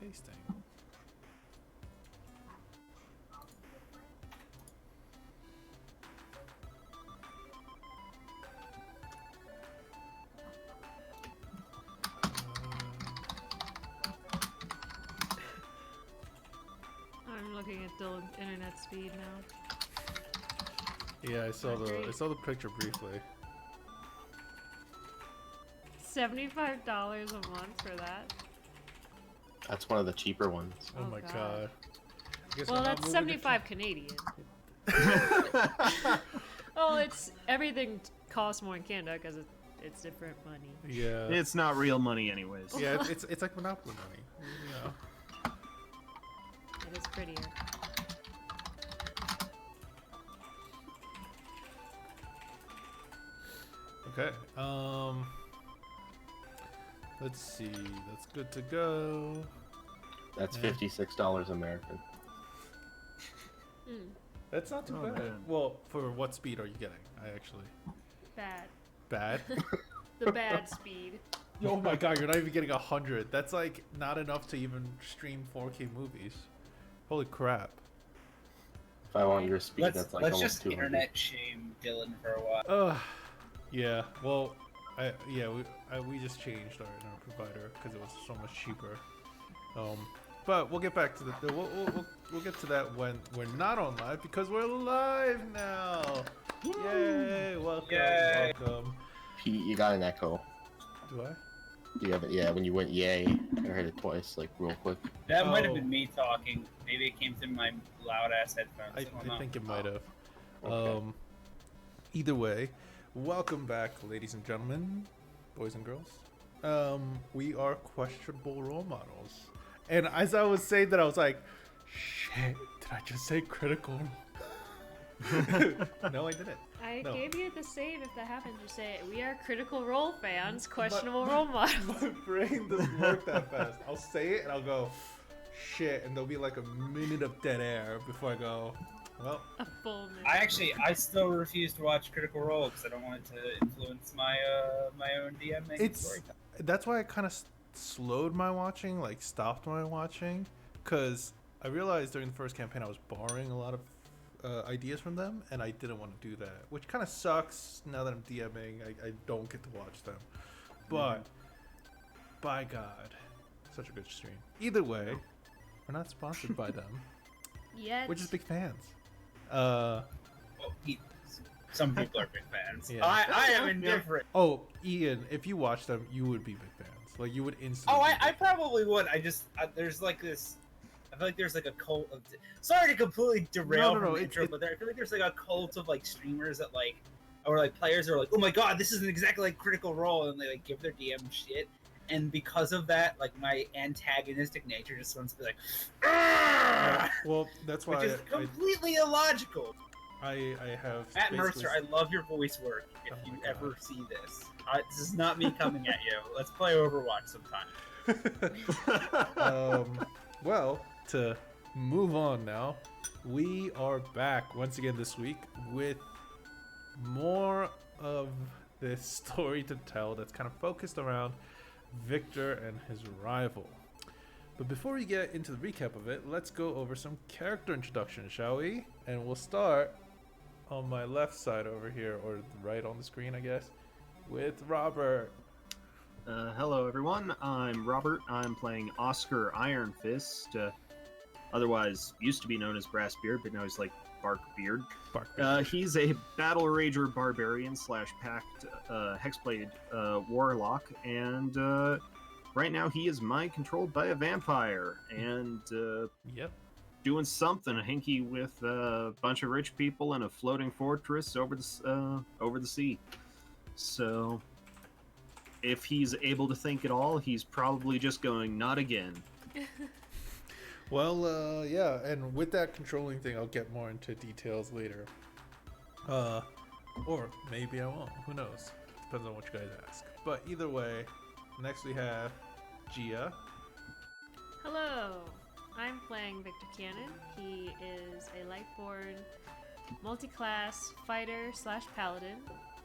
tasting. I'm looking at the internet speed now. Yeah, I saw the picture briefly. $75 a month for that? That's one of the cheaper ones. Oh my god. Well, that's 75 Canadian. Well, it's everything costs more in Canada because it's different money. Yeah. It's not real money anyways. Yeah, it's like Monopoly money. Yeah. It is prettier. Okay. Let's see. That's good to go. That's $56 American. That's not too bad. Man. Well, for what speed are you getting? I actually. Bad. Bad? The bad speed. Oh my god, you're not even getting 100. That's like not enough to even stream 4K movies. Holy crap. If I want your speed, that's like let's almost just 200. internet shame Dylan for a while. Yeah. Well, we just changed our internet provider because it was so much cheaper. But we'll get back to we'll get to that when we're not on live because we're live now. Woo! Yay! Welcome, Yay! welcome. Pete, you got an echo. Do I? Do you have it? Yeah, when you went yay, I heard it twice, like real quick. That might have Oh. been me talking. Maybe it came through my loud ass headphones. I don't know. think it might have. Okay. Either way, welcome back, ladies and gentlemen, boys and girls. We are questionable role models. And as I was saying that, I was like, shit, did I just say critical? No, I didn't. I No. gave you the save if that happened. Just say, we are Critical Role fans, questionable role models. My brain doesn't work that fast. I'll say it and I'll go, shit, and there'll be like a minute of dead air before I go, well, A full minute. I still refuse to watch Critical Role because I don't want it to influence my my own DMing storytelling. that's why I kind of slowed my watching, like stopped my watching, because I realized during the first campaign I was borrowing a lot of ideas from them, and I didn't want to do that, which kind of sucks. Now that I'm DMing, I don't get to watch them, but by God, such a good stream. Either way, we're not sponsored by them. Yet. We're just big fans. Well, some people are big fans. Yeah. I am indifferent. Oh, Ian, if you watch them, you would be big fans. Like, you would instantly. Oh, be I big probably would. I just there's like this. I feel like there's like a cult of. Sorry to completely derail No, from the intro, but I feel like there's like a cult of like streamers that like, or like players that are like, oh my god, this isn't exactly like Critical Role, and they like give their DM shit, and because of that, like my antagonistic nature just wants to be like, "Argh!" Well, that's why which is completely illogical. I have. Matt basically- Mercer, I love your voice work. If Oh you my ever God. see this, this is not me coming at you. Let's play Overwatch sometime. Well, to move on now, we are back once again this week with more of this story to tell that's kind of focused around Victor and his rival. But before we get into the recap of it, let's go over some character introductions, shall we? And we'll start on my left side over here, or right on the screen, I guess, with Robert. Hello, everyone. I'm Robert. I'm playing Oscar Iron Fist, otherwise used to be known as Brassbeard, but now he's like Barkbeard. He's a Battle Rager Barbarian / Pact Hexblade Warlock, and right now he is mind controlled by a vampire, and Yep. doing something hinky with a bunch of rich people in a floating fortress over the sea. So, if he's able to think at all, he's probably just going, not again. Well, yeah, and with that controlling thing, I'll get more into details later. Or maybe I won't. Who knows? Depends on what you guys ask. But either way, next we have Gia. Hello, I'm playing Victor Cannon. He is a Lightborn multi-class fighter / paladin,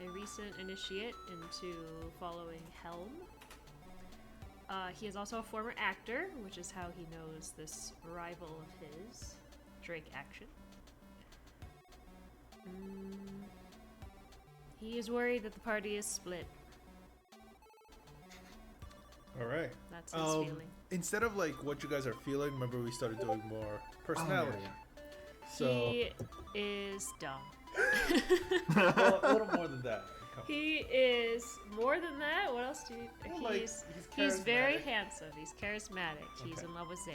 a recent initiate into following Helm. He is also a former actor, which is how he knows this rival of his, Drake Action. He is worried that the party is split. All right. That's his feeling. Instead of like what you guys are feeling, remember we started doing more personality. So He is dumb. well, a little more than that. He is more than that. What else do you? Well, He's very charismatic. handsome. He's charismatic. He's Okay. in love with Zan.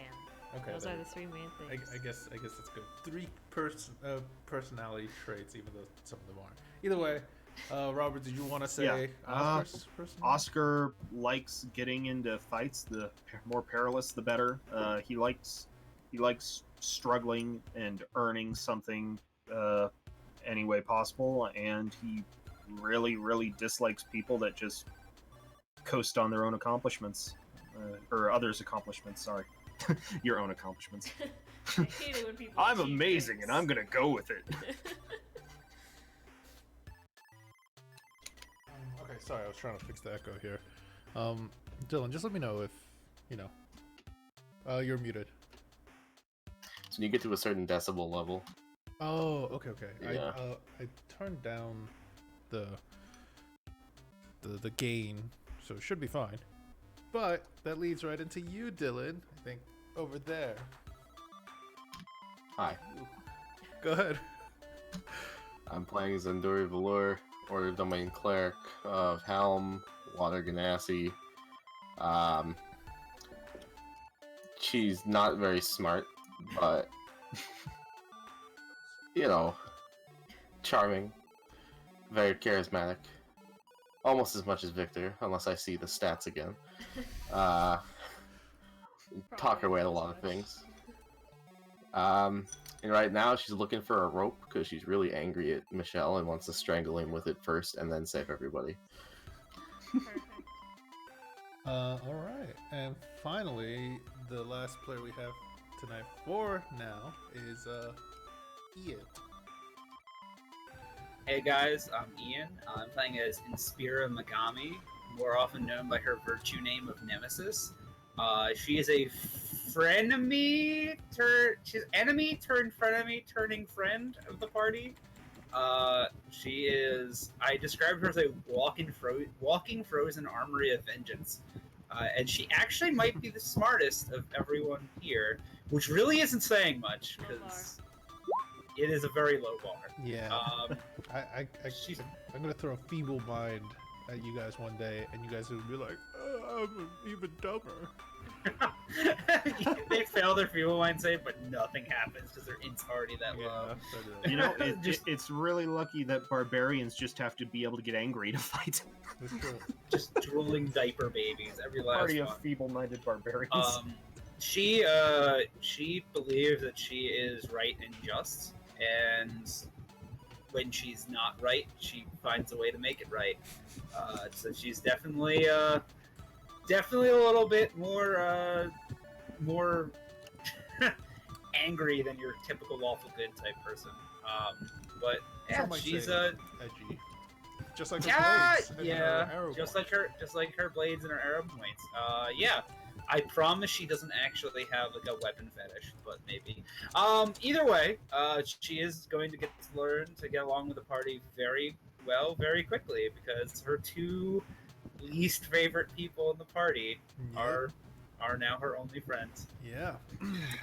Okay, Those then are the three main things. I guess that's good. Three personality traits, even though some of them aren't. Either way, Robert, did you want to say Yeah, Oscar's personality? Oscar likes getting into fights. The more perilous, the better. He likes struggling and earning something any way possible, and he really dislikes people that just coast on their own accomplishments or others' accomplishments. Sorry, your own accomplishments. I hate it when people. I'm achieve amazing, things. and I'm gonna go with it. Okay, sorry, I was trying to fix the echo here. Dylan, just let me know if you're muted. So when you get to a certain decibel level, Oh, okay. Yeah. I turned down the gain, so it should be fine. But that leads right into you, Dylan. I think over there. hi, Go ahead. I'm playing Zanduri Valor, Order Domain Cleric of Helm, Water Ganassi. She's not very smart, but you know, charming, very charismatic, almost as much as Victor, unless I see the stats again. Talk her way at a lot of things. And right now she's looking for a rope because she's really angry at Michelle and wants to strangle him with it first and then save everybody. Perfect. All right, and finally, the last player we have tonight for now is Ian. Hey guys, I'm Ian. I'm playing as Inspira Megami, more often known by her virtue name of Nemesis. She is a she's enemy turned frenemy turning friend of the party. She is. I described her as a walking frozen armory of vengeance, and she actually might be the smartest of everyone here, which really isn't saying much because it is a very low bar. Yeah. She's I'm gonna throw a feeble mind at you guys one day, and you guys will be like, oh, I'm even dumber. they fail their feeble mind save, but nothing happens because their int's already that low. You know, it's really lucky that barbarians just have to be able to get angry to fight. That's true. Just drooling diaper babies, every last Party one. of feeble-minded barbarians. She believes that she is right and just, and when she's not right, she finds a way to make it right. So she's definitely a little bit more angry than your typical lawful good type person. But yeah, Some might she's say edgy. Just like her yeah, blades and yeah, her arrow just points. like her blades and her arrow points. Yeah, I promise she doesn't actually have like a weapon fetish, but maybe. Either way, she is going to get to learn to get along with the party very well, very quickly, because her two least favorite people in the party Yep. are now her only friends. Yeah,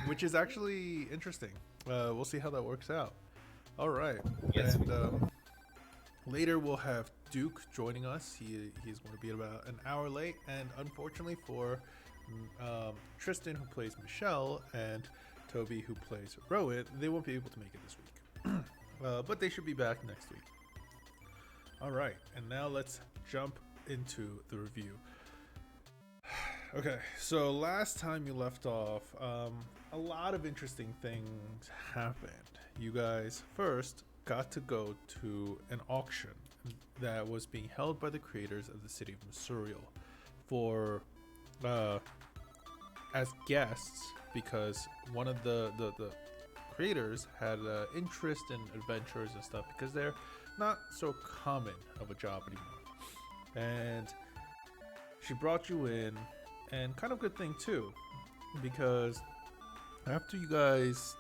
which is actually interesting. We'll see how that works out. All right, Yes. and later we'll have Duke joining us. He's going to be about an hour late, and unfortunately for Tristan, who plays Michelle, and Toby, who plays Rowan, they won't be able to make it this week. But they should be back next week. All right, and now let's jump into the review. Okay, so last time you left off, a lot of interesting things happened. You guys first got to go to an auction that was being held by the creators of the city of Masluril for as guests, because one of the creators had interest in adventures and stuff, because they're not so common of a job anymore. And she brought you in, and kind of good thing too, because after you guys,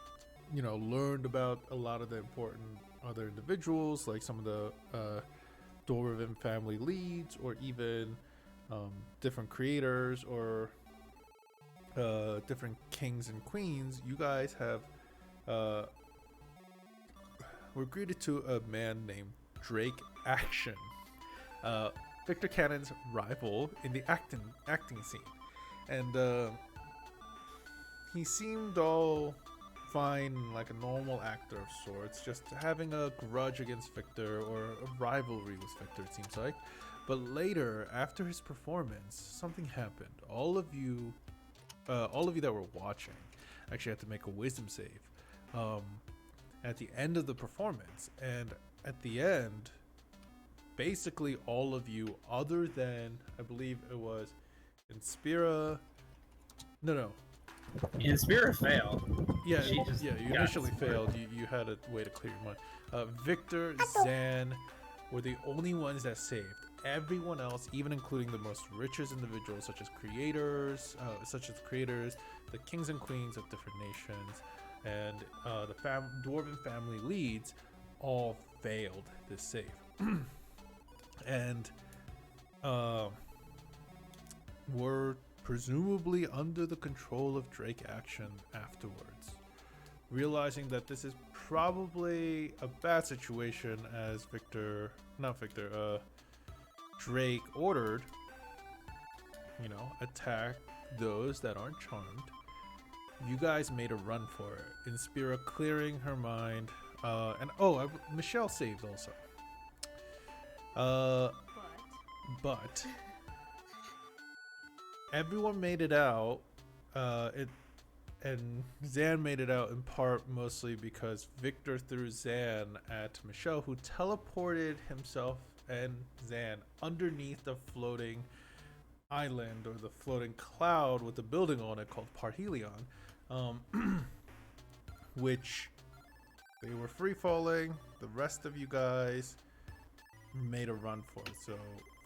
learned about a lot of the important other individuals, like some of the Dorvin family leads, or even different creators, or different kings and queens, you guys have were greeted to a man named Drake Action, Victor Cannon's rival in the acting scene, and he seemed all fine, like a normal actor of sorts, just having a grudge against Victor, or a rivalry with Victor, it seems like. But later, after his performance, something happened. All of you that were watching actually had to make a wisdom save at the end of the performance. And at the end, basically all of you, other than, I believe it was Inspira. No. Inspira failed. Yeah, She just you got initially screwed. failed. You had a way to clear your mind. Victor, Zan were the only ones that saved. Everyone else, even including the most richest individuals, such as creators, the kings and queens of different nations, and the dwarven family leads, all failed this save, and were presumably under the control of Drake Action afterwards. Realizing that this is probably a bad situation, as Drake ordered, attack those that aren't charmed. You guys made a run for it. Inspira clearing her mind, and Michelle saved also. But everyone made it out. And Zan made it out in part mostly because Victor threw Zan at Michelle, who teleported himself and Zan underneath the floating island, or the floating cloud with the building on it called Parhelion, which they were free falling. The rest of you guys made a run for it. So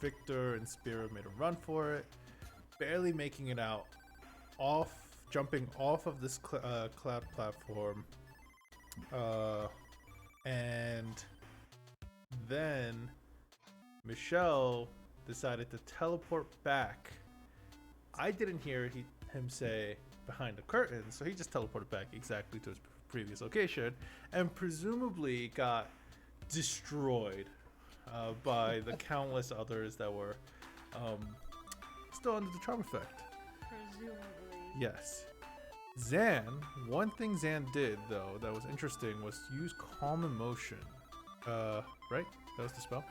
Victor and Spira made a run for it, barely making it out, jumping off of this cloud platform, and then Michelle decided to teleport back. I didn't hear him say behind the curtain, so he just teleported back exactly to his previous location, and presumably got destroyed by the countless others that were still under the charm effect. Presumably. Yes. Zan, one thing Zan did, though, that was interesting, was use Calm Emotion. Right? That was the spell?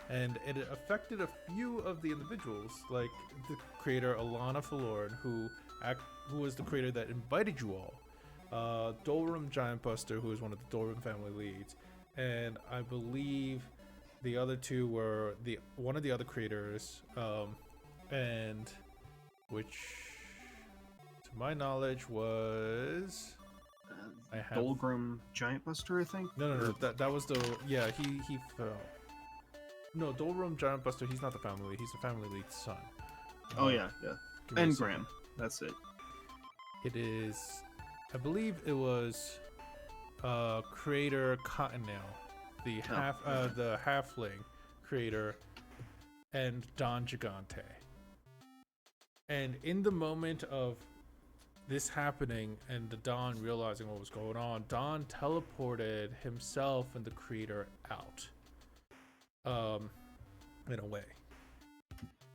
And it affected a few of the individuals, like the creator Alana Falorn, who was the creator that invited you all. Dolrum Giantbuster, who is one of the Dolrum family leads. And I believe the other two were one of the other creators, and which, to my knowledge, was Dolgrim Giantbuster, I think. No. That was he fell. No, Dolrum Giantbuster. He's not the family lead. He's the family lead's son. Oh yeah. Give me a And second. Graham. That's it. It is, I believe it was, creator Cottonnail, the halfling creator, and Don Gigante. And in the moment of this happening and the Don realizing what was going on, Don teleported himself and the creator out. In a way.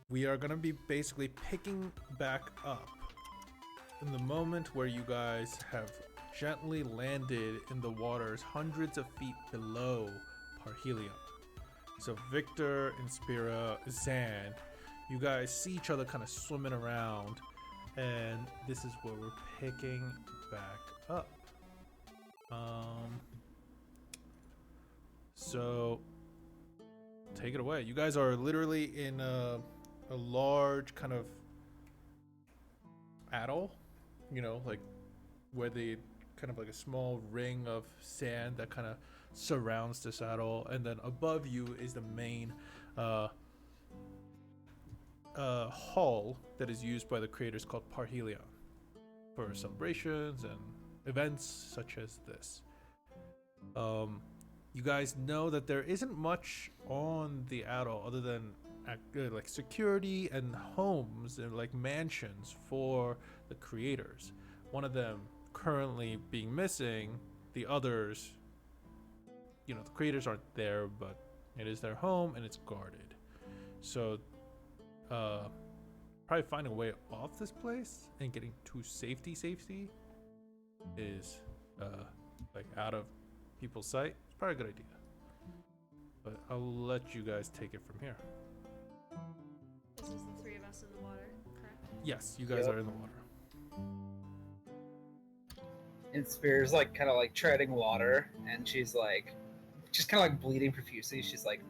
We are gonna be basically picking back up in the moment where you guys have gently landed in the waters hundreds of feet below Parhelion. So Victor, Inspira, Zan, you guys see each other kind of swimming around, and this is where we're picking back up. So take it away. You guys are literally in a large kind of atoll, like where they kind of like a small ring of sand that kind of surrounds this atoll, and then above you is the main hall that is used by the creators called Parhelion for celebrations and events such as this. You guys know that there isn't much on the atoll other than like security and homes and like mansions for the creators. One of them currently being missing, the others, the creators aren't there, but it is their home and it's guarded. So probably finding a way off this place and getting to safety is like out of people's sight. It's probably a good idea, but I'll let you guys take it from here. This is the three of us in the water, correct? Yes, you guys are in the water. And Spear's like kind of like treading water, and she's like, just kind of like bleeding profusely. She's like,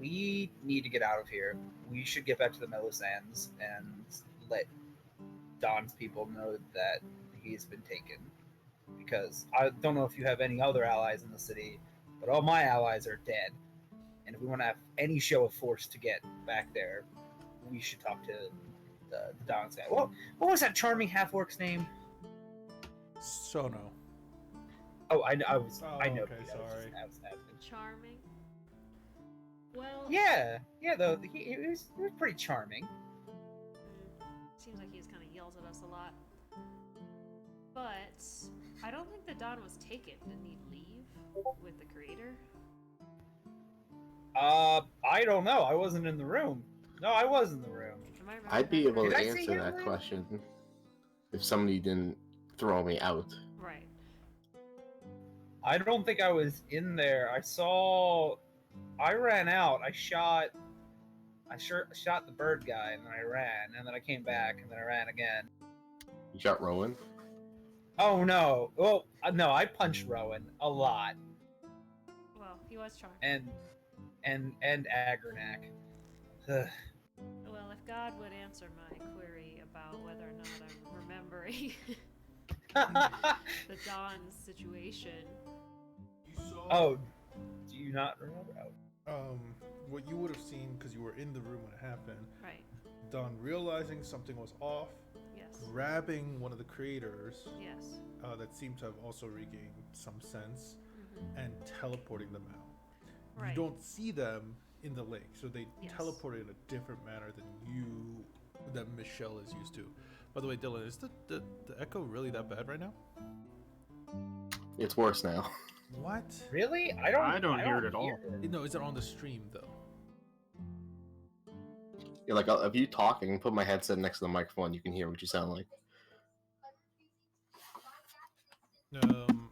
"We need to get out of here. We should get back to the Mellow Sands and let Don's people know that he's been taken. Because I don't know if you have any other allies in the city, but all my allies are dead. And if we want to have any show of force to get back there, we should talk to the Don's guy. Well, what was that charming half-orc's name? Sono. Oh, I know. I know. Okay, sorry. Charming. Well. Yeah. Though he was pretty charming. Seems like he just kind of yells at us a lot. But I don't think the Don was taken. Didn't he leave with the creator? I don't know. I wasn't in the room. No, I was in the room. I'd be able to Did I see answer him that leave? question if somebody didn't throw me out. Right. I don't think I was in there. I ran out. I shot the bird guy, and then I ran, and then I came back, and then I ran again. You shot Rowan? Oh no! Well, no, I punched Rowan a lot, Well, he was charming. and Agranac. Ugh. Well, if God would answer my query about whether or not I'm remembering the Don's situation. Oh, do you not remember? Oh. What you would have seen, because you were in the room when it happened, Right. Don realizing something was off, Yes. grabbing one of the creators Yes. that seemed to have also regained some sense, Mm-hmm. and teleporting them out. Right. You don't see them in the lake, so they Yes. teleported in a different manner that Michelle is used to. By the way, Dylan, is the echo really that bad right now? It's worse now. What? Really? I don't hear it at all. No, is it on the stream though? Yeah, like if you talk, I can put my headset next to the microphone. You can hear what you sound like.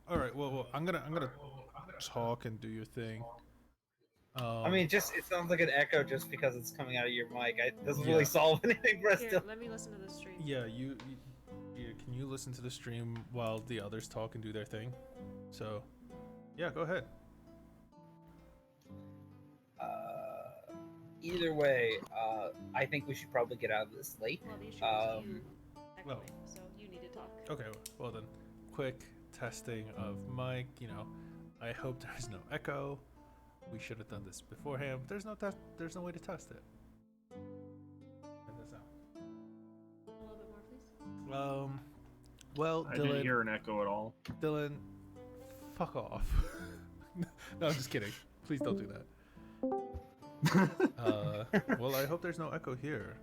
All right. Well, I'm gonna talk and do your thing. I mean, it sounds like an echo just because it's coming out of your mic. It doesn't Yeah. really solve anything for us. Here, let me listen to the stream. Yeah, can you listen to the stream while the others talk and do their thing? So, yeah, go ahead. Either way, I think we should probably get out of this lake. Well, the issue is you echoing, well. so you need to talk. Okay, well then, quick testing of mic. I hope there's no echo. We should have done this beforehand. But there's no way to test it. Check this out. A little bit more, please. Well, I didn't Dylan, hear an echo at all. Dylan, fuck off. No, I'm just kidding. Please don't do that. Well, I hope there's no echo here.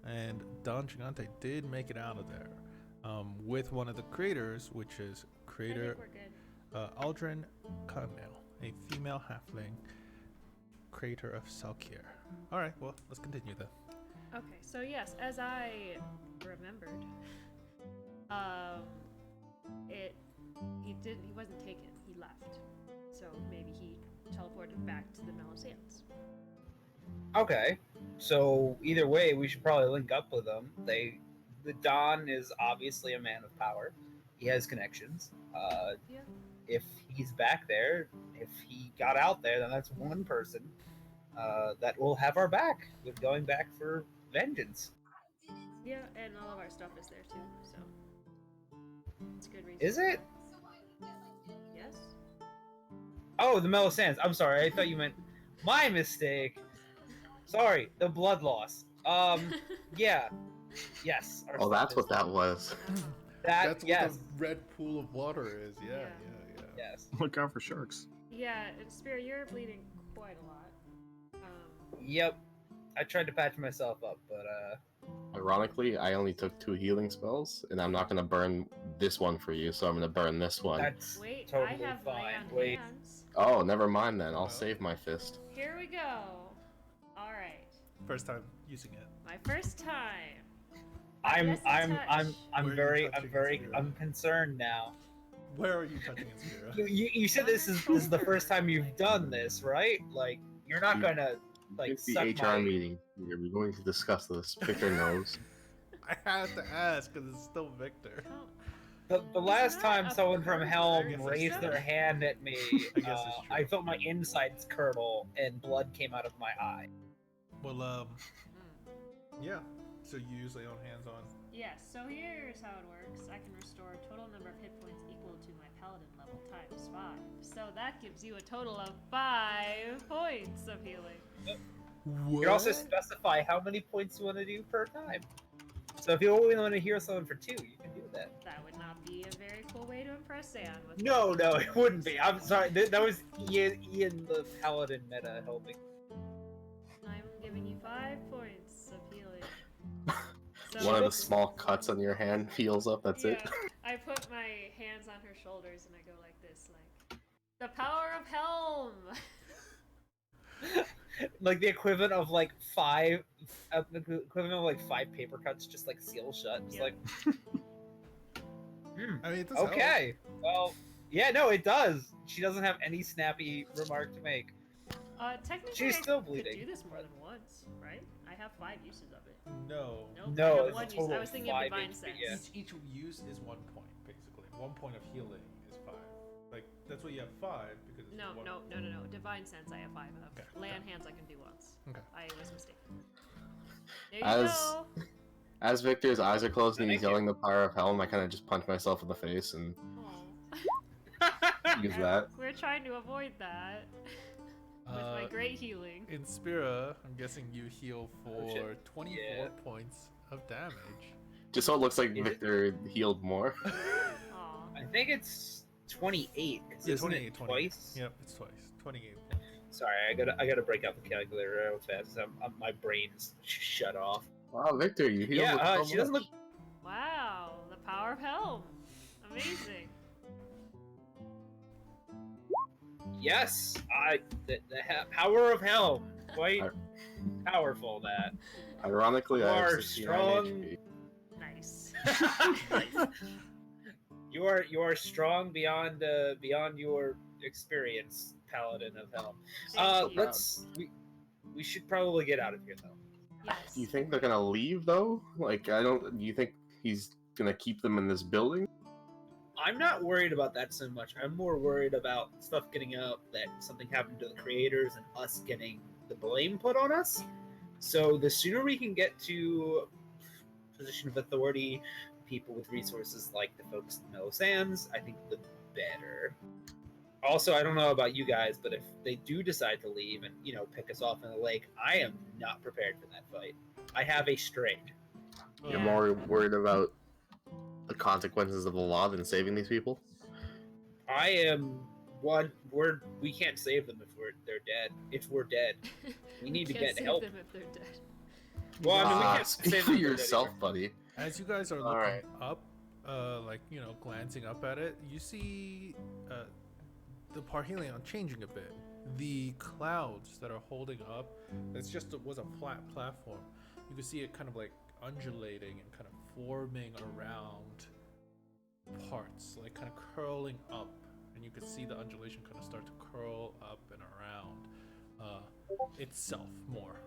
And Don Gigante did make it out of there with one of the creators, which is creator I think we're good. Aldrin Connell, a female halfling creator of Salkir. All right, well, let's continue then. Okay, so yes, as I remembered, he wasn't taken. He left. So maybe he teleported back to the Mellow Sands. Okay, so either way, we should probably link up with them. The Don is obviously a man of power. He has connections. Yeah. If he's back there, if he got out there, then that's one person that will have our back with going back for vengeance. Yeah, and all of our stuff is there too, so it's a good reason. Is it? Yes. Oh, the Mellow Sands. I'm sorry. I thought you meant my mistake. Sorry, the blood loss. Yeah. Yes. our Oh, that's stuff what that was. That's yes. what the red pool of water is. Yeah, Yeah. yeah. Yes. Look out for sharks. Yeah, and Spirit, you're bleeding quite a lot. Yep. I tried to patch myself up, but Ironically, I only took 2 healing spells, and I'm not gonna burn this one for you, so I'm gonna burn this one. that's Wait, totally I have fine. lay on Wait. hands. Oh, never mind then. I'll Well. save my fist. Here we go. All right, First time using it. my first time. I'm Yes, I'm touch. I'm I'm Where are you very touching, Spirit? I'm concerned now. Where are you touching it, Spira? You said this is the first time you've done this, right? Like you're not gonna like It's the suck HR my... meeting. We're going to discuss this. Victor knows. I had to ask because it's still Victor. The last not time a someone from pervert. Helm I guess raised that's their true. hand at me, I guess it's true. I felt my insides curdle and blood came out of my eye. Well, Mm. yeah. So you use lay on hands on. Yes, so here's how it works. I can restore a total number of hit points equal to my paladin level times 5. So that gives you a total of 5 points of healing. You can also specify how many points you want to do per time. So if you only want to heal someone for 2, you can do that. That would not be a very cool way to impress Sam with No, it wouldn't be. I'm sorry. That was Ian the Paladin meta helping. I'm giving you 5 points of healing. One of the small cuts on your hand heals up, that's it. I put my hands on her shoulders and I go like this, like, the power of Helm! Like the equivalent of like 5 paper cuts just like seal shut. It's Yeah. like I mean, it does help. okay. Well, yeah, no, it does. She doesn't have any snappy remark to make. Technically She's I still could bleeding. do this more than once, right? I have 5 uses of it. No. Nope, No, I have it's a 1 use. total I of was thinking of 5 Divine HP, Sense. yeah. Each use is 1 point, basically. 1 point of healing is 5. Like that's why you have 5 because it's No, one. no. Divine Sense I have 5 of. Okay, Lay on okay. hands I can do once. Okay. I was mistaken. There you As go! as Victor's eyes are closed and he's Thank you. yelling the power of Helm, I kind of just punch myself in the face and Aw. use that. We're trying to avoid that with my great healing. In Spira, I'm guessing you heal for shit. 24 Yeah. points of damage. Just so it looks like Is it? Victor healed more. Aw. I think it's 28. 'Cause Yeah, isn't 28, it 28. twice? Yep, it's twice. 28 points. Sorry, I gotta break out the calculator real fast. My brain's shut off. Wow, Victor, you healed Yeah, with so she doesn't much. look. Wow, the power of Helm. Amazing. Yes, the power of hell, quite I- powerful. That Ironically, You I have are 69 strong. HP. Nice. you are strong beyond your experience, Paladin of Helm. Thank you. We should probably get out of here though. Yes. Do you think they're gonna leave though? Like, I don't. Do you think he's gonna keep them in this building? I'm not worried about that so much. I'm more worried about stuff getting out, that something happened to the creators, and us getting the blame put on us. So the sooner we can get to position of authority, people with resources like the folks in Mellow Sands, I think the better. Also, I don't know about you guys, but if they do decide to leave and, pick us off in the lake, I am not prepared for that fight. I have a string. You're Yeah. more worried about the consequences of the law than saving these people. I am we can't save them if they're dead. If we're dead, we need to can't get save help. them if they're dead. Well, I mean, we can't Speak save for them if they're dead yourself, either. buddy. As you guys are All looking right. up, glancing up at it, you see the Parhelion changing a bit. The clouds that are holding up, was a flat platform. You can see it kind of like undulating and kind of forming around parts, like kind of curling up, and you can see the undulation kind of start to curl up and around itself more.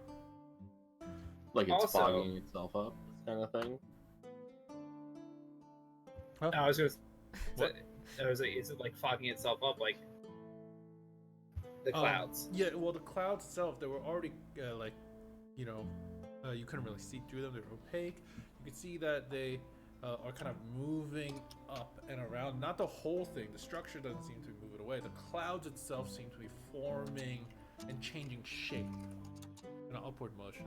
Like it's Also- fogging itself up, kind of thing. Huh? No, I was gonna. What? Is it like fogging itself up like the clouds? Yeah, well, the clouds itself, they were already you couldn't really see through them. They were opaque. You could see that they are kind of moving up and around. Not the whole thing. The structure doesn't seem to be moving away. The clouds itself seem to be forming and changing shape in an upward motion.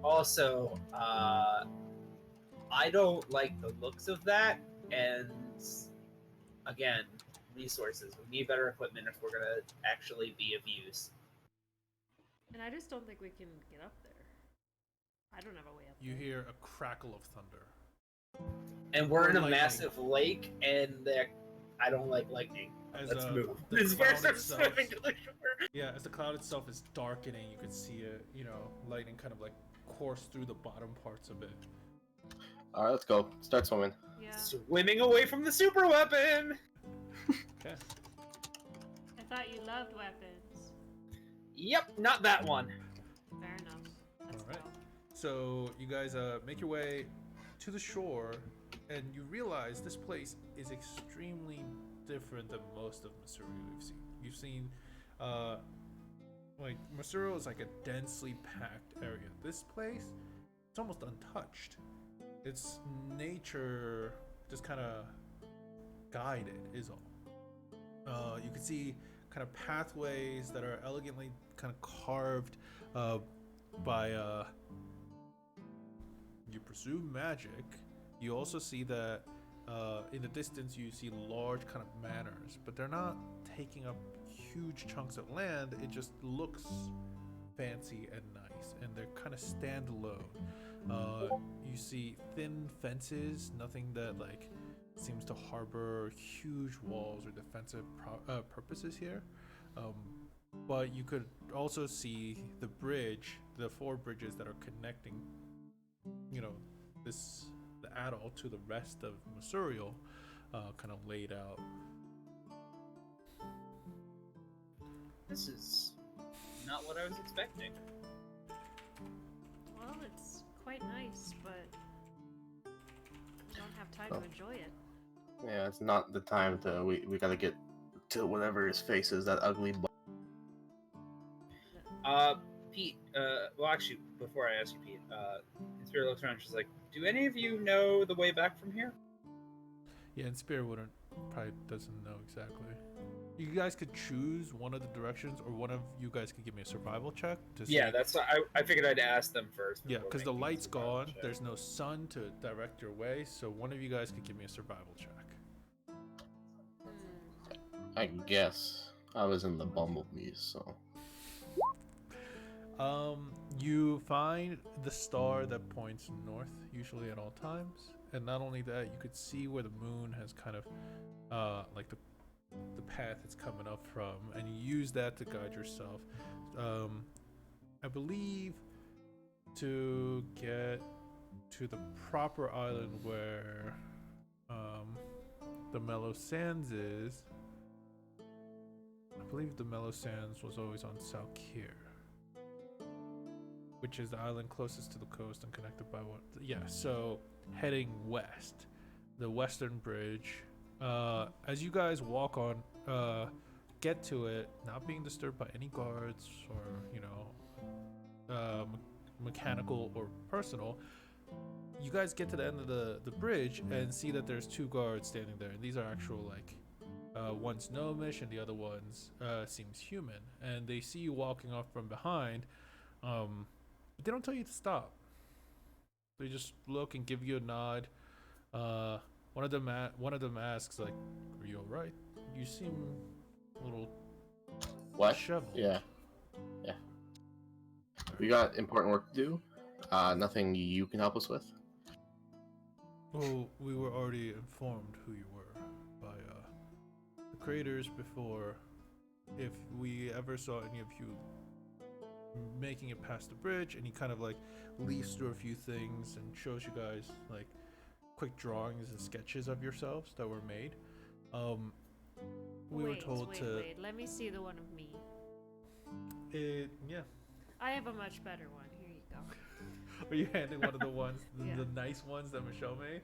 Also, I don't like the looks of that, and again, resources. We need better equipment if we're gonna actually be of use. And I just don't think we can get up there. I don't have a way up You there. hear a crackle of thunder. And we're Or in a lightning. massive lake, and I don't like lightning. As, Let's move. the This cloud first I'm itself- swimming to the shore. Yeah, as the cloud itself is darkening, you could see it, lightning kind of like course through the bottom parts of it. All right, let's go. Start swimming. Yeah. Swimming away from the super weapon. Okay. I thought you loved weapons. Yep, not that one. Fair enough. That's All right. valid. So you guys make your way to the shore, and you realize this place is extremely different than most of Masluril you've seen. You've seen, Masluril is like a densely packed area. This place, it's almost untouched. It's nature just kind of guided, is all. You can see kind of pathways that are elegantly kind of carved by, you presume, magic. You also see that in the distance you see large kind of manors, but they're not taking up huge chunks of land. It just looks fancy and nice, and they're kind of standalone. You see thin fences, nothing that seems to harbor huge walls or defensive purposes here. But you could also see the bridge, the 4 bridges that are connecting, the atoll to the rest of Masluril, kind of laid out. This is not what I was expecting. Well, it's quite nice, but we don't have time to enjoy it. Yeah, it's not the time to. We gotta get to whatever his face is. That ugly. Pete, well, actually, before I ask you, Pete, Spirit looks around and she's like, do any of you know the way back from here? Yeah, and Spear probably doesn't know exactly. You guys could choose one of the directions, or one of you guys could give me a survival check to see. Yeah, that's what I figured I'd ask them first. Yeah, before because the making a light's survival gone. check. There's no sun to direct your way, so one of you guys could give me a survival check. I guess I was in the bumblebees, so. You find the star that points north, usually at all times, and not only that, you could see where the moon has kind of, the path it's coming up from, and you use that to guide yourself. I believe to get to the proper island where the Mellow Sands is. I believe the Mellow Sands was always on Salkir, which is the island closest to the coast and connected by what? Yeah, so heading west, the western bridge. As you guys walk on, get to it, not being disturbed by any guards or, mechanical or personal, you guys get to the end of the bridge and see that there's 2 guards standing there. And these are actual, one's gnomish and the other one's seems human. And they see you walking off from behind, but they don't tell you to stop. They just look and give you a nod. One of them asks, "Are you all right? You seem a little What? disheveled." Yeah. We got important work to do. Nothing you can help us with. Well, we were already informed who you were by the creators before. If we ever saw any of you making it past the bridge, and he kind of leafs through a few things and shows you guys quick drawings and sketches of yourselves that were made. We were told to. Wait. Let me see the one of me. Yeah. I have a much better one. Here you go. Are you handing one of the ones, Yeah. the nice ones that Michelle made?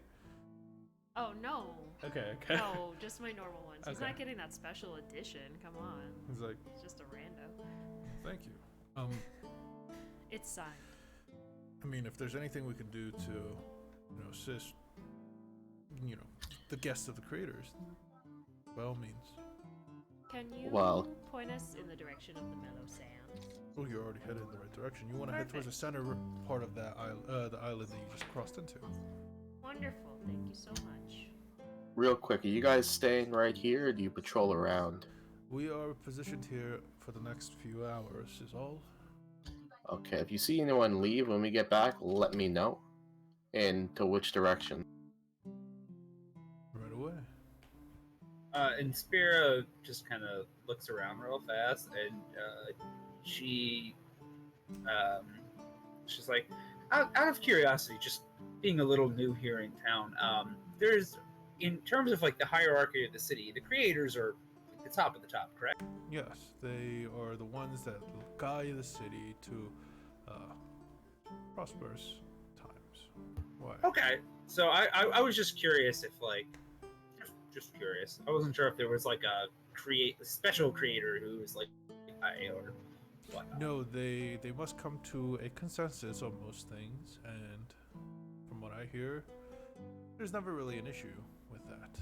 Oh, no. Okay. No, just my normal ones. He's Okay. not getting that special edition. Come on. He's like, It's just a rando. thank you. It's signed. I mean, if there's anything we can do to, assist, the guests of the creators, by all means. Can you Well- point us in the direction of the mellow sands? Oh, you're already headed in the right direction. You want to head towards the center part of that the island that you just crossed into. Wonderful. Thank you so much. Real quick, are you guys staying right here, or do you patrol around? We are positioned here for the next few hours, is all. Okay, if you see anyone leave when we get back, let me know. And to which direction? Right away. And Spira just kind of looks around real fast, and she, she's like, out of curiosity, just being a little new here in town. There's, in terms of like the hierarchy of the city, the creators are at the top of the top, correct? Yes, they are the ones that guide the city to prosperous times. Why? Okay, so I was just curious if like, just curious. I wasn't sure if there was like a special creator who was like or whatnot. No, they must come to a consensus on most things, and from what I hear, there's never really an issue with that.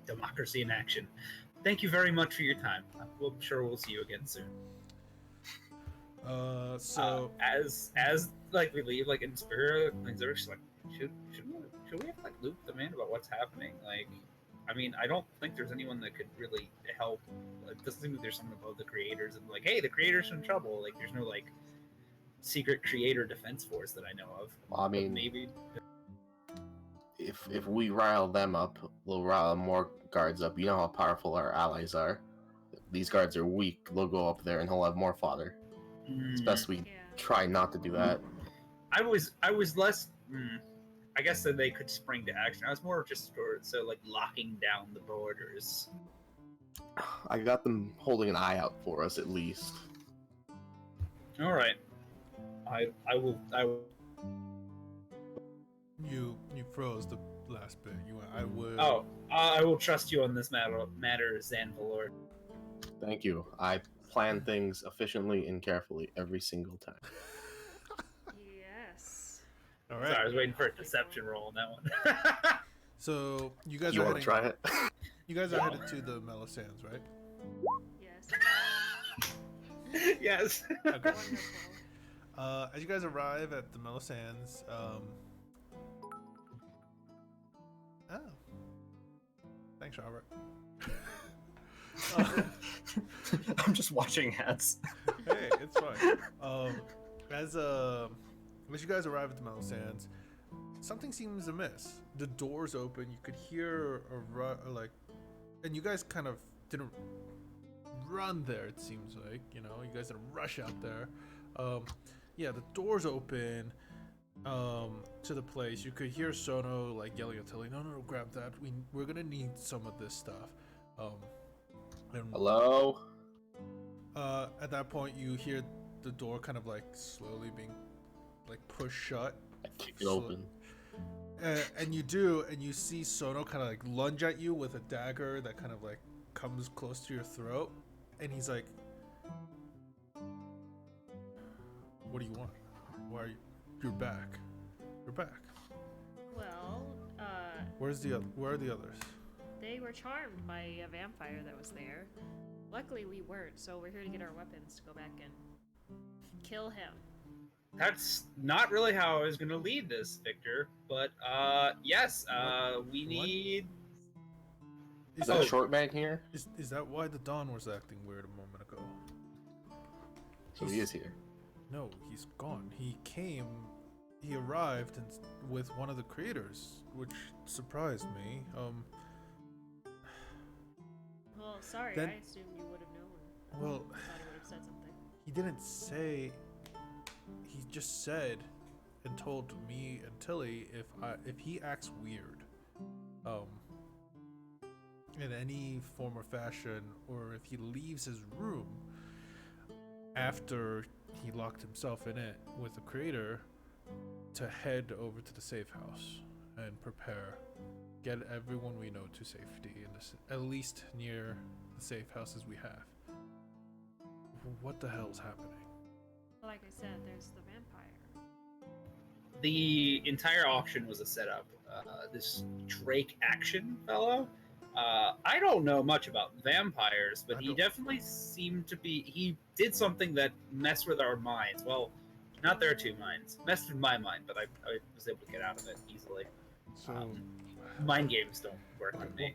Democracy in action. Thank you very much for your time. I'm sure we'll see you again soon. So As like we leave, like Inspira, like they're just like, should we have like loop the man about what's happening? Like, I mean, I don't think there's anyone that could really help. It doesn't seem like there's someone above the creators and like, hey, the creators are in trouble. Like, there's no like secret creator defense force that I know of. Well, I But mean, maybe. if we rile them up, we'll rile more guards up. You know how powerful our allies are. If these guards are weak, they'll go up there and he'll have more fodder. It's best we Yeah. try not to do that. I was less. I guess that they could spring to action. I was more just so like locking down the borders. I got them holding an eye out for us at least. All right, I will. you froze the last bit. I would. Oh, I will trust you on this matter, Zanvalor. Thank you. I plan things efficiently and carefully every single time. Yes. All Sorry, I right. was waiting for a deception roll on that one. So you guys You are want to heading. try it? You guys are headed to the Mellow Sands, right? Yes. Yes. Okay. Wonderful. As you guys arrive at the Mellow Sands, oh, thanks, Robert. I'm just watching hats. Hey, it's fine. As you guys arrive at the Mellow Sands, something seems amiss. The doors open. You could hear and you guys kind of didn't run there. It seems like you guys didn't rush out there. Yeah, the doors open to the place. You could hear Sono like yelling at Tilly, "No, grab that. We're gonna need some of this stuff." And Hello? at that point, you hear the door kind of like slowly being like pushed shut. I kick it open. And you do, and you see Sono kind of like lunge at you with a dagger that kind of like comes close to your throat, and he's like, "What do you want? Why are you? You're back. You're back. Well, Where are the others?" they were charmed by a vampire that was there. Luckily, we weren't, so we're here to get our weapons to go back and kill him. That's not really how I was going to lead this, Victor. But yes, we need. Is Oh. that short man here? Is that why the Dawn was acting weird a moment ago? So he is here. No, he's gone. He arrived with one of the creators, which surprised me. Well, sorry, Then- I assumed you would have known. Well, I thought I would have said something. he didn't say. He just said and told me and Tilly if he acts weird, in any form or fashion, or if he leaves his room after he locked himself in it with the creator, to head over to the safe house and get everyone we know to safety, at least near the safe houses we have. What the hell's happening? Like I said, there's the vampire. The entire auction was a setup. This Drake Action fellow, I don't know much about vampires, but I he don't- definitely seemed to be. He did something that messed with our minds. Well, not their two minds. Messed with my mind, but I was able to get out of it easily. So, Mind games don't work with me.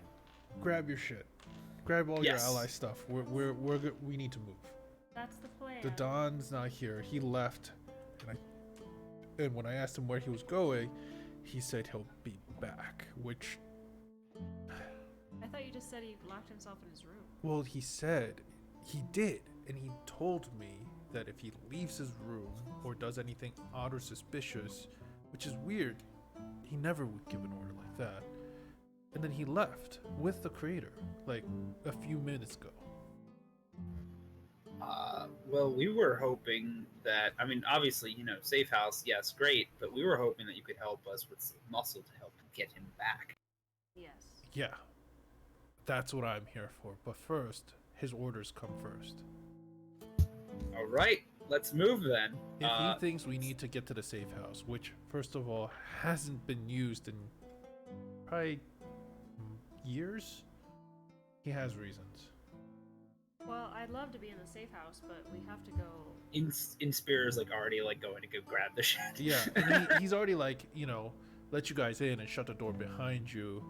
grab your shit. Grab all your Yes. ally stuff. We need to move. That's the plan. The Don's not here. He left, and when I asked him where he was going, he said he'll be back. Which, I thought you just said he locked himself in his room. well, he said he did, and he told me that if he leaves his room or does anything odd or suspicious, which is weird, he never would give an order like that. And then he left with the creator, like a few minutes ago. Well, we were hoping that. I mean, obviously, safe house, yes, great, but we were hoping that you could help us with some muscle to help get him back. Yes. Yeah, that's what I'm here for. But first, his orders come first. All right, let's move then. If he thinks we need to get to the safe house, which, first of all, hasn't been used in probably years, he has reasons. Well, I'd love to be in the safe house, but we have to go. Inspire is already going to go grab the shit. Yeah, and he's already let you guys in and shut the door behind you,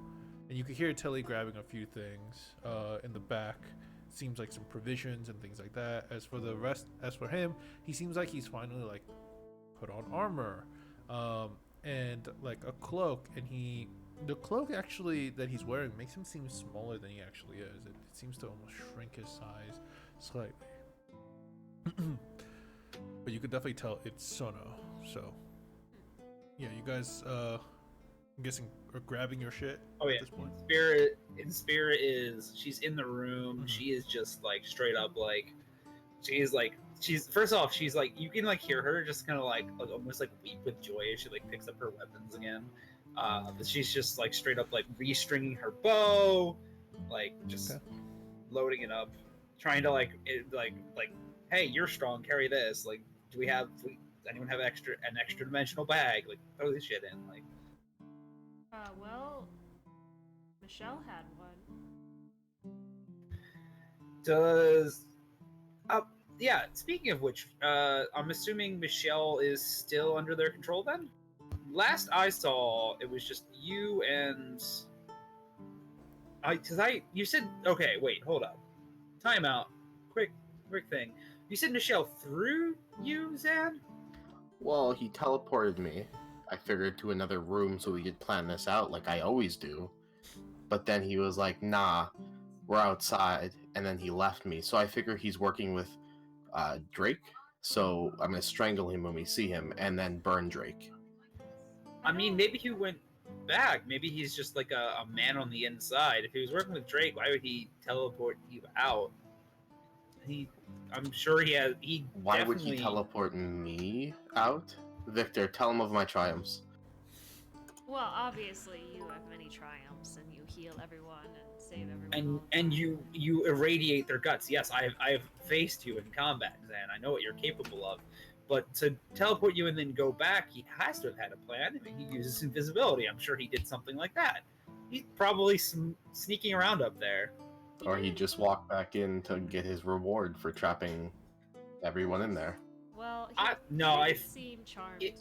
and you can hear Tilly grabbing a few things in the back. Seems like some provisions and things like that. As for him, he seems like he's finally put on armor, and a cloak, and the cloak actually that he's wearing makes him seem smaller than he actually is. It seems to almost shrink his size slightly. But you could definitely tell it's Sono. So, yeah, you guys, I'm guessing, are grabbing your shit Oh yeah. at this point. Inspira is she's in the room. Mhm. She is just straight up she's first off she's you can hear her just kind of almost weep with joy as she picks up her weapons again. But she's just straight up restringing her bow, just Okay. loading it up, trying to hey, you're strong, carry this. Does anyone have an extra dimensional bag? Throw this shit in. Well, Michelle had one. Yeah, speaking of which, I'm assuming Michelle is still under their control then? Last I saw, it was just you and... You said... Okay, wait, hold up. Time out. Quick thing. You said Michelle threw you, Zan? Well, he teleported me. I figured to another room so we could plan this out like I always do. But then he was like, nah, we're outside. And then he left me. So I figure he's working with Drake. So I'm going to strangle him when we see him and then burn Drake. I mean, maybe he went back. Maybe he's just a man on the inside. If he was working with Drake, why would he teleport you out? I'm sure he has. Why would he teleport me out? Victor, tell him of my triumphs. Well, obviously you have many triumphs, and you heal everyone and save everyone. And you irradiate their guts. Yes, I've faced you in combat, Zan. I know what you're capable of. But to teleport you and then go back, he has to have had a plan. I mean, he uses invisibility. I'm sure he did something like that. He's probably sneaking around up there. Or he just walked back in to get his reward for trapping everyone in there. Well, he didn't seem charmed to me.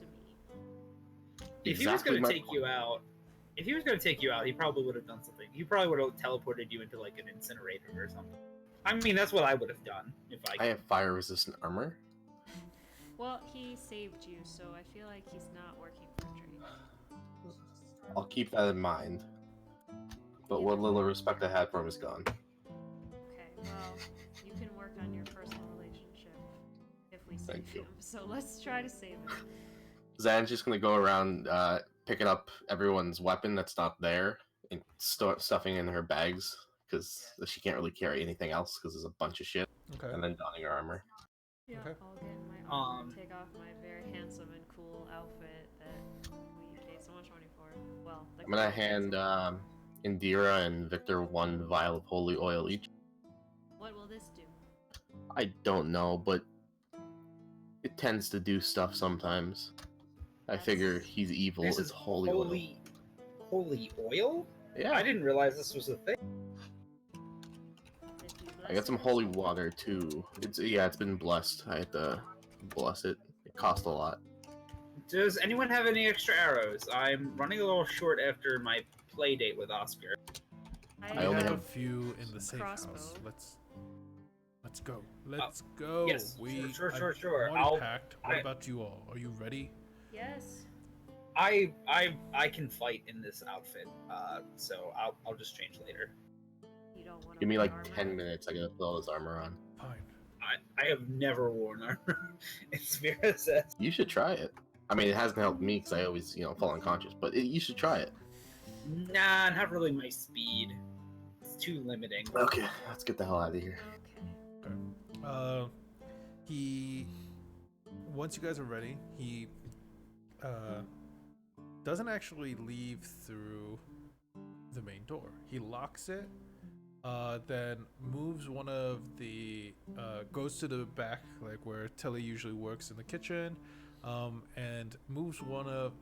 If he was going to take you out, he probably would have done something. He probably would have teleported you into an incinerator or something. I mean, that's what I would have done if I have fire-resistant armor. Well, he saved you, so I feel like he's not working for Drake. I'll keep that in mind. But what little respect I had for him is gone. Okay, well, you can work on your personal relationship if we save Thank you. him. So let's try to save him. Zan's just gonna go around picking up everyone's weapon that's not there and stuffing in her bags because she can't really carry anything else because there's a bunch of shit. Okay. And then donning her armor. Yeah, Okay. I'll get in my armor and take off my very handsome and cool outfit that we paid so much money for. Well, I'm gonna hand Indira and Victor one vial of holy oil each. What will this do? I don't know, but it tends to do stuff sometimes. I figure he's evil. This It's is holy oil. holy oil? Yeah. I didn't realize this was a thing. I got some holy water too. It's been blessed. I had to bless it. It cost a lot. Does anyone have any extra arrows? I'm running a little short after my play date with Oscar. I only have a have few in the safe crossbow. house. Let's go. Let's go. Yes, sure. I'm already packed. What about you all? Are you ready? Yes. I can fight in this outfit, so I'll just change later. You don't want to Give me wear like armor? 10 minutes. I gotta put all this armor on. Fine. I have never worn armor in Spirit says. You should try it. I mean, it hasn't helped me because I always, fall unconscious. But you should try it. Nah, not really my speed. It's too limiting. Okay, let's get the hell out of here. Okay. He once you guys are ready, he doesn't actually leave through the main door. He locks it, then moves one of the goes to the back, like where Tilly usually works in the kitchen, and moves one of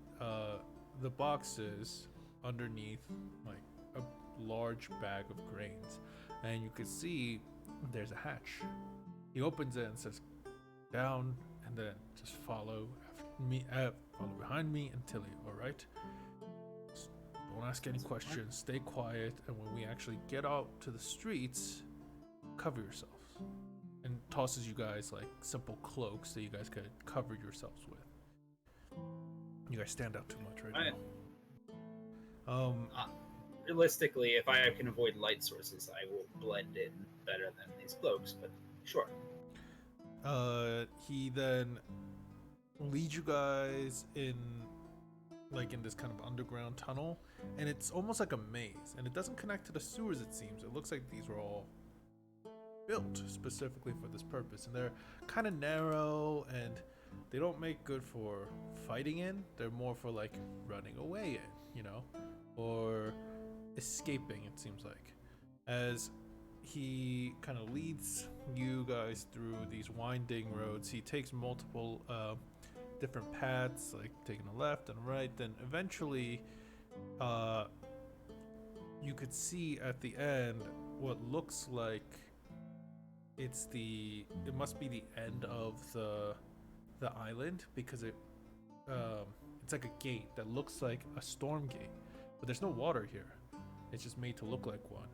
the boxes underneath like a large bag of grains, and you can see there's a hatch. He opens it and says, "Down," and then just follow after me, follow behind me and Tilly. All right. Don't ask any questions. Stay quiet, and when we actually get out to the streets, cover yourselves. And tosses you guys like simple cloaks that you guys could cover yourselves with. You guys stand out too much right now. Realistically, if I can avoid light sources, I will blend in better than these cloaks. But sure. He then leads you guys in this kind of underground tunnel, and it's almost like a maze, and it doesn't connect to the sewers. It seems it looks like these were all built specifically for this purpose, and they're kind of narrow, and they don't make good for fighting in. They're more for like running away in, or escaping, it seems like. As he kind of leads you guys through these winding roads, he takes multiple different paths, like taking a left and right, then eventually you could see at the end what looks like it must be the end of the island, because it's like a gate that looks like a storm gate, but there's no water here. It's just made to look like one,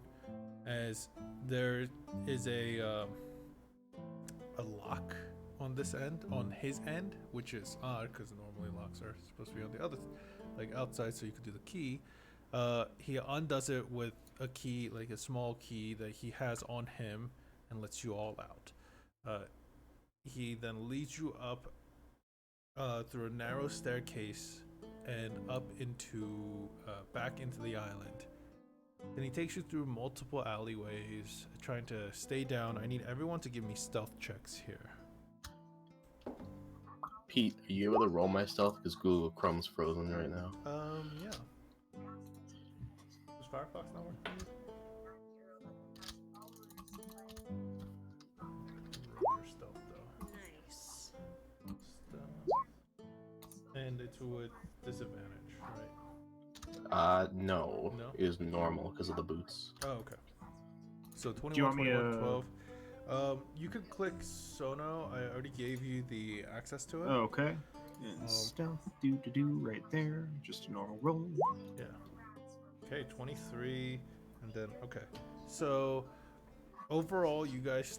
as there is a lock on this end, on his end, which is odd because normally locks are supposed to be on the other, like outside, so you could do the key. He undoes it with a key, like a small key that he has on him, and lets you all out. He then leads you up through a narrow staircase and up into back into the island. Then he takes you through multiple alleyways, trying to stay down. I need everyone to give me stealth checks here. Pete, are you able to roll my stealth? Because Google Chrome's frozen right now. Yeah. Does Firefox not work for you? Roll your stealth though. Nice. Stealth. And it's with disadvantage, right? No. No? It is normal because of the boots. Oh, okay. So 21, Do you want me 21, to- 12. You could click Sono. I already gave you the access to it. Oh, okay. And stealth, do right there. Just a normal roll. Yeah. Okay, 23, and then okay. So overall, you guys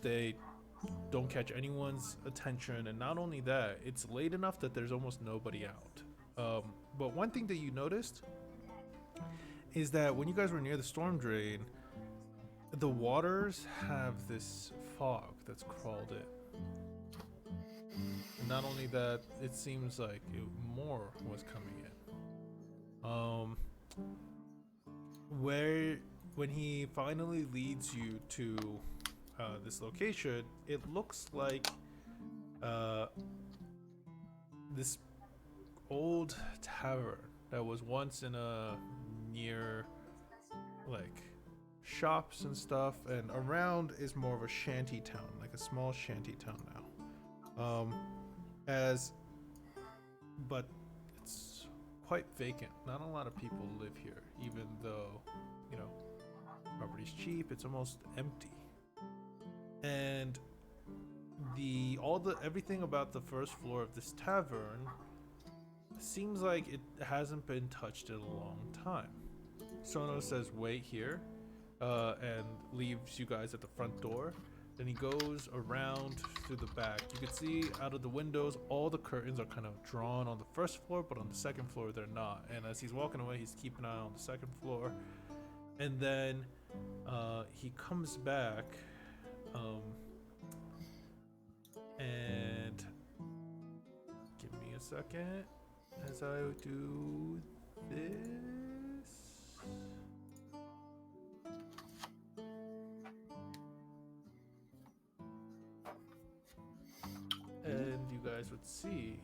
don't catch anyone's attention, and not only that, it's late enough that there's almost nobody out. But one thing that you noticed is that when you guys were near the storm drain, the waters have this fog that's crawled in. And not only that, it seems like more was coming in. When he finally leads you to this location, it looks like this old tavern that was once in a near like shops and stuff, and around is more of a shanty town, like a small shanty town now. But it's quite vacant. Not a lot of people live here, even though, property's cheap. It's almost empty. and everything about the first floor of this tavern seems like it hasn't been touched in a long time. Sono says, "Wait here," and leaves you guys at the front door. Then he goes around to the back. You can see out of the windows, all the curtains are kind of drawn on the first floor, but on the second floor, they're not. And as he's walking away, he's keeping an eye on the second floor. And then he comes back, and give me a second as I do this. And you guys would see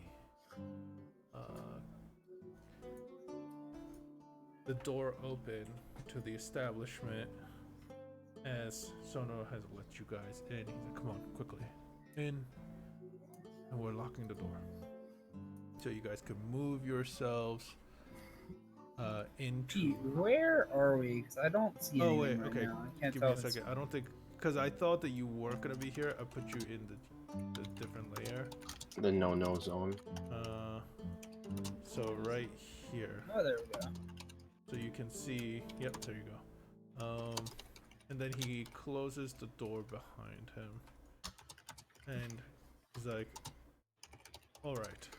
the door open to the establishment as Sono has let you guys in. He's like, "Come on, quickly, in," and we're locking the door. So you guys can move yourselves into. Pete, where are we? Because I don't see Oh anything wait, right okay. now. I can't Give tell me a if it's- second. I don't think, because I thought that you weren't gonna be here. I put you in the different layer. The no zone. So right here. Oh, there we go. So you can see. Yep, there you go. And then he closes the door behind him, and he's like, "All right.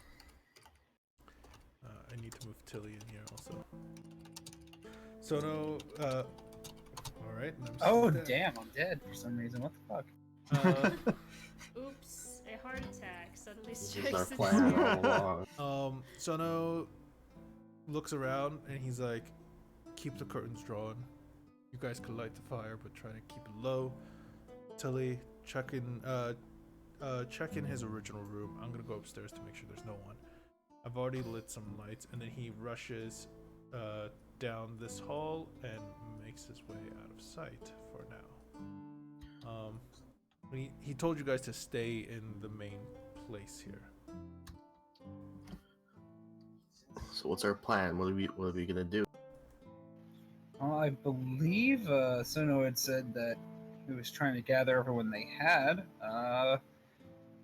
I need to move Tilly in here also." So no. All right. and I'm Oh, dead. damn, I'm dead for some reason. What the fuck? Oops, a heart attack suddenly This is our strikes the plan spirit. all along. Sono looks around and he's like, "Keep the curtains drawn. You guys can light the fire, but try to keep it low." Tilly, check in his original room. I'm gonna go upstairs to make sure there's no one. I've already lit some lights, and then he rushes down this hall and makes his way out of sight for now. He told you guys to stay in the main place here. So what's our plan? What are we gonna do? Well, I believe Sono had said that he was trying to gather everyone they had.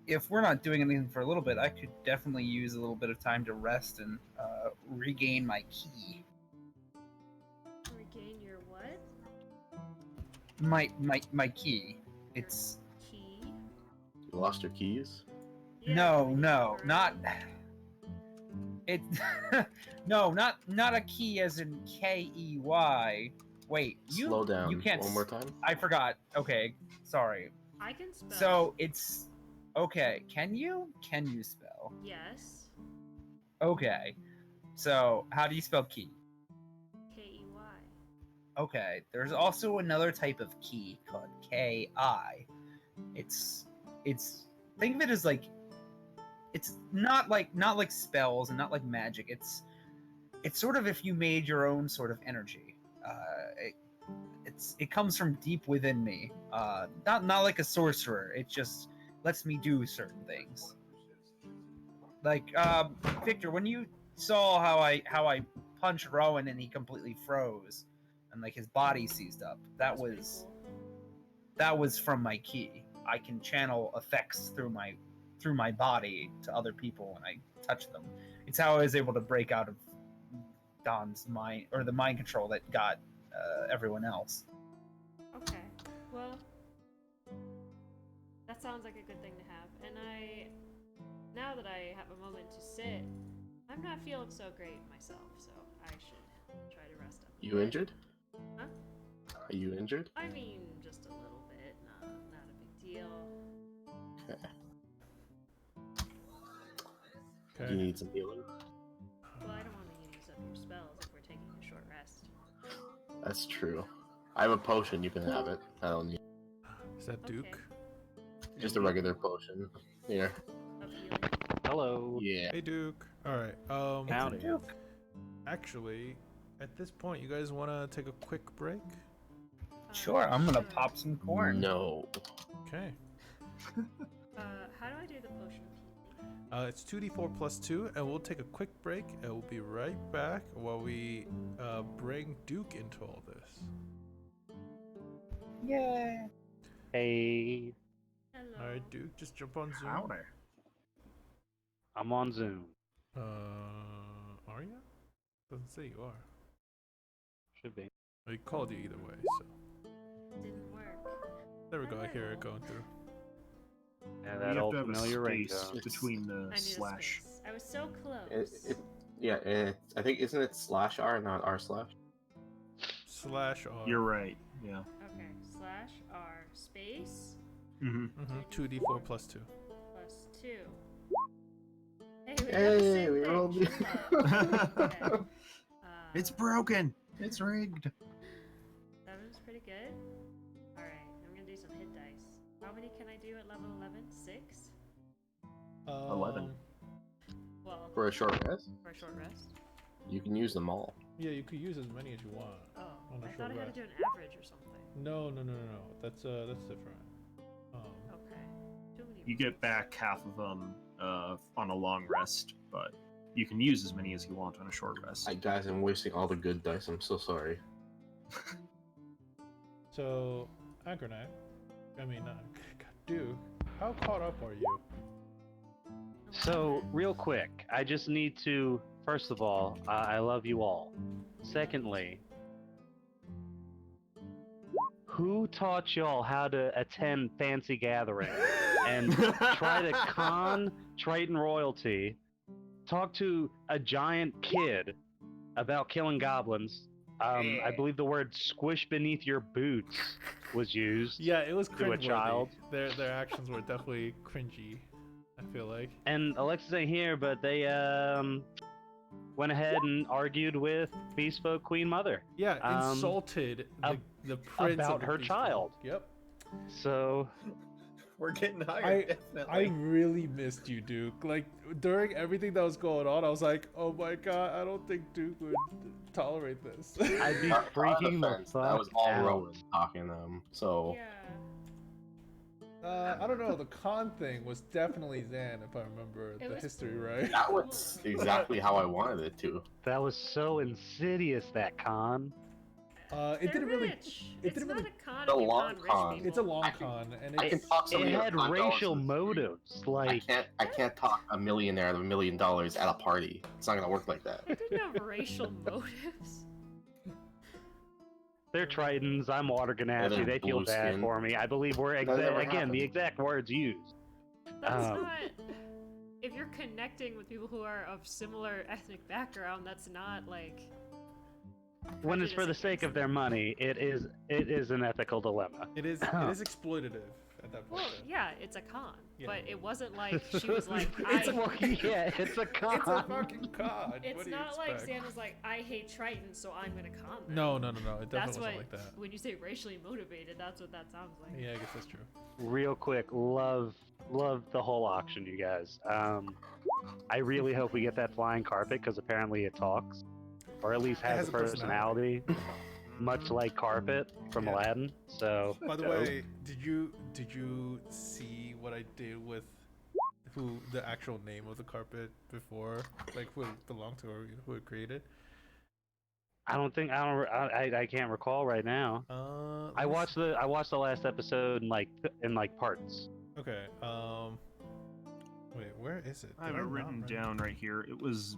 If we're not doing anything for a little bit, I could definitely use a little bit of time to rest and regain my key. Regain your what? My key. It's Key? You lost your keys? Yeah, no, everything no, around. not it. No, not a key as in KEY. Wait, Slow down. You can't. One more time. I forgot. Okay, sorry. I can spell. So it's okay. Can you spell? Yes. Okay. So how do you spell key? KEY. Okay. There's also another type of key called KI. It's think of it as like it's not like spells and not like magic. It's sort of if you made your own sort of energy. It comes from deep within me. Not like a sorcerer. It just lets me do certain things. Like Victor, when you saw how I punched Rowan and he completely froze and like his body seized up, That's pretty cool. that was from my key. I can channel effects through my body to other people when I touch them. It's how I was able to break out of Don's mind, or the mind control that got everyone else. Okay. Well, that sounds like a good thing to have. And now that I have a moment to sit, I'm not feeling so great myself, so I should try to rest up. You injured? Huh? Are you injured? I mean, just a little bit. Not a big deal. Okay. Okay. You need some healing. Well, I don't want to use up your spells if we're taking a short rest. That's true. I have a potion. You can have it. I don't need Is that Duke? just a regular potion. Here. Of healing. Hello. Yeah. Hey, Duke. All right. Howdy. Actually, at this point, you guys want to take a quick break? Sure, I'm gonna sure. pop some corn. No. Okay. How do I do the potion of healing? It's 2d4 plus 2, and we'll take a quick break, and we'll be right back while we bring Duke into all this. Yeah. Hey. All right, Duke, just jump on Zoom. Howdy. I'm on Zoom. Are you? Doesn't say you are. Should be. Well, he called you either way, so. Didn't work. There we go. I hear it going through. Yeah, You that have old to have a familiar space ringtone. between the I need slash. a space. I was so close. I think isn't it /r, not r/? /R. You're right. Yeah. Okay. /r space Mm-hmm. 2d4 plus 2. plus 2. Hey, we got the Hey, same we thing. rolled. Okay. It's broken. It's rigged. 7's pretty good. Alright, I'm gonna do some hit dice. How many can I do at level 11? 6? 11. Well, For a short rest, for a short rest. you can use them all. Yeah, you could use as many as you want. Oh, On a I short thought I had rest. to do an average or something. No. That's different. Okay. Too many You get rules. back half of them on a long rest, but you can use as many as you want on a short rest. Guys, I'm wasting all the good dice. I'm so sorry. So, Agronite, Duke, how caught up are you? So, real quick, I just need to. First of all, I love you all. Secondly, who taught y'all how to attend fancy gatherings and try to con Triton royalty, talk to a giant kid about killing goblins? I believe the word "squish beneath your boots" was used. Yeah, it was To a cringeworthy. child. Their actions were definitely cringy, I feel like. And Alexis ain't here, but they went ahead and argued with Beast Folk Queen Mother. Yeah, Um, insulted ab- the prince about of the her Beast child. Folk. Yep. So We're getting I higher, definitely. really missed you, Duke. Like, during everything that was going on, I was like, oh my god, I don't think Duke would tolerate this. I'd be Our freaking the defense, fuck that was all out. Rowan talking to them. So Yeah. I don't know, the con thing was definitely Zan, if I remember It the was- history right. that was exactly how I wanted it to. That was so insidious, that con. It They're didn't really... rich. it It's didn't not really- a con The if you long con rich con. people. It's a long I can- con, and I can it's... talk It somebody had $5 racial in the street. motives. Like, I can't talk a millionaire out of $1 million at a party. It's not gonna work like that. It didn't have racial motives. they're Tritons, I'm Water Ganassi, they're they feel blue bad skin. for me. I believe we're, That never again, happened. the exact words used. That's Um, not. If you're connecting with people who are of similar ethnic background, that's not like. When it's for the prejudice sake of against their them. money, it is an ethical dilemma. It is exploitative at that point. Well, yeah, it's a con, Yeah. but it wasn't like she was like, It's I. a Well, yeah, it's a con. It's a fucking con. It's What do you not like expect? Sam was like, I hate Triton, so I'm gonna con them. No. It definitely That's wasn't what. like that. When you say racially motivated, that's what that sounds like. Yeah, I guess that's true. Real quick, love the whole auction, you guys. I really hope we get that flying carpet because apparently it talks, or at least has, has a a personality. personality, much like Carpet from Yeah. Aladdin. So, By the dope. way, did you see what I did with the actual name of the carpet before, like who it belonged to or who it created? I can't recall right now. Let I me watched the last episode in like parts. Okay. Wait, where is it? I have Did it not written write down right here. It was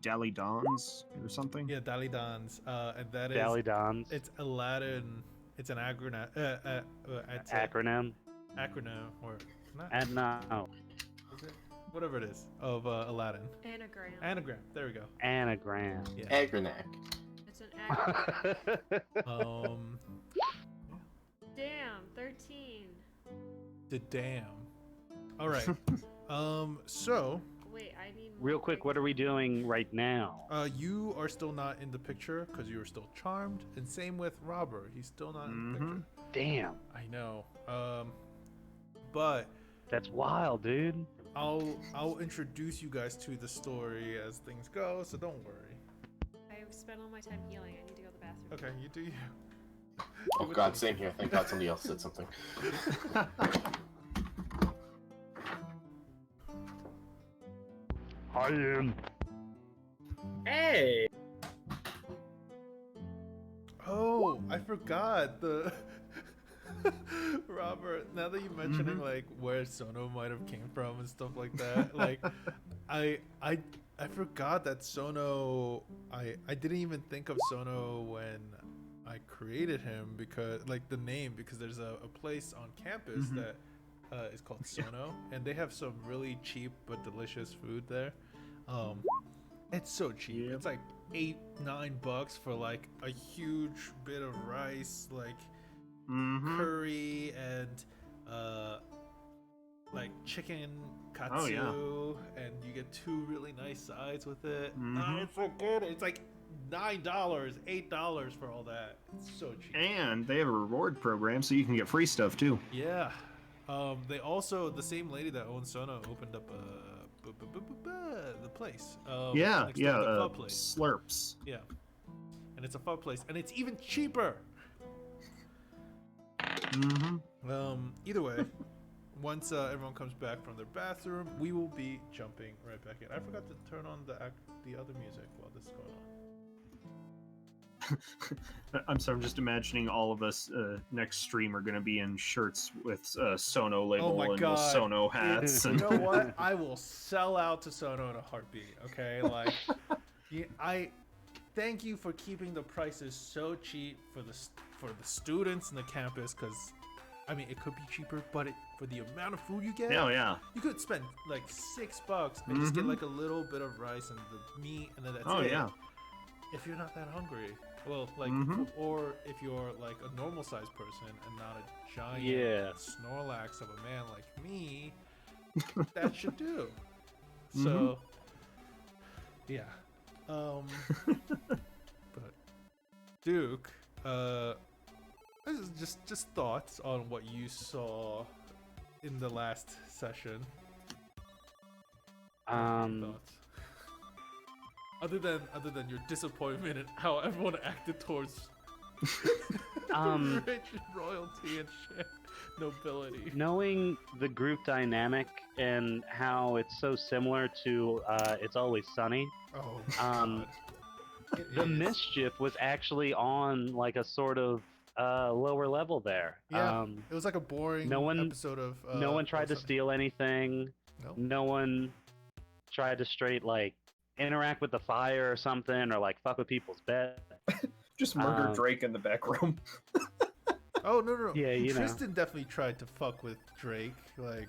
Dally Dons or something. Yeah, Dally Don's. And that is. Dally Dons. It's Aladdin. It's an acronym. It's a Acronym. acronym or not? And no. Is it? Whatever it is of Aladdin. Anagram. Anagram. There we go. Anagram. Yeah. Agranac. It's an anagram. Um. Damn, 13. The damn. All right. So, Wait, I need. Real quick, what are we doing right now? you are still not in the picture because you are still charmed, and same with Robert. He's still not in the picture. Damn, I know. But that's wild, dude. I'll introduce you guys to the story as things go, so don't worry. I've spent all my time healing. I need to go to the bathroom. Okay, you do you. Oh god, same here. Thank god somebody else said something. I am. Hey! Oh, I forgot the Robert, now that you're mentioning like where Sono might have came from and stuff like that, like I forgot that Sono. I didn't even think of Sono when I created him, because like the name, because there's a place on campus that is called Sono, and they have some really cheap but delicious food there. It's so cheap. It's like $8-9 for like a huge bit of rice, like curry and like chicken katsu, and you get 2 really nice sides with it. It's so good. It's like $9, $8 for all that. It's so cheap. And they have a reward program, so you can get free stuff too. Yeah. They also, the same lady that owns Sono opened up the place. Yeah, next door to the pub place. Slurps. Yeah. And it's a pub place, and it's even cheaper. Either way, once everyone comes back from their bathroom, we will be jumping right back in. I forgot to turn on the other music while this is going on. I'm sorry, I'm just imagining all of us next stream are going to be in shirts with Sono label and God. Sono hats. You know what? I will sell out to Sono in a heartbeat, okay? Like, I thank you for keeping the prices so cheap for the students in the campus, because, I mean, it could be cheaper, but for the amount of food you get, you could spend like $6 and just get like a little bit of rice and the meat, and then that's it. If you're not that hungry. Well, like, or if you're like a normal sized person and not a giant Snorlax of a man like me, that should do. So, yeah. But Duke, this is just thoughts on what you saw in the last session. Thoughts. Other than your disappointment and how everyone acted towards rich royalty and shit, nobility. Knowing the group dynamic and how it's so similar to It's Always Sunny. Oh, God. The mischief was actually on like a sort of lower level there. Yeah, it was like a boring episode of. No one tried to steal anything. Nope. No one tried to straight like interact with the fire or something, or like fuck with people's bed. Just murder Drake in the back room. Oh no! Yeah, Tristan definitely tried to fuck with Drake, like,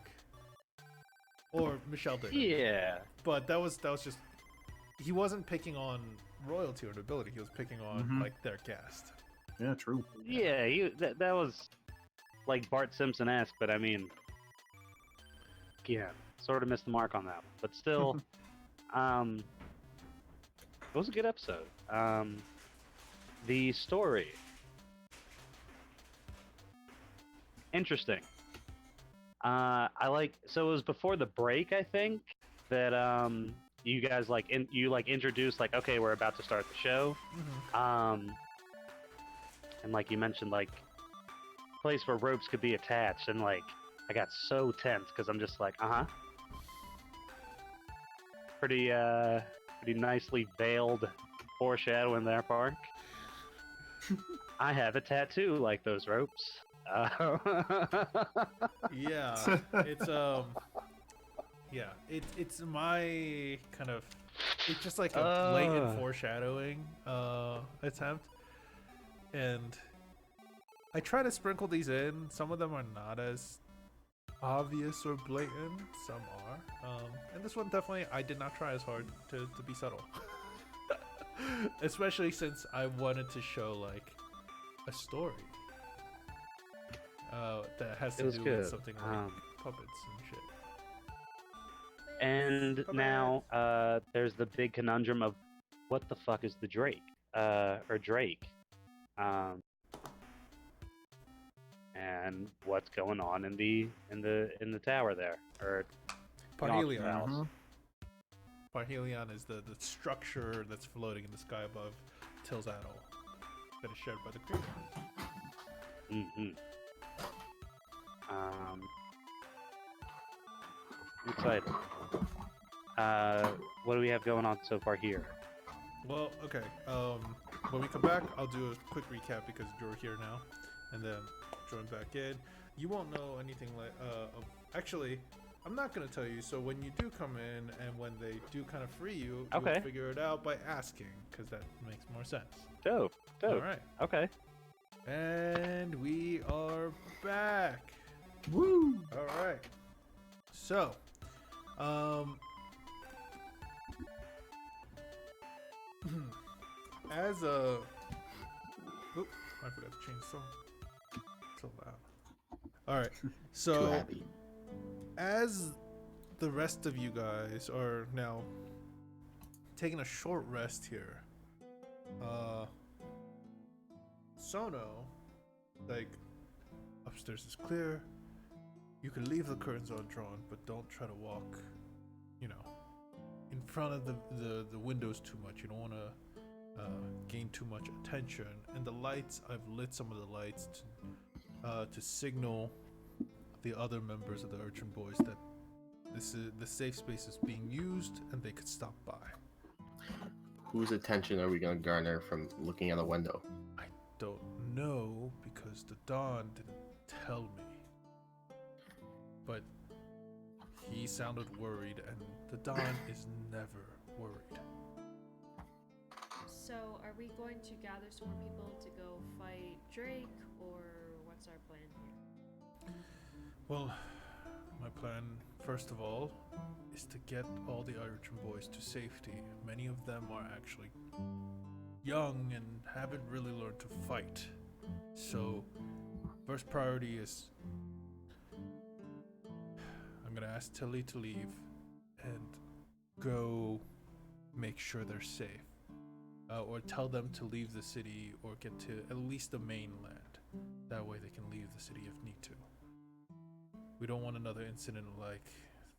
or Michelle did. Yeah, but that was just, he wasn't picking on royalty or nobility. He was picking on like their caste. Yeah, true. Yeah, that was like Bart Simpson-esque, but I mean, yeah, sort of missed the mark on that one. But still, it was a good episode. The story, interesting. I like, so it was before the break, I think, that you guys like introduced like, okay, we're about to start the show. And like you mentioned, like place where ropes could be attached, and like I got so tense because I'm just like, pretty nicely veiled foreshadowing there, Park. I have a tattoo like those ropes. Yeah, it's my kind of, it's just like a blatant foreshadowing attempt, and I try to sprinkle these in. Some of them are not as obvious or blatant, some are, and this one definitely I did not try as hard to be subtle. Especially since I wanted to show like a story that has to do with something like puppets and shit. And now there's the big conundrum of what the fuck is the Drake or Drake, and what's going on in the tower there, or Parhelion. Parhelion is the structure that's floating in the sky above Til's Atoll that is shared by the creator. Excited. What do we have going on so far here? Well, okay. When we come back, I'll do a quick recap because you're here now, and then join back in. You won't know anything like actually, I'm not gonna tell you. So when you do come in and when they do kind of free you, Okay. you'll figure it out by asking, because that makes more sense. Dope. All right. Okay. And we are back. Woo! All right. So, as a, oop, I forgot to change the song. It's so loud. All right. Too So, happy. as the rest of you guys are now taking a short rest here, Sono, like, upstairs is clear. You can leave the curtains undrawn, but don't try to walk, you know, in front of the windows too much. You don't want to gain too much attention. And the lights, I've lit some of the lights to signal the other members of the Urchin Boys that the safe space is being used and they could stop by. Whose attention are we gonna garner from looking out a window? I don't know because the Don didn't tell me. But he sounded worried, and the Don is never worried. So, are we going to gather some more people to go fight Drake, or what's our plan here? Well, my plan, first of all, is to get all the Urchin Boys to safety. Many of them are actually young and haven't really learned to fight. So, first priority is I'm gonna ask Tilly to leave and go make sure they're safe. Or tell them to leave the city or get to at least the mainland. That way they can leave the city if need to. We don't want another incident like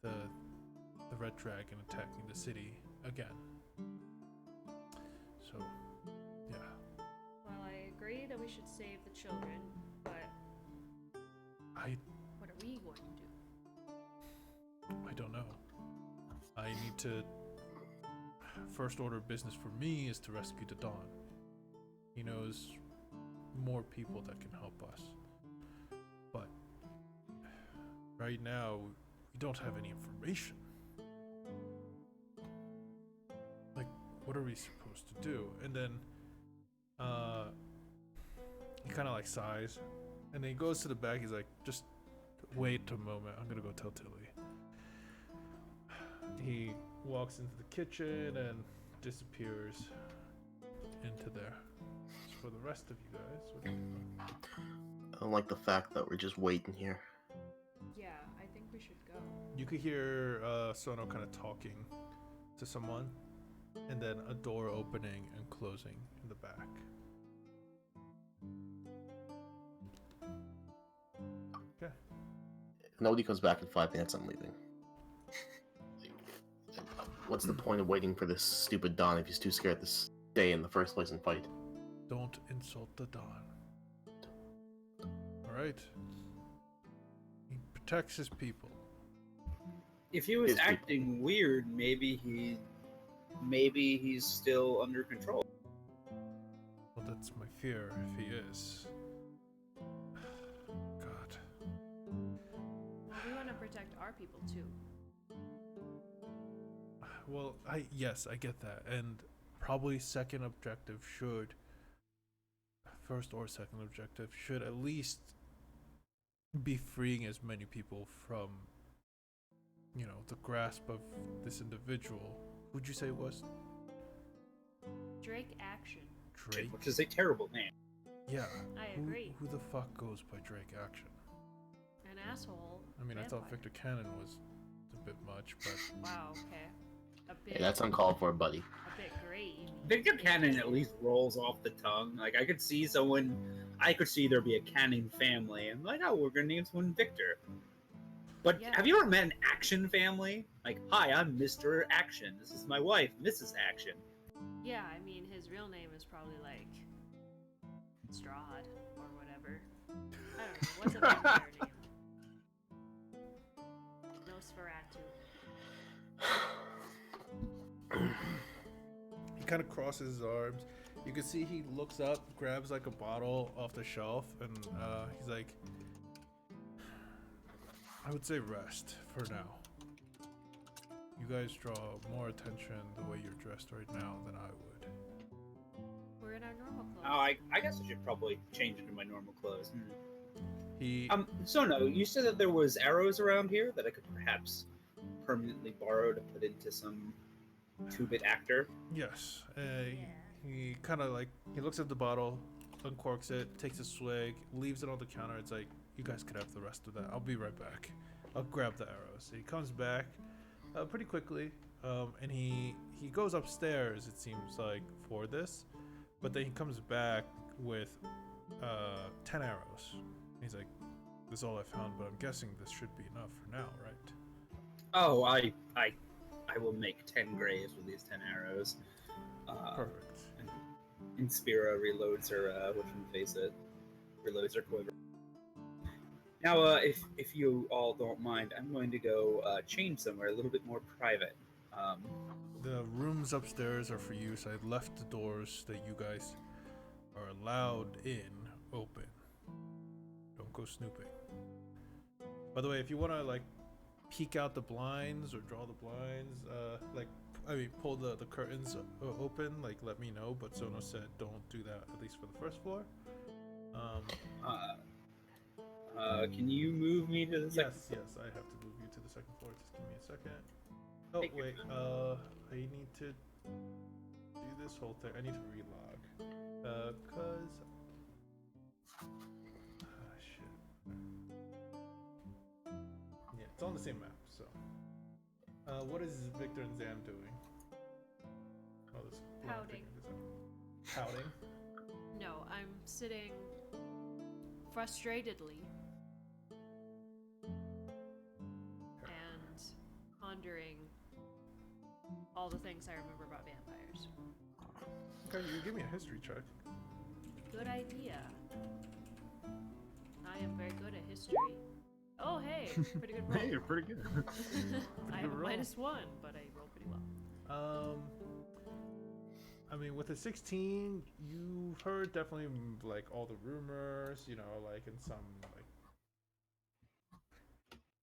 the Red Dragon attacking the city again. So, yeah. Well, I agree that we should save the children, but what are we going to do? I don't know. I need to... First order of business for me is to rescue the Dawn. He knows more people that can help us. But right now, we don't have any information. Like, what are we supposed to do? And then, he kind of like sighs. And then he goes to the back, he's like, just wait a moment, I'm gonna go tell Tilly. He walks into the kitchen and disappears into there. As for the rest of you guys, what do you do? I don't like the fact that we're just waiting here. Yeah, I think we should go. You could hear Sono kind of talking to someone, and then a door opening and closing in the back. Okay. If nobody comes back in 5 minutes, I'm leaving. What's the point of waiting for this stupid Don if he's too scared to stay in the first place and fight? Don't insult the Don. Alright. He protects his people. If he was His people. acting weird, maybe he's still under control. Well, that's my fear, if he is. God. Well, we want to protect our people too. Well, I get that, and probably first or second objective should at least be freeing as many people from, the grasp of this individual. Who'd you say it was? Drake Action. Drake? Which is a terrible name. Yeah. I agree. Who the fuck goes by Drake Action? An asshole. I mean, I thought vampire. Victor Cannon was a bit much, but Wow, okay. A bit, Hey, that's uncalled for, buddy. a bit great. you mean. Victor Cannon at least rolls off the tongue. Like, I could see there be a Cannon family, and like, oh, we're gonna name someone Victor. But Yeah. have you ever met an Action family? Like, hi, I'm Mr. Action. This is my wife, Mrs. Action. Yeah, I mean, his real name is probably like Strahd or whatever. I don't know. What's a vampire name? Nosferatu. he kind of crosses his arms. You can see he looks up, grabs like a bottle off the shelf, and he's like, I would say rest for now. You guys draw more attention the way you're dressed right now than I would. We're in our normal clothes. Oh, I guess I should probably change into my normal clothes. He So no, you said that there was arrows around here that I could perhaps permanently borrow to put into some two-bit actor. Yes. He kind of like he looks at the bottle, uncorks it, takes a swig, leaves it on the counter. It's like, you guys could have the rest of that. I'll be right back. I'll grab the arrows. He comes back pretty quickly, and he goes upstairs. It seems like for this, but then he comes back with 10 arrows. He's like, this is all I found, but I'm guessing this should be enough for now, right? Oh, I will make 10 graves with these 10 arrows. Perfect. Inspira reloads her, face it? Reloads her quiver. Now, if you all don't mind, I'm going to go change somewhere a little bit more private. The rooms upstairs are for use. I left the doors that you guys are allowed in open. Don't go snooping. By the way, if you want to like peek out the blinds or draw the blinds, pull the curtains open, like let me know. But Zono said don't do that, at least for the first floor. Can you move me to the second? Yes, I have to move you to the second floor. Just give me a second. Oh Take your wait, time. I need to do this whole thing. I need to relog, cause shit. Yeah, it's on the same map. So, what is Victor and Zam doing? Oh, this Pouting. Pouting. No, I'm sitting frustratedly and pondering all the things I remember about vampires. Okay, you give me a history check. Good idea. I am very good at history. Oh, hey, pretty good roll. Hey, you're pretty good. I have a roll. -1, but I roll pretty well. I mean, with a 16, you've heard definitely like all the rumors, you know, like in some like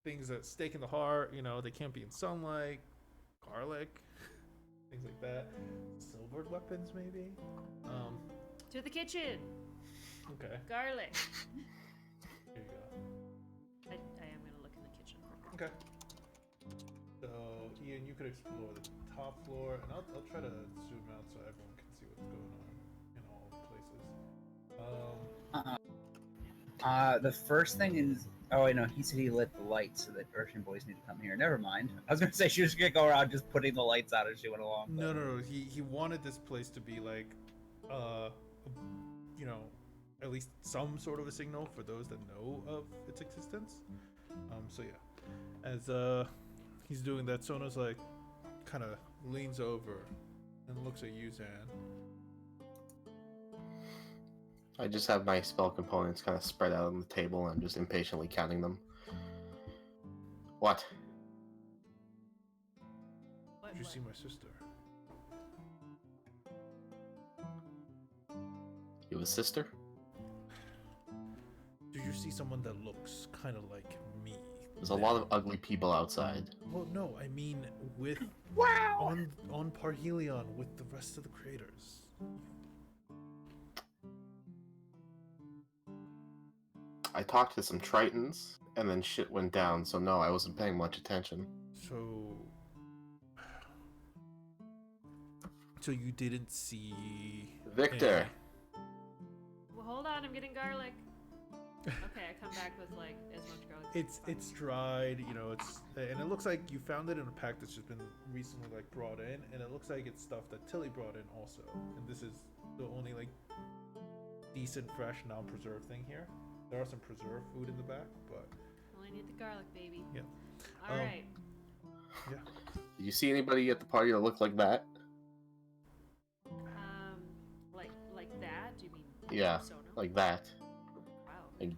things that stake in the heart, you know, they can't be in sunlight, garlic, things like that, silvered weapons maybe. To the kitchen! Okay, Garlic! here you go. I am gonna look in the kitchen for a Okay. So, Ian, you could explore the top floor, and I'll try to zoom out so everyone can see what's going on in all places. The first thing is, oh, I know, he said he lit the lights so that Urshan boys need to come here. Never mind. I was gonna say she was gonna go around just putting the lights out as she went along. No. He wanted this place to be like, you know, at least some sort of a signal for those that know of its existence. So yeah, as he's doing that, Sono's like, kind of leans over and looks at you, Zan. I just have my spell components kind of spread out on the table, and I'm just impatiently counting them. What? Did you see my sister? You have a sister? Did you see someone that looks kind of like me? There's a lot of ugly people outside. Well, no, I mean with on Parhelion with the rest of the creators. I talked to some Tritons, and then shit went down, so no, I wasn't paying much attention. So you didn't see Victor! Well, hold on, I'm getting garlic. Okay, I come back with like as much garlic. as It's dried, you know. And it looks like you found it in a pack that's just been recently like brought in, and it looks like it's stuff that Tilly brought in also. And this is the only like decent, fresh, non-preserved thing here. There are some preserved food in the back, but Only need the garlic, baby. Yeah. All right. yeah. Did you see anybody at the party that looked like that? Like that? Do you mean? Yeah, Sono? like that. Wow. like-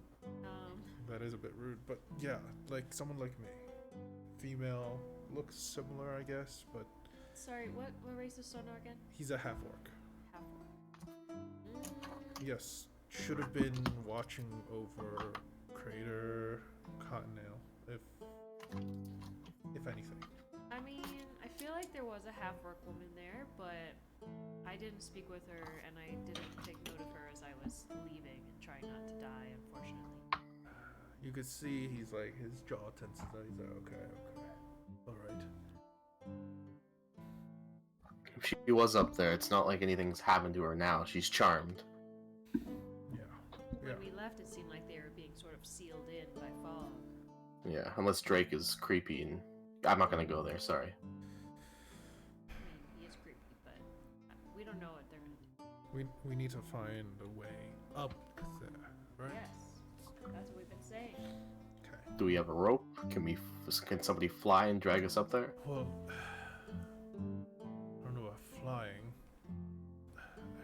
That is a bit rude, but yeah, like someone like me, female, looks similar, I guess, but Sorry, what race is Sono again? he's a half orc. Half orc. Yes, should have been watching over Crater Cottontail, if anything. I mean, I feel like there was a half-orc woman there, but I didn't speak with her, and I didn't take note of her as I was leaving and trying not to die, unfortunately. You could see he's like, his jaw tenses up. He's like, okay, alright. If she was up there, it's not like anything's happened to her now. She's charmed. Yeah. When we left, it seemed like they were being sort of sealed in by fog. Yeah, unless Drake is creepy, and I'm not gonna go there. Sorry. I mean, he is creepy, but we don't know what they're gonna do. We need to find a way up there, right? Yes, that's what we've been saying. Okay. Do we have a rope? Can somebody fly and drag us up there? Well, I don't know about flying. I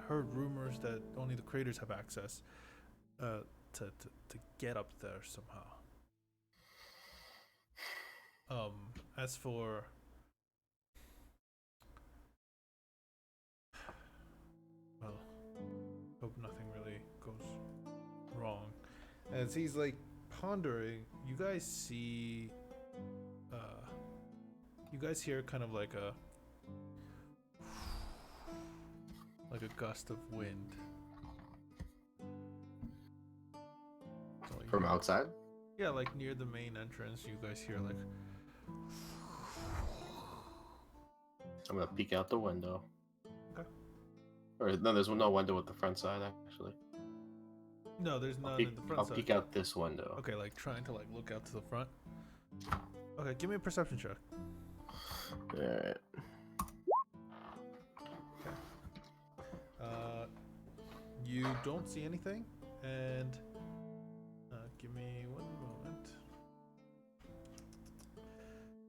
heard rumors that only the creators have access to get up there somehow. As for well, hope nothing really goes wrong. As he's like pondering, you guys see you guys hear kind of like a gust of wind. So From outside? yeah, like near the main entrance, you guys hear like I'm gonna peek out the window. Okay. Or no, there's no window at the front side actually. no, there's none in the front I'll side. peek out this window. Okay, like trying to like look out to the front. Okay, give me a perception check. Alright. You don't see anything, and give me one moment.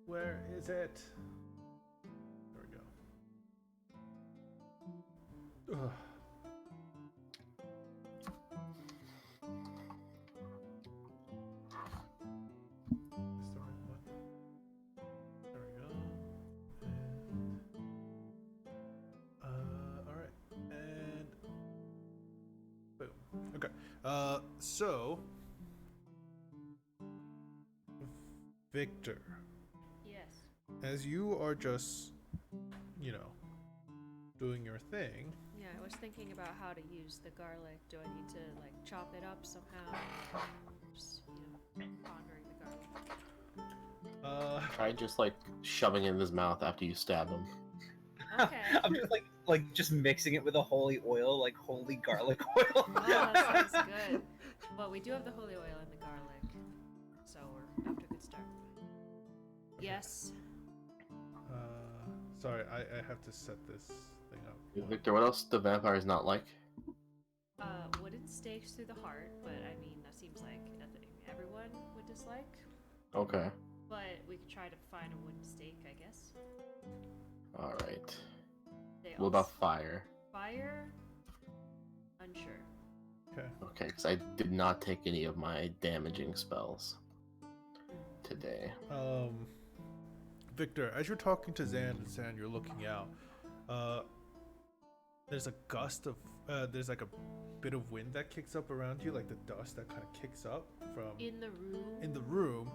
Where is it? There we go. Ugh. That's the right one. There we go. And, all right, and boom. Okay. So Victor, Yes. as you are just, doing your thing. Yeah, I was thinking about how to use the garlic. Do I need to like chop it up somehow? Just, pondering the garlic. Try just like shoving it in his mouth after you stab him. Okay. I'm just like just mixing it with a holy oil, like holy garlic oil. Oh, that sounds good. Well, we do have the holy oil and the garlic, so we're off to a good start. Yes. Sorry, I have to set this thing up. Victor, what else do vampires not like? Wooden stakes through the heart, but I mean that seems like nothing everyone would dislike. Okay. But we could try to find a wooden stake, I guess. Alright. They What about fire? fire? Unsure. Okay. Okay, because I did not take any of my damaging spells today. Victor, as you're talking to Zan, you're looking out. There's a gust of there's like a bit of wind that kicks up around you, like the dust that kind of kicks up from In the room. in the room,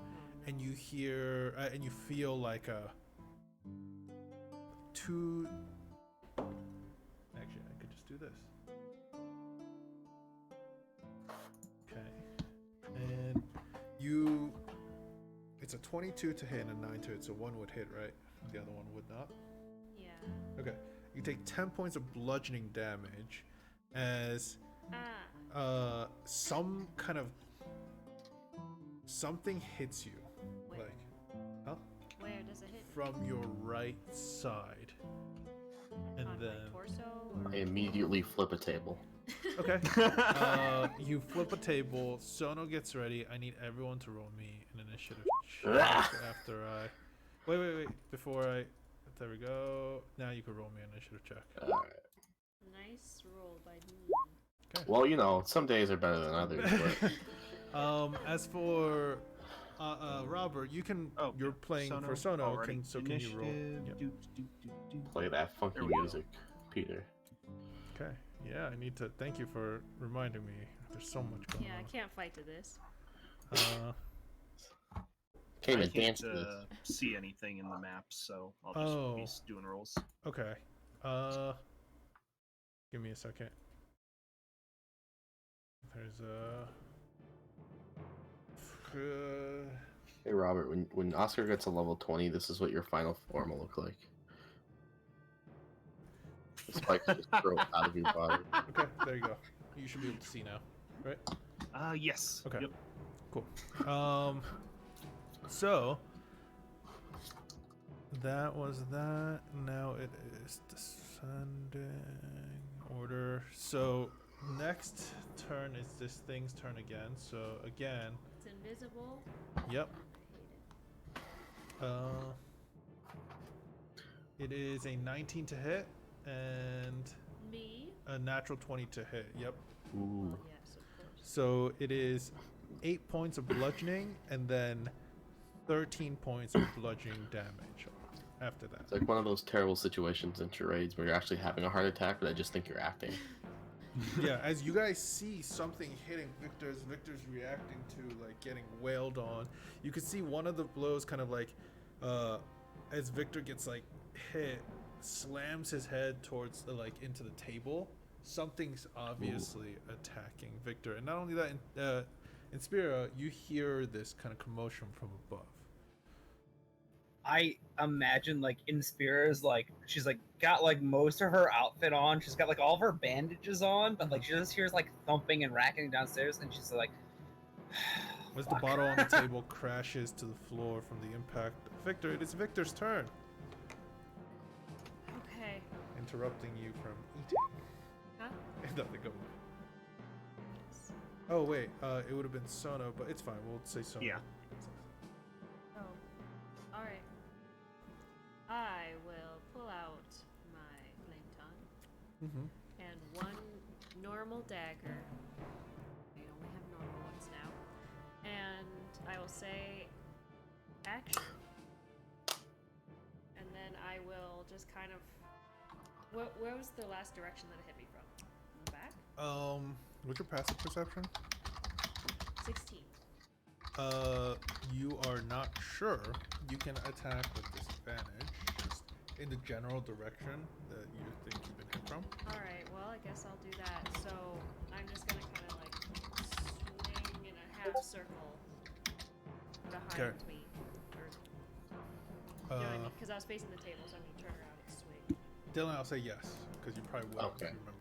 and you hear and you feel like two. Actually, I could just do this. Okay, and you. It's a 22 to hit and a 9 to hit, so one would hit, right? The other one would not. Yeah. Okay, you take 10 points of bludgeoning damage as some kind of something hits you, Where? like, huh? Where does it hit? From your right side, and On then my torso? Or... I immediately flip a table. okay, you flip a table. Sono gets ready. I need everyone to roll me an initiative check after I. Wait. Before I. There we go. Now you can roll me an initiative check. Alright. Nice roll by me. Well, some days are better than others, but As for Robert, you can. Oh, you're playing for Sono. Can you roll? Initiative. Yep. Do. play that funky There we go. music, Peter. Okay. Yeah, I need to thank you for reminding me. There's so much going Yeah, I on. can't fight to this. Can't I even can't dance to this. see anything in the map, so I'll just be doing rolls. Okay. Give me a second. There's Hey Robert, when Oscar gets a level 20, this is what your final form will look like. The spikes just grow out of your body. okay, there you go. You should be able to see now, right? Yes. Okay. Yep. Cool. So that was that. Now it is descending order. So next turn is this thing's turn again. So again. It's invisible. Yep. I hate it. It is a 19 to hit and Me? a natural 20 to hit. Yep. Ooh. Well, yes, of course. So it is 8 points of bludgeoning and then 13 points of bludgeoning damage after that. It's like one of those terrible situations in charades where you're actually having a heart attack, but I just think you're acting. Yeah, as you guys see something hitting Victor's reacting to like getting wailed on. You can see one of the blows kind of like as Victor gets like hit, slams his head towards the like into the table. Something's obviously attacking Victor. And not only that, in Spira, you hear this kind of commotion from above. I imagine like Inspira's like she's like got like most of her outfit on. She's got like all of her bandages on, but like she just hears like thumping and racking downstairs, and she's like, As the bottle on the table crashes to the floor from the impact. Victor, it is Victor's turn. Okay. Interrupting you from eating. Huh? Nothing go. Oh wait, it would have been Sono, but it's fine. We'll say Sono. Yeah. Oh. Alright. I will pull out my flame tongue Mm-hmm. and one normal dagger. We only have normal ones now. And I will say action. And then I will just kind of where was the last direction that it hit me from? In the back? What's your passive perception? 16. You are not sure. You can attack with disadvantage, just in the general direction that you think you've been hit from. Alright, well, I guess I'll do that. So, I'm just gonna kind of like swing in a half circle behind Okay. me. Or, you know what I mean? Because I was facing the table, so I'm gonna turn around and swing. Dylan, I'll say yes, because you probably will Okay. if you remember.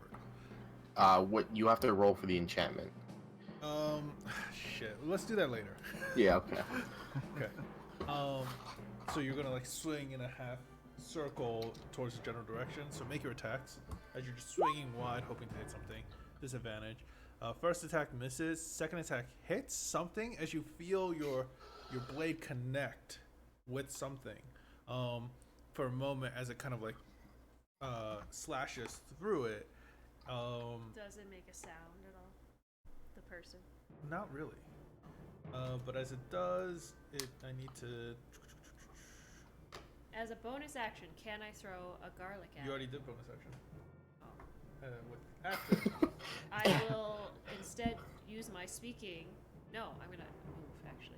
What you have to roll for the enchantment. Shit. Let's do that later. Yeah, okay. Okay. So you're gonna like swing in a half circle towards the general direction. So make your attacks as you're just swinging wide, hoping to hit something. Disadvantage. First attack misses. Second attack hits something as you feel your blade connect with something. For a moment, as it kind of like slashes through it. Does it make a sound at all? The person? Not really. But as it does, I need to. As a bonus action, can I throw a garlic at You it? already did bonus action. Oh. With after. I will instead use my speaking. No, I'm gonna move actually.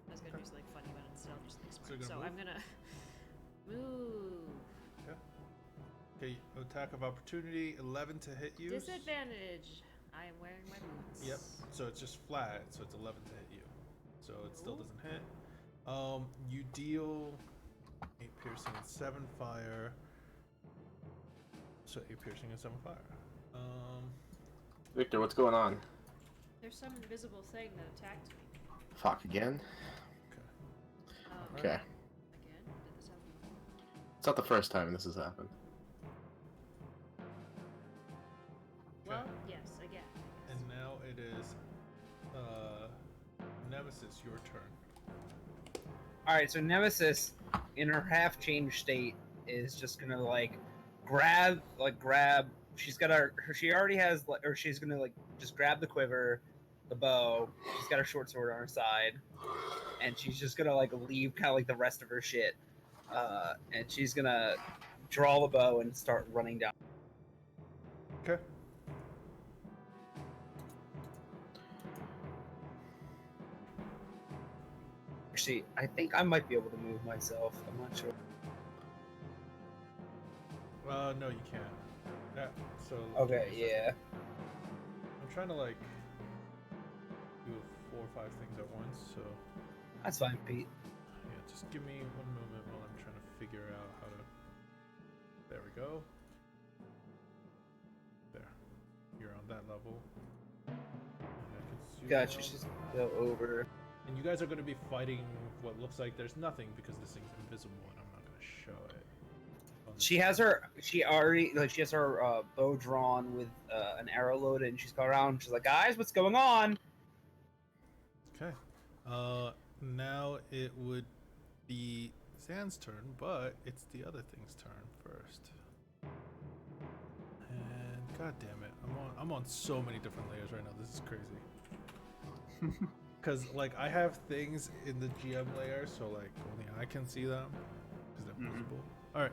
I was gonna do something funny, but instead I'll just be smart. So you're So gonna I'm gonna move. Okay, attack of opportunity, 11 to hit you. Disadvantage. I am wearing my boots. Yep. So it's just flat, so it's 11 to hit you. So it still Ooh. doesn't hit. You deal 8 piercing and 7 fire. So 8 piercing and 7 fire. Victor, what's going on? There's some invisible thing that attacked me. Fuck again? Okay. Again? Did this happen before? It's not the first time this has happened. Well, yes, again. And now it is Nemesis, your turn. all right. So Nemesis, in her half changed state, is just gonna like grab. She's got she already has, or she's gonna like just grab the quiver, the bow. She's got her short sword on her side, and she's just gonna like leave kind of like the rest of her shit, and she's gonna draw the bow and start running down. Okay. Actually, I think I might be able to move myself. I'm not sure. No, you can't. Yeah. So. Okay, yeah. I'm trying to like do 4 or 5 things at once. So. That's fine, Pete. Yeah, just give me 1 moment while I'm trying to figure out how to. There we go. There. You're on that level. And I can zoom Gotcha. out. Just go over. And you guys are going to be fighting what looks like there's nothing because this thing's invisible and I'm not going to show it. She has her. She already like she has her bow drawn with an arrow loaded, and she's going around. She's like, "Guys, what's going on?" Okay. Now it would be Zan's turn, but it's the other thing's turn first. And god damn it, I'm on so many different layers right now. This is crazy. Cause like I have things in the GM layer, so like only I can see them because they're visible. All right.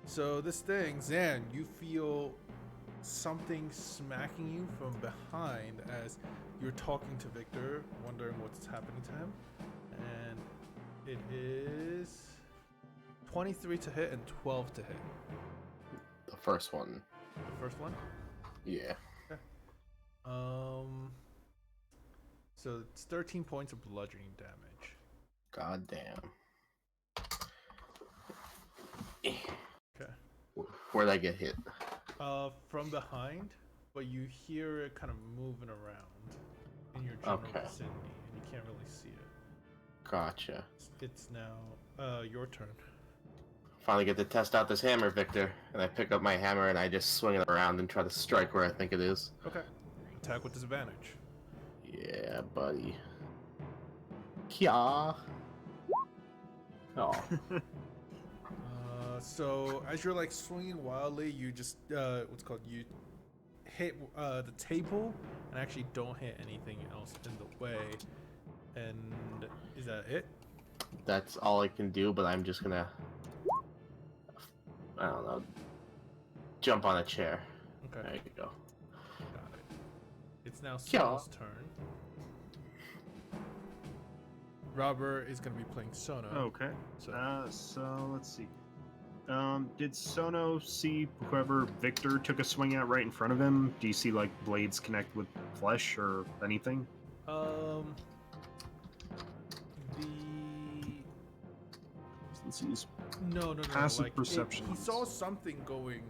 So this thing, Zan, you feel something smacking you from behind as you're talking to Victor, wondering what's happening to him, and it is 23 to hit and 12 to hit. The first one. The first one? Yeah. Okay. So it's 13 points of bludgeoning damage. God damn. Okay. Where'd I get hit? From behind, but you hear it kind of moving around in your general vicinity, and you can't really see it. Gotcha. It's now your turn. Finally get to test out this hammer, Victor. And I pick up my hammer and I just swing it around and try to strike where I think it is. Okay. Attack with disadvantage. Yeah, buddy. Kya. Oh. So as you're like swinging wildly, you just you hit the table and actually don't hit anything else in the way. And is that it? That's all I can do, but I'm just gonna, I don't know, jump on a chair. Okay. There you go. Got it. It's now Yeah. Sono's turn. Robert is gonna be playing Sono. Okay. So So let's see. Did Sono see whoever Victor took a swing at right in front of him? Do you see like blades connect with flesh or anything? the Let's use no. Passive Like perception. he saw something going,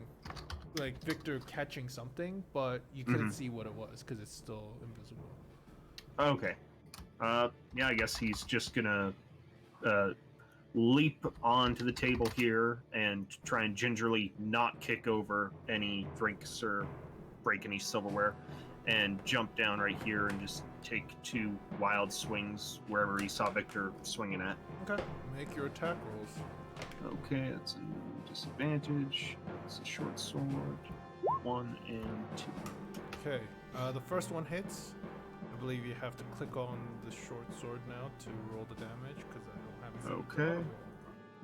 like Victor catching something, but you couldn't see what it was because it's still invisible. Okay. Yeah, I guess he's just gonna leap onto the table here and try and gingerly not kick over any drinks or break any silverware, and jump down right here and just take 2 wild swings wherever he saw Victor swinging at. Okay. Make your attack rolls. Okay, that's a disadvantage. It's a short sword. 1 and 2. Okay. The first one hits. I believe you have to click on the short sword now to roll the damage because I don't have it. Okay.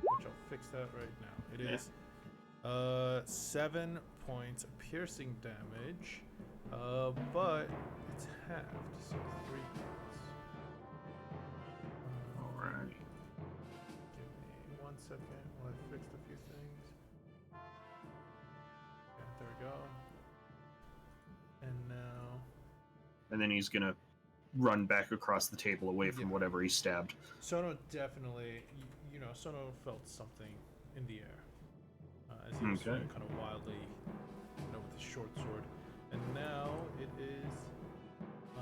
Which I'll fix that right now. It is 7 points of piercing damage, but it's halved, so 3 points. Alright. Give me 1 second while I fixed a few things. Okay, there we go. And now. And then he's gonna run back across the table away from whatever he stabbed. Sono definitely, Sono felt something in the air as he was swinging kind of wildly, with his short sword. And now it is, the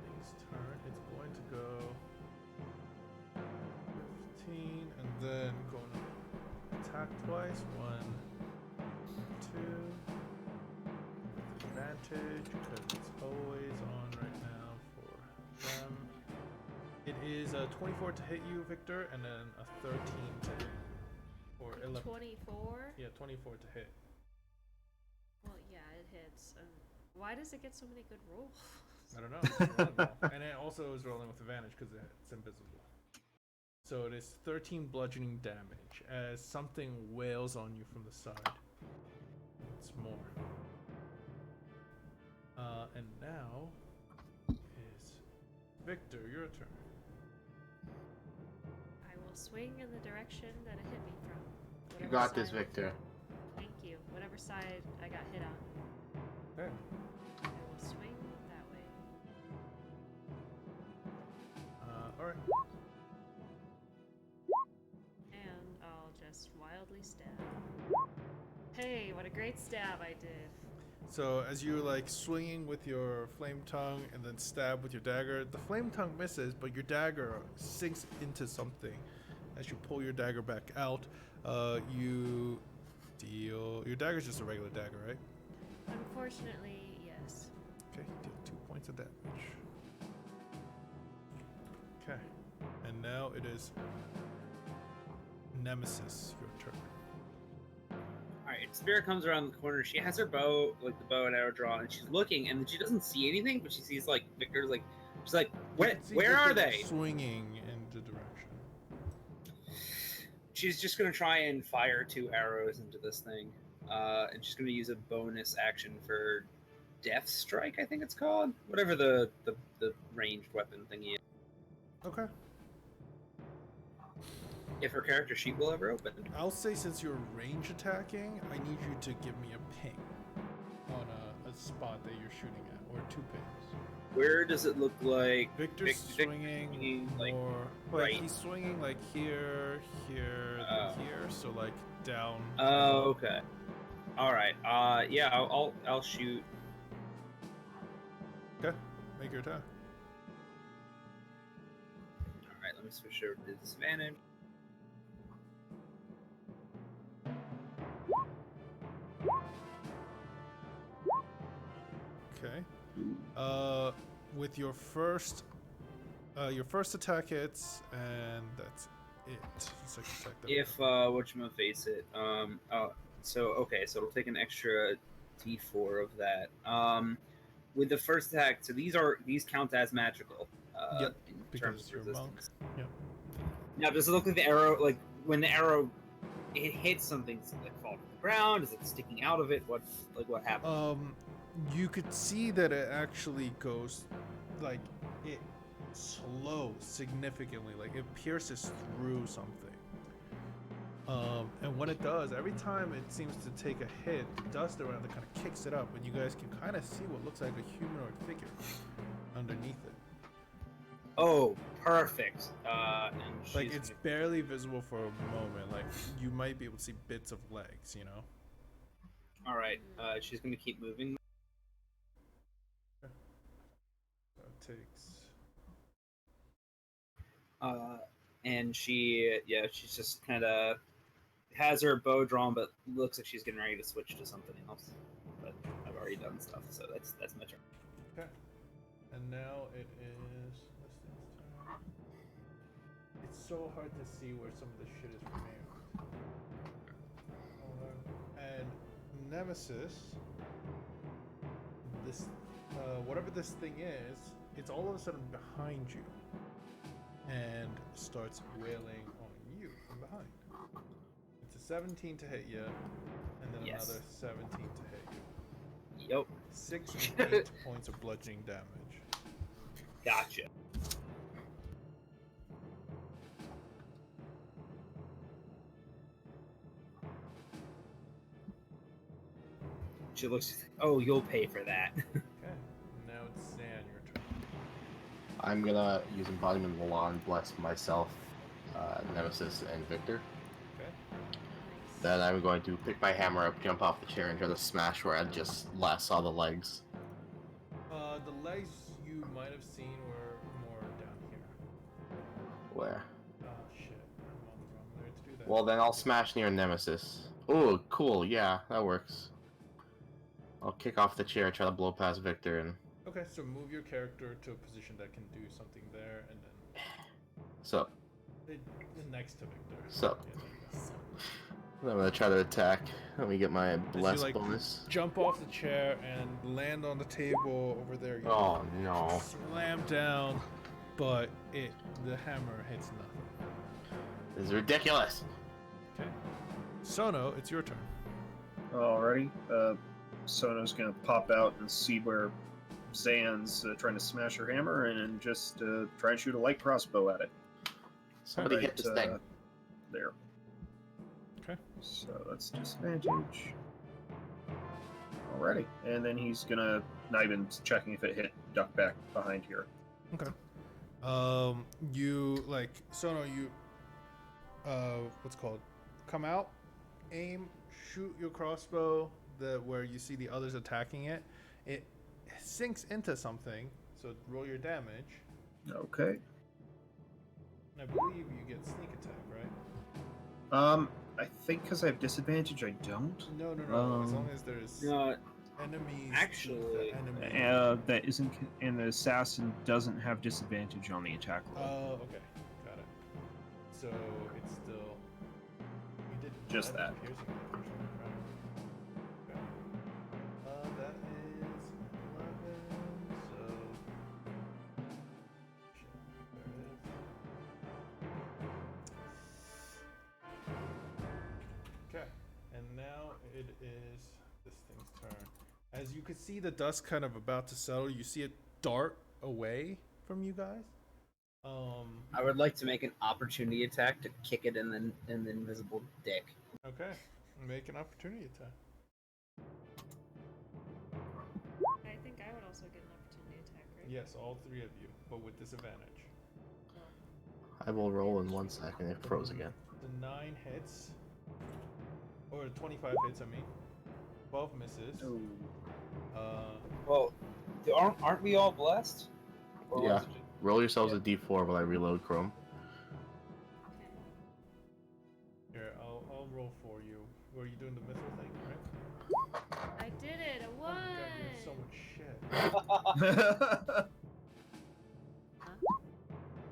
thing's turn. It's going to go 15, and then going to attack twice. 1, 2. Advantage because it's always on right now for them. It is a 24 to hit you, Victor, and then a 13 to hit. Or 11. 24? Yeah, 24 to hit. Well, yeah, it hits. Why does it get so many good rolls? I don't know. It's rolling well. And it also is rolling with advantage because it's invisible. So it is 13 bludgeoning damage as something wails on you from the side. It's more. And now is Victor, your turn. I will swing in the direction that it hit me from. You Whatever got this, side- Victor. Thank you. Whatever side I got hit on, Okay. I will swing that way. All right. And I'll just wildly stab. Hey, what a great stab I did. So as you're like swinging with your flame tongue and then stab with your dagger, the flame tongue misses, but your dagger sinks into something. As you pull your dagger back out, you deal. Your dagger's just a regular dagger, right? Unfortunately, yes. Okay, you deal 2 points of damage. Okay, and now it is Nemesis, your turn. Alright, Spirit comes around the corner. She has her bow, like the bow and arrow drawn, and she's looking, and then she doesn't see anything, but she sees like Victor's like, she's like, You can see where are Victor they? swinging in the direction. She's just gonna try and fire 2 arrows into this thing, and she's gonna use a bonus action for Death Strike, I think it's called, whatever the ranged weapon thingy is. Okay. If her character sheet will ever open. I'll say since you're range attacking, I need you to give me a ping on a spot that you're shooting at, or 2 pings. Where does it look like Victor's Victor swinging swinging, like, more. Like right? he's swinging like here, here, Oh. then here. So like down. Oh, okay. All right. Yeah, I'll shoot. Okay. Make your attack. All right, let me switch over to disadvantage. Okay. With your first attack hits, and that's it. Second attack. that- If whatchamafface it. So okay, so it'll take an extra D4 of that. With the first attack, so these count as magical. Yep, In because terms of you're a monk. resistance. Yep. Now, does it look like the arrow, like when the arrow it hits something, does it like fall to the ground? Is it sticking out of it? What happens? You could see that it actually goes, like, it slows significantly, like it pierces through something. And when it does, every time it seems to take a hit, the dust around it kind of kicks it up, and you guys can kind of see what looks like a humanoid figure underneath it. Oh, perfect. And she's Like, it's barely visible for a moment. Like, you might be able to see bits of legs, you know? all right. She's gonna keep moving. So it takes. And she's just kind of has her bow drawn, but looks like she's getting ready to switch to something else. But I've already done stuff, so that's my turn. Okay. And now it is this thing's turn. It's so hard to see where some of this shit is removed. And Nemesis, this whatever this thing is, it's all of a sudden behind you and starts wailing on you from behind. It's a 17 to hit you, and then Yes. another 17 to hit you. Yep. 6 and 8 points of bludgeoning damage. Gotcha. She looks. Oh, you'll pay for that. Okay, now it's Zan, your turn. I'm gonna use embodiment of the law and bless myself, Nemesis, and Victor. Okay. Then I'm going to pick my hammer up, jump off the chair, and try to smash where I just last saw the legs. The legs you might have seen were more down here. Where? Oh shit, I'm on the wrong layer to do that. Well, then I'll smash near Nemesis. Oh, cool. Yeah, that works. I'll kick off the chair, try to blow past Victor, and Okay, so move your character to a position that can do something there, and then so. next to Victor. So. Yeah, there you go. I'm gonna try to attack. Let me get my bless like, bonus. Jump off the chair and land on the table over there. You Oh no. slam down, but the hammer hits nothing. This is ridiculous. Okay. Sono, it's your turn. Alrighty. Sono's gonna pop out and see where Zan's trying to smash her hammer, and just try and shoot a light crossbow at it. Somebody hit this thing. There. Okay. So that's disadvantage. Alrighty. And then he's gonna, not even checking if it hit, duck back behind here. Okay. You like Sono. You what's it called? Come out, aim, shoot your crossbow. Where you see the others attacking it, it sinks into something. So roll your damage. Okay. And I believe you get sneak attack, right? I think because I have disadvantage, I don't. No. As long as there's No, enemies. actually, That isn't, and the assassin doesn't have disadvantage on the attack roll. Oh, okay, got it. So it's still. You did Just that. piercing, unfortunately, right? Okay. That is 11. So. Shit, there it is. Okay, and now it is this thing's turn. As you can see the dust kind of about to settle, you see it dart away from you guys. I would like to make an opportunity attack to kick it in the invisible dick. Okay, make an opportunity attack. I think I would also get an opportunity attack, right? Yes, all three of you, but with disadvantage. I will roll in 1 second. It froze again. The 9 hits, or 25 hits, I mean. 12 misses. Well, aren't we all blessed? Or Yeah. was it just- Roll yourselves a d4 while I reload Chrome. Okay. Here, I'll roll for you. Were you doing the missile thing, right? I did it! I Oh won! my god, you have so much shit.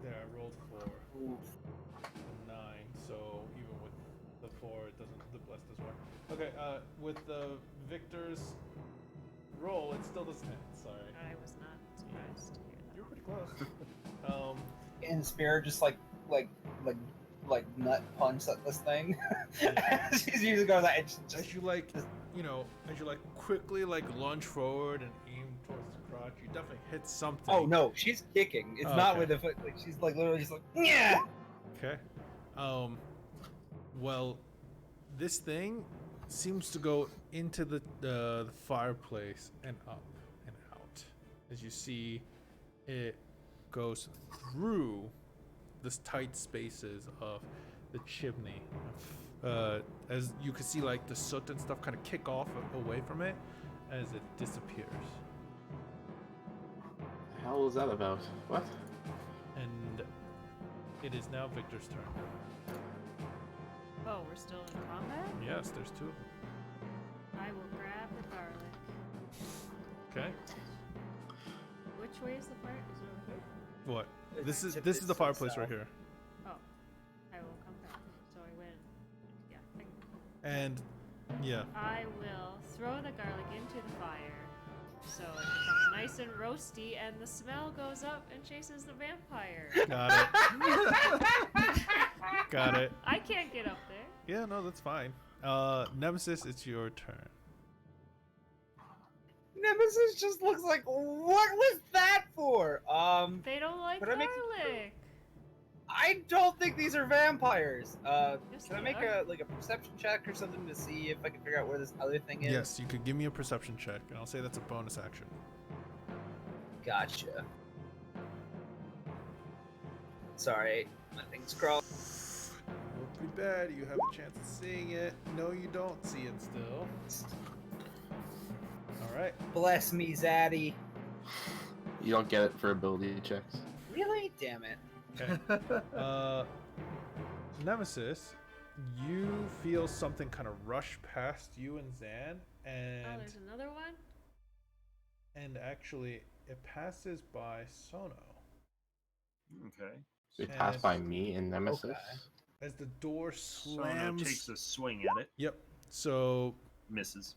There, I rolled 4. Oof. A 9, so even with the 4, it doesn't. The bless doesn't work. Okay, with the victor's roll, it still doesn't hit. Sorry, I was not surprised to hear that. you're pretty close. And Spirit just like nut punch at this thing. She's usually goes like As you like, quickly lunge forward and aim towards the crotch, you definitely hit something. Oh no, she's kicking. It's not Okay. with the foot. Like she's like literally just like yeah. Okay. Well, this thing seems to go into the fireplace and up and out. As you see, it goes through the tight spaces of the chimney. As you can see, like the soot and stuff kind of kick off away from it as it disappears. The hell is that about? What? And it is now Victor's turn. Oh, we're still in combat? Yes, there's 2 of them. I will grab the garlic. Okay. Which way is the fire? Is it over here? What? This is Tip the is to fireplace the right south. here. Oh. I will come back. So I win. Yeah. And yeah. I will throw the garlic into the fire so it becomes nice and roasty and the smell goes up and chases the vampire. Got it. Got it. I can't get up there. Yeah, no, that's fine. Nemesis, it's your turn. Nemesis just looks like what was that for? They don't like Could I make- garlic. I don't think these are vampires. Yes, Can I they make are. a perception check or something to see if I can figure out where this other thing is? Yes, you could give me a perception check, and I'll say that's a bonus action. Gotcha. Sorry, my thing's crawled. Pretty bad. You have a chance of seeing it. No, you don't see it still. All right. Bless me, Zaddy. You don't get it for ability checks. Really? Damn it. Okay. Nemesis, you feel something kind of rush past you and Zan, Oh, and there's another one? actually it passes by Sono. Okay. It passed And by me and Nemesis. Okay. as the door Sono slams. takes a swing at it, Yep. So misses.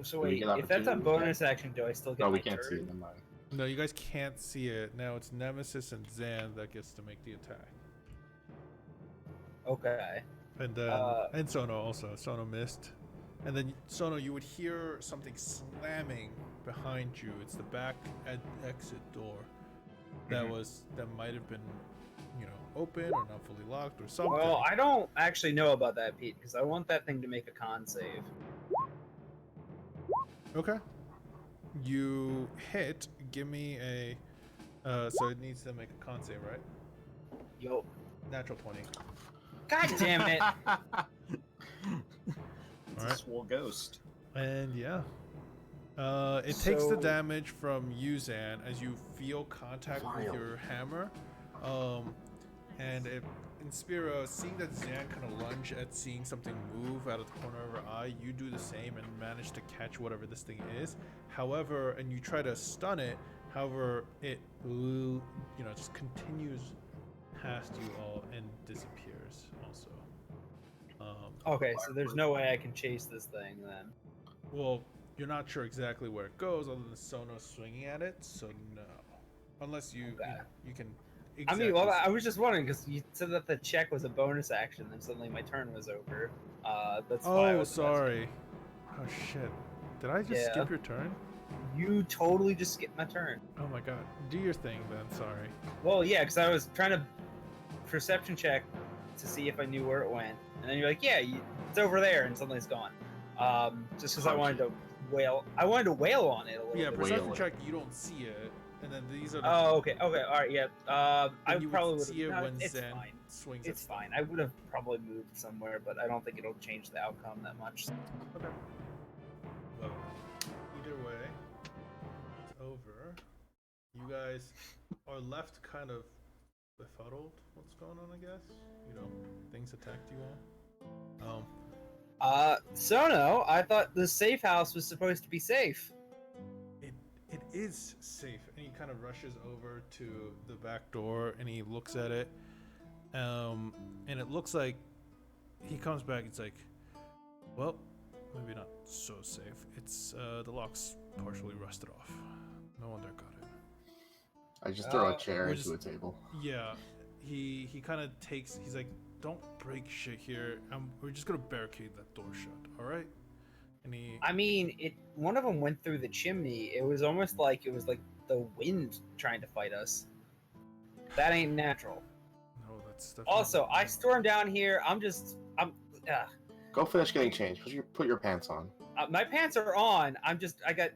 So Do we wait, get if that's a opportunity bonus action, do I still get No, my we can't see turn? it. Never mind. no, you guys can't see it now. It's Nemesis and Zan that gets to make the attack, Okay. and then and Sono also. Sono missed. And then Sono, you would hear something slamming behind you. It's the back exit door that might have been, open or not fully locked or something. Well, I don't actually know about that, Pete, because I want that thing to make a con save. Okay. You hit. Give me a. So it needs to make a con save, right? Yo. Natural 20. God damn it! It's Alright. a swole ghost. And yeah. It takes the So- damage from you, Zan, as you feel contact with Vile. your hammer. And in Spiro, seeing that Zan kind of lunge at seeing something move out of the corner of her eye, you do the same and manage to catch whatever this thing is. However, and you try to stun it. However, it just continues past you all and disappears. Also. Okay, so there's no way I can chase this thing then. Well, you're not sure exactly where it goes, other than Sono swinging at it. So no, unless you Okay. you can. I mean, well, exactly I was just wondering because you said that the check was a bonus action, then suddenly my turn was over. That's why I Oh, was sorry. Oh shit. Did I just Yeah. skip your turn? You totally just skipped my turn. Oh my god. Do your thing then. Sorry. Well, yeah, because I was trying to perception check to see if I knew where it went, and then you're like, "Yeah, it's over there," and suddenly it's gone. Just because I wanted to wail. I wanted to wail on it a little Yeah, bit. perception Wailing. check. You don't see it, and then these are the. Oh, okay, all right, yeah. I you probably would would see it have. when It's Zen fine. swings. It's at fine. I would have probably moved somewhere, but I don't think it'll change the outcome that much. Okay. Well, either way, it's over. You guys are left kind of befuddled. What's going on? I guess things attacked you all. Sono, I thought the safe house was supposed to be safe. It is safe, and he kind of rushes over to the back door and he looks at it. And it looks like he comes back. It's like, well, maybe not so safe. It's the lock's partially rusted off. No wonder it got in. I just throw a Oh, chair we're into just- a table. Yeah, he kind of takes. He's like, don't break shit here. We're just gonna barricade that door shut. All right. And he. I mean, one of them went through the chimney. It was almost like the wind trying to fight us. That ain't natural. No, that's definitely. Also, I stormed down here. I'm. Go finish getting changed. Put your pants on. My pants are on.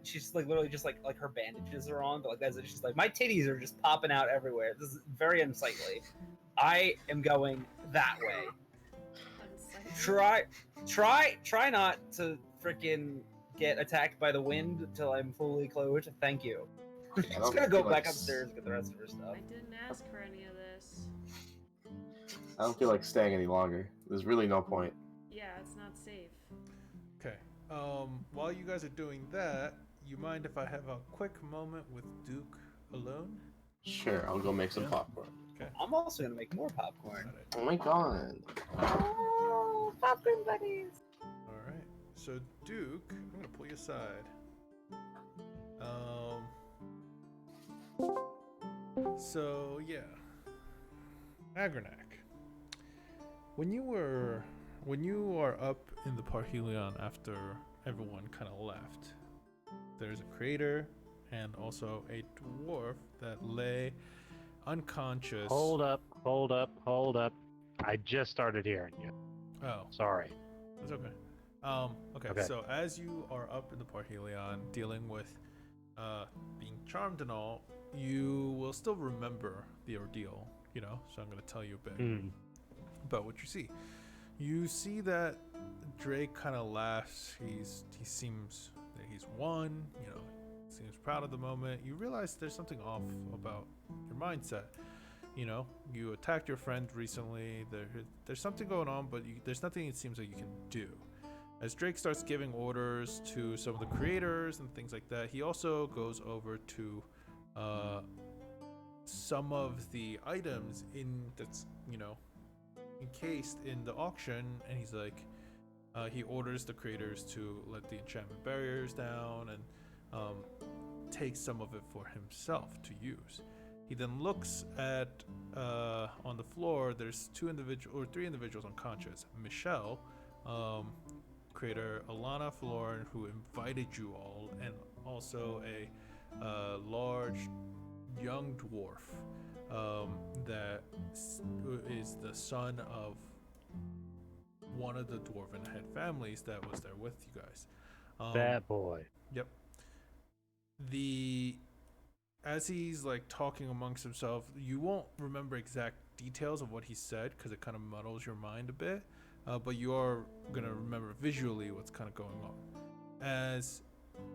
She's like literally just like her bandages are on, but like that's it. She's like, my titties are just popping out everywhere. This is very unsightly. I am going that way. Try not to freaking get attacked by the wind until I'm fully clothed. Thank you. I Just don't gonna go feel back like upstairs and get the rest of her stuff. I didn't ask for any of this. I don't feel like staying any longer. There's really no point. Yeah, it's not safe. Okay. While you guys are doing that, you mind if I have a quick moment with Duke alone? Sure, I'll go make some Yeah. popcorn. Okay. I'm also gonna make more popcorn. Oh my god. Oh, popcorn buddies. All right. So Duke, I'm gonna pull you aside. So yeah, Agranak. When you are up in the Parhelion after everyone kind of left, there's a crater and also a dwarf that lay unconscious. Hold up. I just started hearing you. Oh, Sorry. that's okay. Okay, Okay. so as you are up in the Parhelion dealing with being charmed and all, you will still remember the ordeal, so I'm going to tell you a bit Hmm. about what you see. You see that Drake kind of laughs. He seems that he's won, seems proud of the moment. You realize there's something off about your mindset. You attacked your friend recently. There's something going on, but there's nothing it seems like you can do. As Drake starts giving orders to some of the creators and things like that, he also goes over to some of the items that's encased in the auction, and he's like, he orders the creators to let the enchantment barriers down and take some of it for himself to use. He then looks at on the floor. There's three individuals unconscious. Michelle, creator Alana Florin, who invited you all, and also a large young dwarf that is the son of one of the dwarven head families that was there with you guys. Bad boy. Yep. As he's like talking amongst himself, you won't remember exact details of what he said because it kind of muddles your mind a bit. But you are gonna remember visually what's kind of going on. As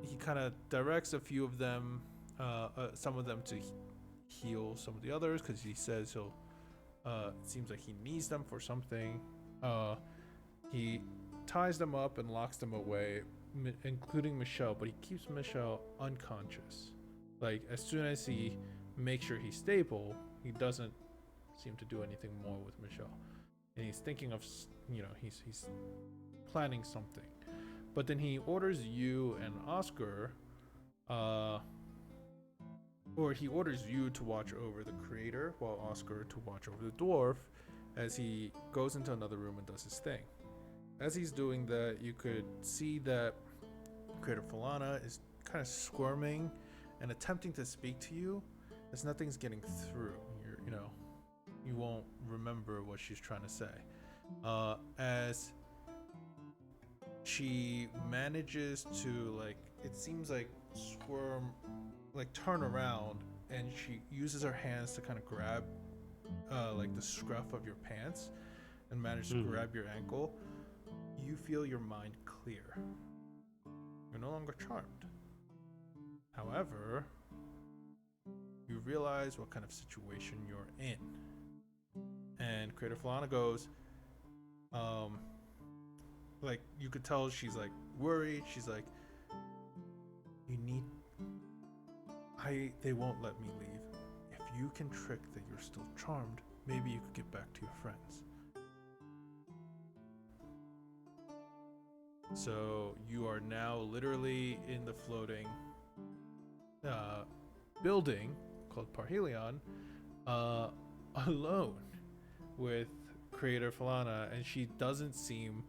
he kind of directs a few of them, some of them to heal some of the others because he says he'll. It seems like he needs them for something. He ties them up and locks them away, including Michelle, but he keeps Michelle unconscious. Like, as soon as he makes sure he's stable, he doesn't seem to do anything more with Michelle. And he's thinking of, he's planning something. But then he orders you and Oscar, or he orders you to watch over the creator, while Oscar to watch over the dwarf, as he goes into another room and does his thing. As he's doing that, you could see that creator Falana is kind of squirming and attempting to speak to you, as nothing's getting through. You won't remember what she's trying to say. As she manages to, like, it seems like squirm, like turn around, and she uses her hands to kind of grab, like the scruff of your pants, and manage to grab your ankle. You feel your mind clear. You're no longer charmed. However, you realize what kind of situation you're in. And Creator Falana goes, like, you could tell she's like worried. She's like, they won't let me leave. If you can trick that you're still charmed, maybe you could get back to your friends. So you are now literally in the floating building called Parhelion, alone with Creator Falana, and she doesn't seem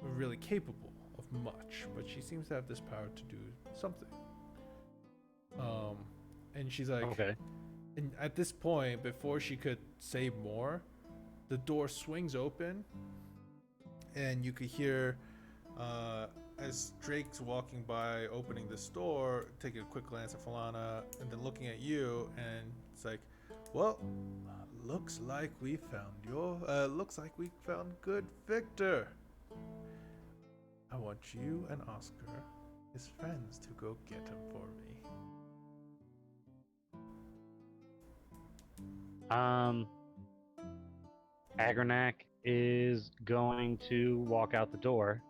really capable of much, but she seems to have this power to do something. And she's like, okay. And at this point, before she could say more, the door swings open, and you could hear, as Drake's walking by, opening this door, taking a quick glance at Falana, and then looking at you, and it's like, well, looks like we found good Victor. I want you and Oscar, his friends, to go get him for me. Agranak is going to walk out the door.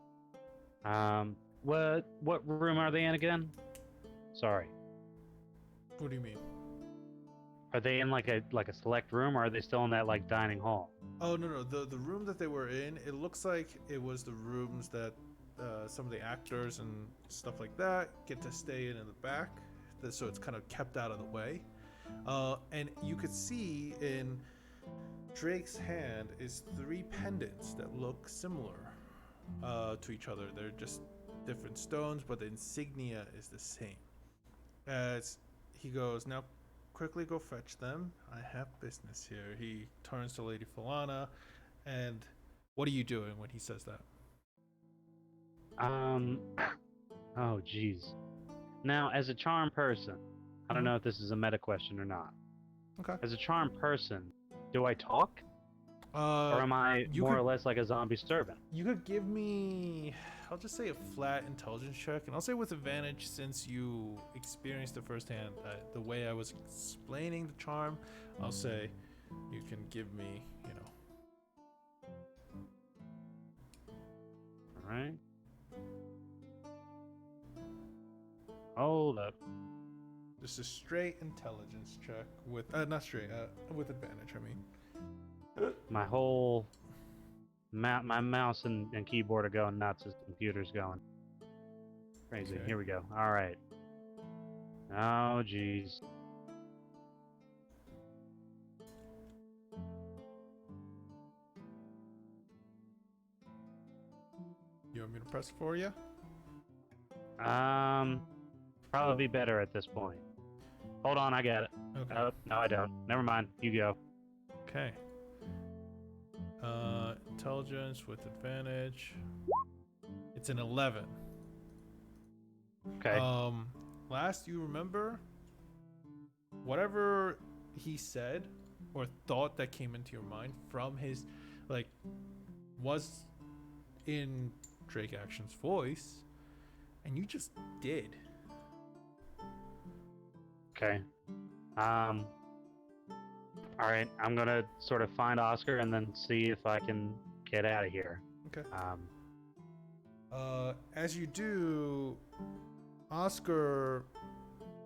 What room are they in again? Sorry. What do you mean? Are they in like a select room, or are they still in that like dining hall? Oh no, the room that they were in, it looks like it was the rooms that some of the actors and stuff like that get to stay in the back, so it's kind of kept out of the way. And you could see in Drake's hand is 3 pendants that look similar to each other. They're just different stones, but the insignia is the same. As he goes, now quickly go fetch them. I have business here. He turns to Lady Falana, and what are you doing when he says that? Oh jeez. Now, as a charmed person, I don't know if this is a meta question or not. Okay. As a charmed person, do I talk? Or am I more or less like a zombie servant? You could give me, I'll just say a flat intelligence check, and I'll say with advantage since you experienced it firsthand. The way I was explaining the charm, I'll say you can give me, Alright. Hold up. Just a straight intelligence check with, not straight, with advantage, I mean. My mouse and keyboard are going nuts as the computer's going crazy. Okay. Here we go. All right. Oh, jeez. You want me to press for you? Probably be better at this point. Hold on, I got it. Okay. No, I don't. Never mind. You go. Okay. Intelligence with advantage. It's an 11. Okay. Last you remember, whatever he said or thought that came into your mind from his, like, was in Drake Action's voice, and you just did. Okay. All right. I'm gonna sort of find Oscar and then see if I can get out of here. Okay. Um. As you do, Oscar,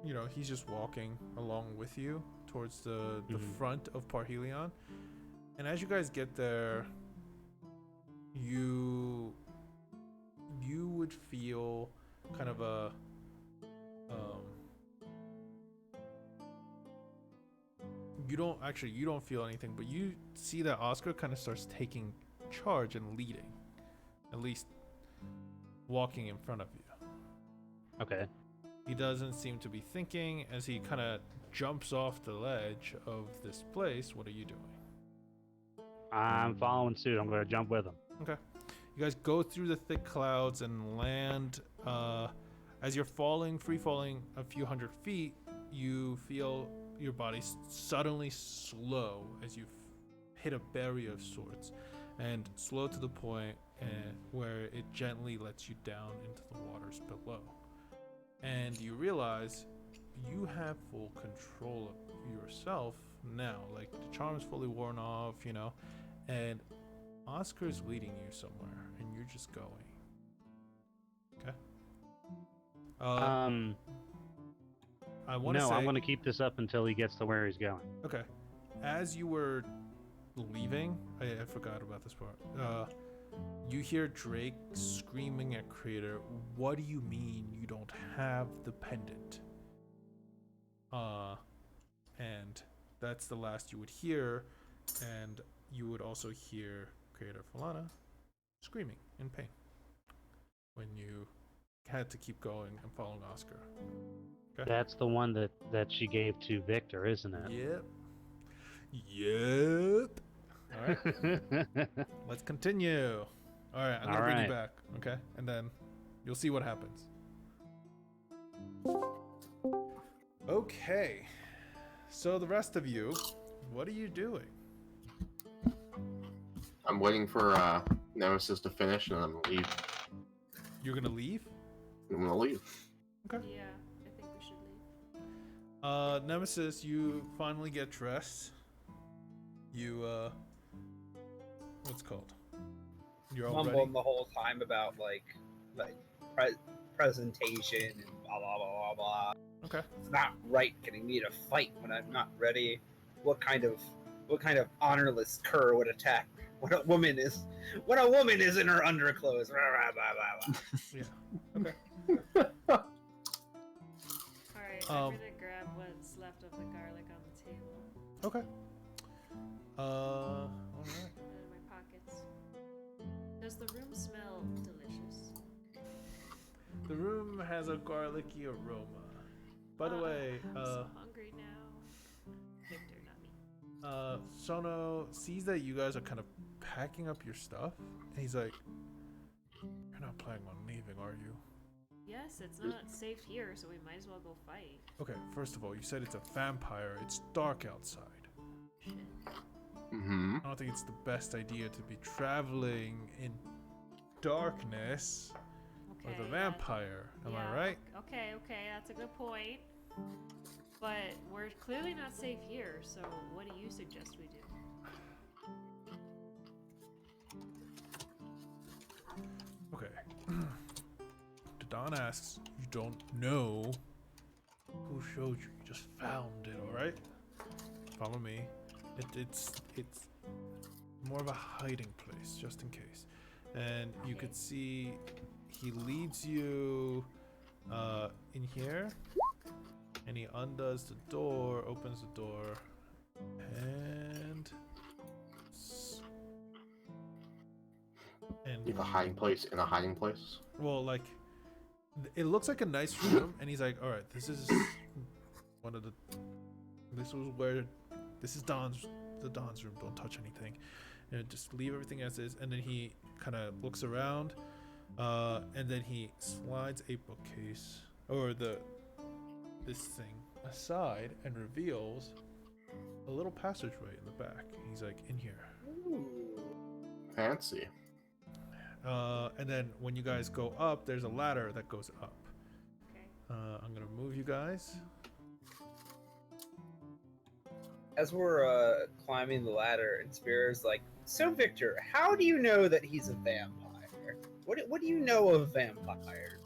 you know, he's just walking along with you towards the Mhm. front of Parhelion. And as you guys get there, you would feel kind of a you don't feel anything, but you see that Oscar kind of starts taking charge and leading, at least walking in front of you. Okay. He doesn't seem to be thinking as he kind of jumps off the ledge of this place. What are you doing? I'm following suit. I'm gonna jump with him. Okay. You guys go through the thick clouds and land. As you're free falling a few hundred feet, you feel your body suddenly slow as you hit a barrier of sorts, and slow to the point where it gently lets you down into the waters below. And you realize you have full control of yourself now. Like, the charm is fully worn off, you know, and Oscar's leading you somewhere, and you're just going. Okay. I want to No, say. I'm gonna keep this up until he gets to where he's going. Okay. As you were leaving, I forgot about this part. You hear Drake screaming at Crater, "What do you mean you don't have the pendant?" And that's the last you would hear, and you would also hear Creator Falana screaming in pain when you had to keep going and following Oscar. Okay. That's the one that she gave to Victor, isn't it? Yep. All right. Let's continue. All right, I'm gonna bring you back, okay? And then you'll see what happens. Okay. So the rest of you, what are you doing? I'm waiting for Nemesis to finish, and then I'm gonna leave. You're gonna leave? I'm gonna leave. Okay. Yeah, I think we should leave. Nemesis, you finally get dressed. You what's it called? You're all ready. Mumbling the whole time about like presentation and blah blah blah blah blah. Okay. It's not right getting me to fight when I'm not ready. What kind of honorless cur would attack when a woman is in her underclothes? Rah, rah, blah, blah, blah. Yeah. Okay. Alright, I'm gonna grab what's left of the garlic on the table. Okay. All right. Put it in my pockets. Does the room smell delicious? The room has a garlicky aroma. By the way, I'm so hungry now. Victor, not me. Sono sees that you guys are kind of packing up your stuff, and he's like, "You're not planning on leaving, are you?" Yes, it's not safe here, so we might as well go fight. Okay, first of all, you said it's a vampire. It's dark outside. Shit. Mm-hmm. I don't think it's the best idea to be traveling in darkness with a vampire. Am I right? Okay, that's a good point. But we're clearly not safe here, so what do you suggest we do? Okay. Don asks, "You don't know who showed you? You just found it, all right? Follow me. It's more of a hiding place, just in case." And you could see he leads you in here, and he undoes the door, opens the door, and A hiding place in a hiding place. Well, like, it looks like a nice room, and he's like, all right, this is one of the. This was where. This is the Don's room. Don't touch anything, and just leave everything as is. And then he kind of looks around, and then he slides a bookcase or this thing aside and reveals a little passageway in the back. He's like, in here. Ooh. Fancy. And then when you guys go up, there's a ladder that goes up. Okay. I'm gonna move you guys. As we're climbing the ladder, and Spear's like, "So Victor, how do you know that he's a vampire? What do you know of vampires?"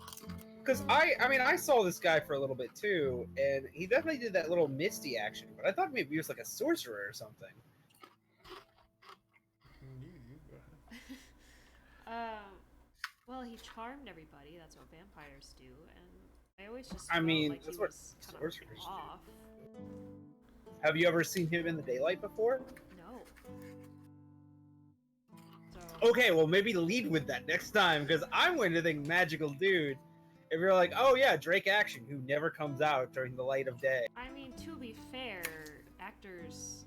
Because I saw this guy for a little bit too, and he definitely did that little misty action, but I thought maybe he was like a sorcerer or something. Well, he charmed everybody. That's what vampires do, and I always just I felt mean, like that's he what was kind sorcerers of do. off. Have you ever seen him in the daylight before? No. So. Okay, well maybe lead with that next time, because I'm going to think magical dude. If you're like, oh yeah, Drake Action, who never comes out during the light of day. I mean, to be fair, actors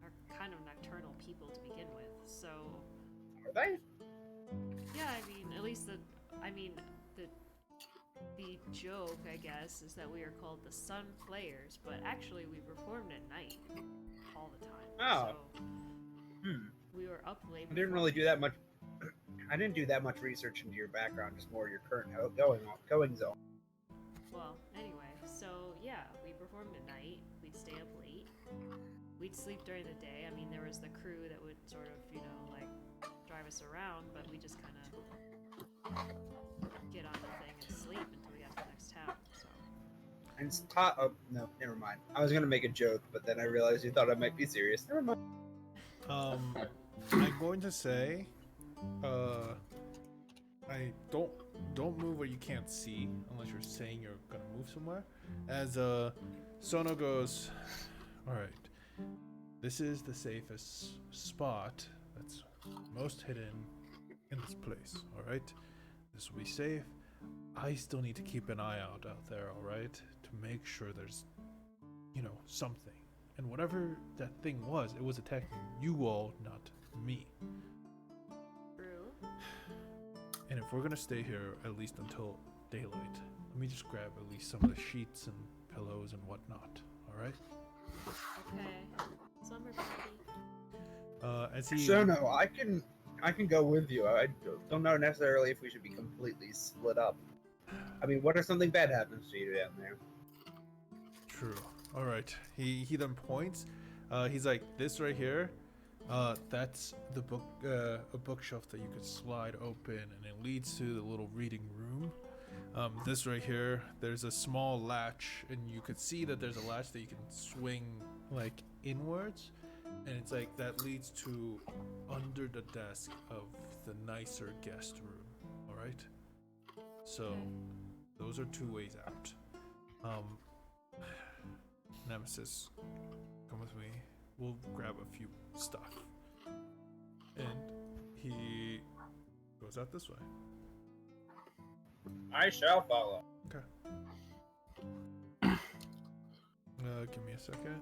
are kind of nocturnal people to begin with, so. Are they? Yeah, I mean, at least the joke, I guess, is that we are called the Sun Players, but actually we performed at night all the time. Oh. So we were up late. I didn't really do that much. I didn't do that much research into your background, just more your current goings on. Well, anyway, so yeah, we performed at night. We'd stay up late. We'd sleep during the day. I mean, there was the crew that would sort of, like, drive us around, but we just kind of get on the thing and sleep until we got to the next town. So. And it's oh, no, never mind. I was gonna make a joke, but then I realized you thought I might be serious. Never mind. I'm going to say, I don't move where you can't see unless you're saying you're gonna move somewhere. As Sono goes, all right, this is the safest spot that's most hidden in this place. All right, this will be safe. I still need to keep an eye out there. All right, to make sure there's, something. And whatever that thing was, it was attacking you all, not me. True. And if we're gonna stay here at least until daylight, let me just grab at least some of the sheets and pillows and whatnot. All right. Okay. Summer party. As he. So no, I can go with you. I don't know necessarily if we should be completely split up. I mean, what if something bad happens to you down there? True. All right. He then points. He's like, this right here. That's the book, a bookshelf that you could slide open, and it leads to the little reading room. This right here, there's a small latch, and you could see that there's a latch that you can swing like inwards, and it's like that leads to under the desk of the nicer guest room. All right. So those are two ways out. Nemesis, come with me. We'll grab a few stuff. And he goes out this way. I shall follow. Okay. Give me a second.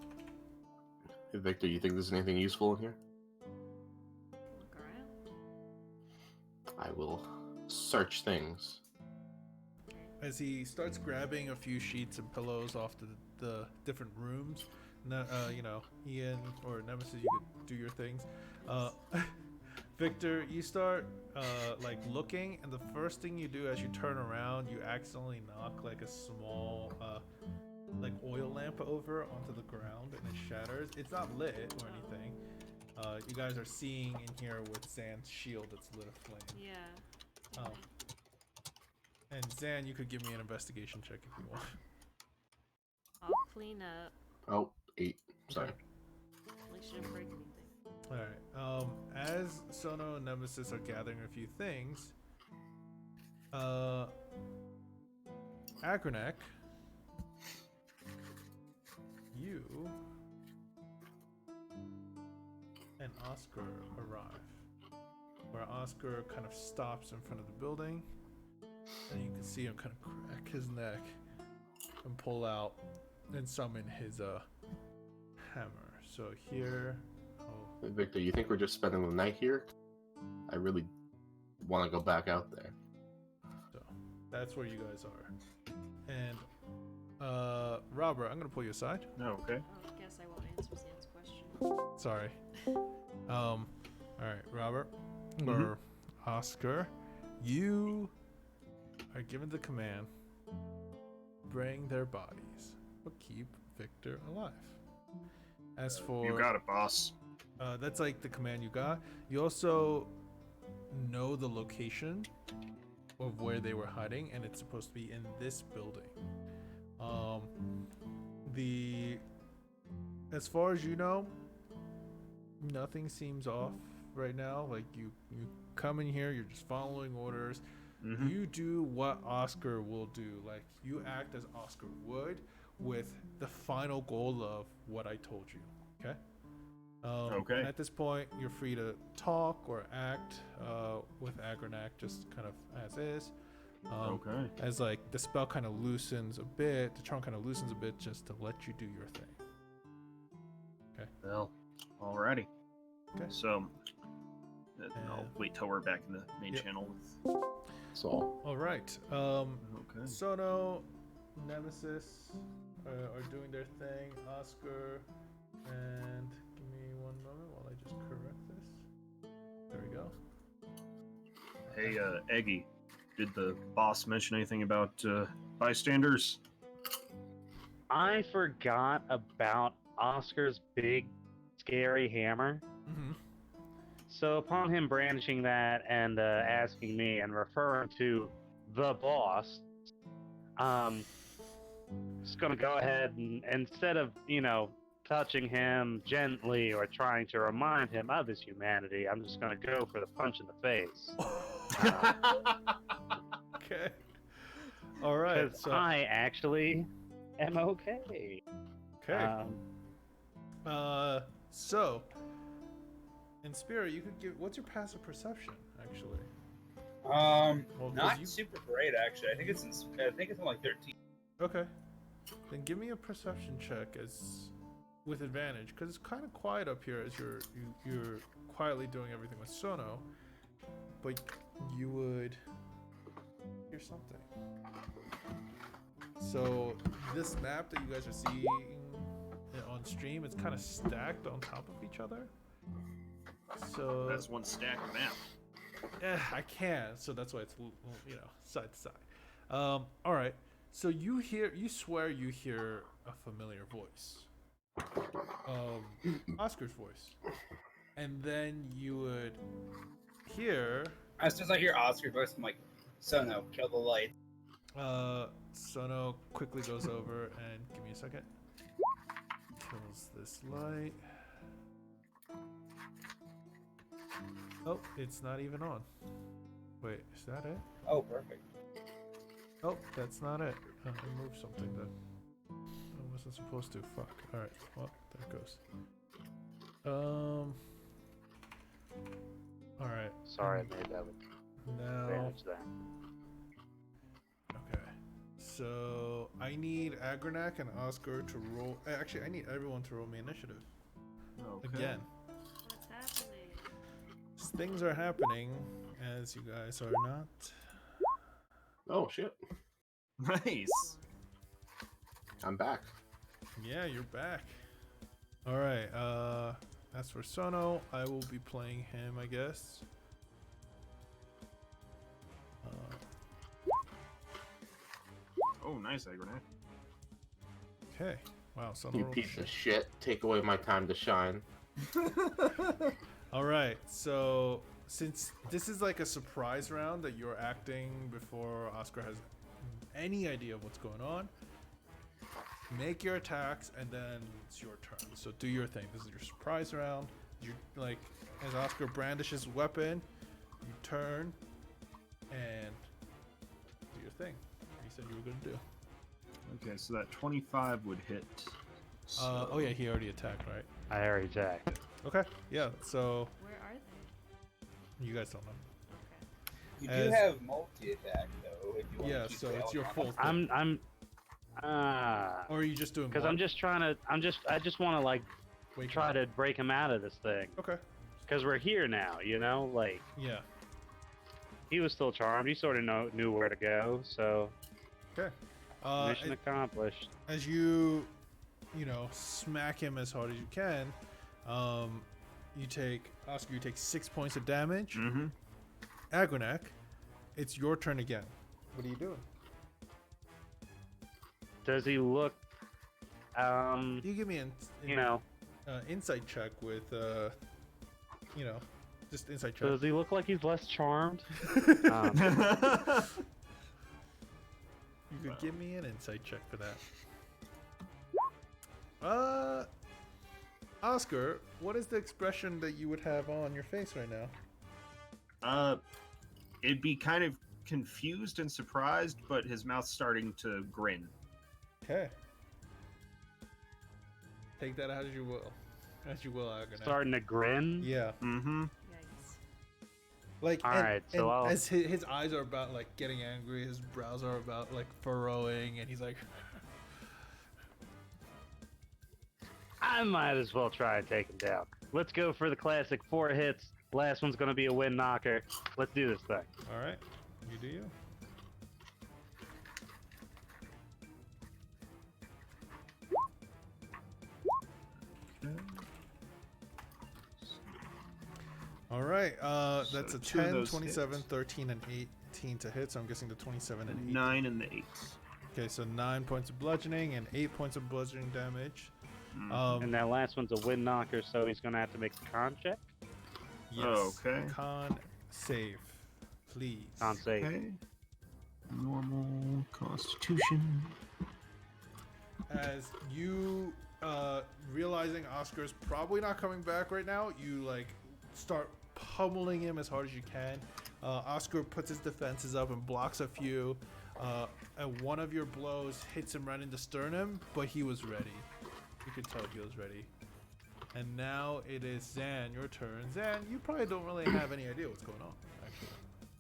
Hey, Victor, you think there's anything useful in here? Look around. I will search things. As he starts grabbing a few sheets and pillows off the different rooms, Ian or Nemesis, you could do your things. Victor, you start looking, and the first thing you do as you turn around, you accidentally knock like a small oil lamp over onto the ground, and it shatters. It's not lit or anything. You guys are seeing in here with Zan's shield that's lit aflame. Yeah. And Zan, you could give me an investigation check if you want. I'll clean up. Oh, 8. Sorry. At least you didn't break anything. Alright, as Sono and Nemesis are gathering a few things, Agronek, you and Oscar arrive. where Oscar kind of stops in front of the building, and you can see him kind of crack his neck and pull out and summon his hammer. So here, Hey, Victor, you think we're just spending the night here? I really want to go back out there. so that's where you guys are. And Robert, I'm gonna pull you aside. No, okay. I guess I won't answer Sam's question. Sorry. All right, Robert Mhm. or Oscar, you are given the command: bring their bodies, but keep Victor alive. As for You got it, boss. that's like the command you got. You also know the location of where they were hiding, and it's supposed to be in this building. As far as you know, nothing seems off right now. Like you come in here, you're just following orders. Mhm. You do what Oscar will do. Like you act as Oscar would, with the final goal of what I told you. Okay. Okay. And at this point, you're free to talk or act with Agronac just kind of as is. Okay. As like the spell kind of loosens a bit, the charm kind of loosens a bit just to let you do your thing. Well, alrighty. Okay. So, I'll wait till we're back in the main Yep. channel. So, All right. Okay. Sono, Nemesis are doing their thing. Oscar, and give me one moment while I just correct this. There we go. Hey, Eggy, did the boss mention anything about bystanders? I forgot about Oscar's big, scary hammer. Mm-hmm. So upon him brandishing that and asking me and referring to the boss, just gonna go ahead and instead of touching him gently or trying to remind him of his humanity, I'm just gonna go for the punch in the face. Okay. All right. Because So I actually am okay. okay. So in spirit, you could give. What's your passive perception, actually? Well, 'cause Not you- super great actually. I think it's on like 13. Okay. Then give me a perception check as with advantage, because it's kind of quiet up here as you're quietly doing everything with Sono, but you would hear something. So this map that you guys are seeing on stream, it's kind of stacked on top of each other. So That's one stack of map. I can, so that's why it's side to side. All right. So you swear you hear a familiar voice, Oscar's voice, and then you would hear As soon as I hear Oscar's voice, I'm like, Sono, kill the light. Sono quickly goes over and give me a second. Kills this light. Oh, it's not even on. Wait, is that it? Oh, perfect. Oh, that's not it. I moved something then. I wasn't supposed to. Fuck. Alright, well, there it goes. Alright. Sorry, I made that Now. advantage there. Okay. So, I need Agronac and Oscar to roll. Actually, I need everyone to roll me initiative. Okay. Again. What's happening? Things are happening as you guys are not. oh shit, Nice. I'm back. Yeah, you're back. Alright, as for Sono, I will be playing him, I guess. Oh, nice, Agronac. Okay. Wow, Sono You rolled piece shit. of shit. Take away my time to shine. Alright, so since this is like a surprise round that you're acting before Oscar has any idea of what's going on, make your attacks and then it's your turn. So do your thing. This is your surprise round. You like as Oscar brandishes weapon, you turn and do your thing. You said you were gonna do. Okay, so that 25 would hit. So... Oh yeah, he already attacked, right? I already attacked. Okay, yeah. So Where are You guys don't know. Okay. You do As- have multi attack though. If you want Yeah, to keep so it's wailing your on full them. thing. I'm Or are you just doing because one? I'm just trying to I just want to like Wake try up. to break him out of this thing Okay. because we're here now, you know, like Yeah. he was still charmed, he sort of knew where to go, so Okay. mission accomplished. As you smack him as hard as you can, Oscar, you take 6 points of damage. Mm-hmm. Agronak, it's your turn again. What are you doing? Does he look You give me an insight check with just insight check. does he look like he's less charmed? You could give me an insight check for that. Oscar, what is the expression that you would have on your face right now? It'd be kind of confused and surprised, but his mouth's starting to grin. Okay. Take that as you will. As you will, Agronak. Starting to grin. Yeah. Mm-hmm. Yikes. Like, Alright, so I'll- as his eyes are about like getting angry, his brows are about like furrowing, and he's like, I might as well try and take him down. Let's go for the classic 4 hits. Last one's gonna be a win knocker. Let's do this thing. all right, you do you. All right, that's a two of 10, those 27, hits. 13, and 18 to hit, so I'm guessing the 27 and 18. 9 and the 8. Okay, so 9 points of bludgeoning and 8 points of bludgeoning damage. And that last one's a win knocker, so he's gonna have to make a con check. Yes. Okay. Con save, please. Con save. Okay. Normal Constitution. As you realizing Oscar's probably not coming back right now, you like start pummeling him as hard as you can. Oscar puts his defenses up and blocks a few. And one of your blows hits him right in the sternum, but he was ready. You could tell he was ready. And now it is Zan, your turn. Zan, you probably don't really have any idea what's going on, actually.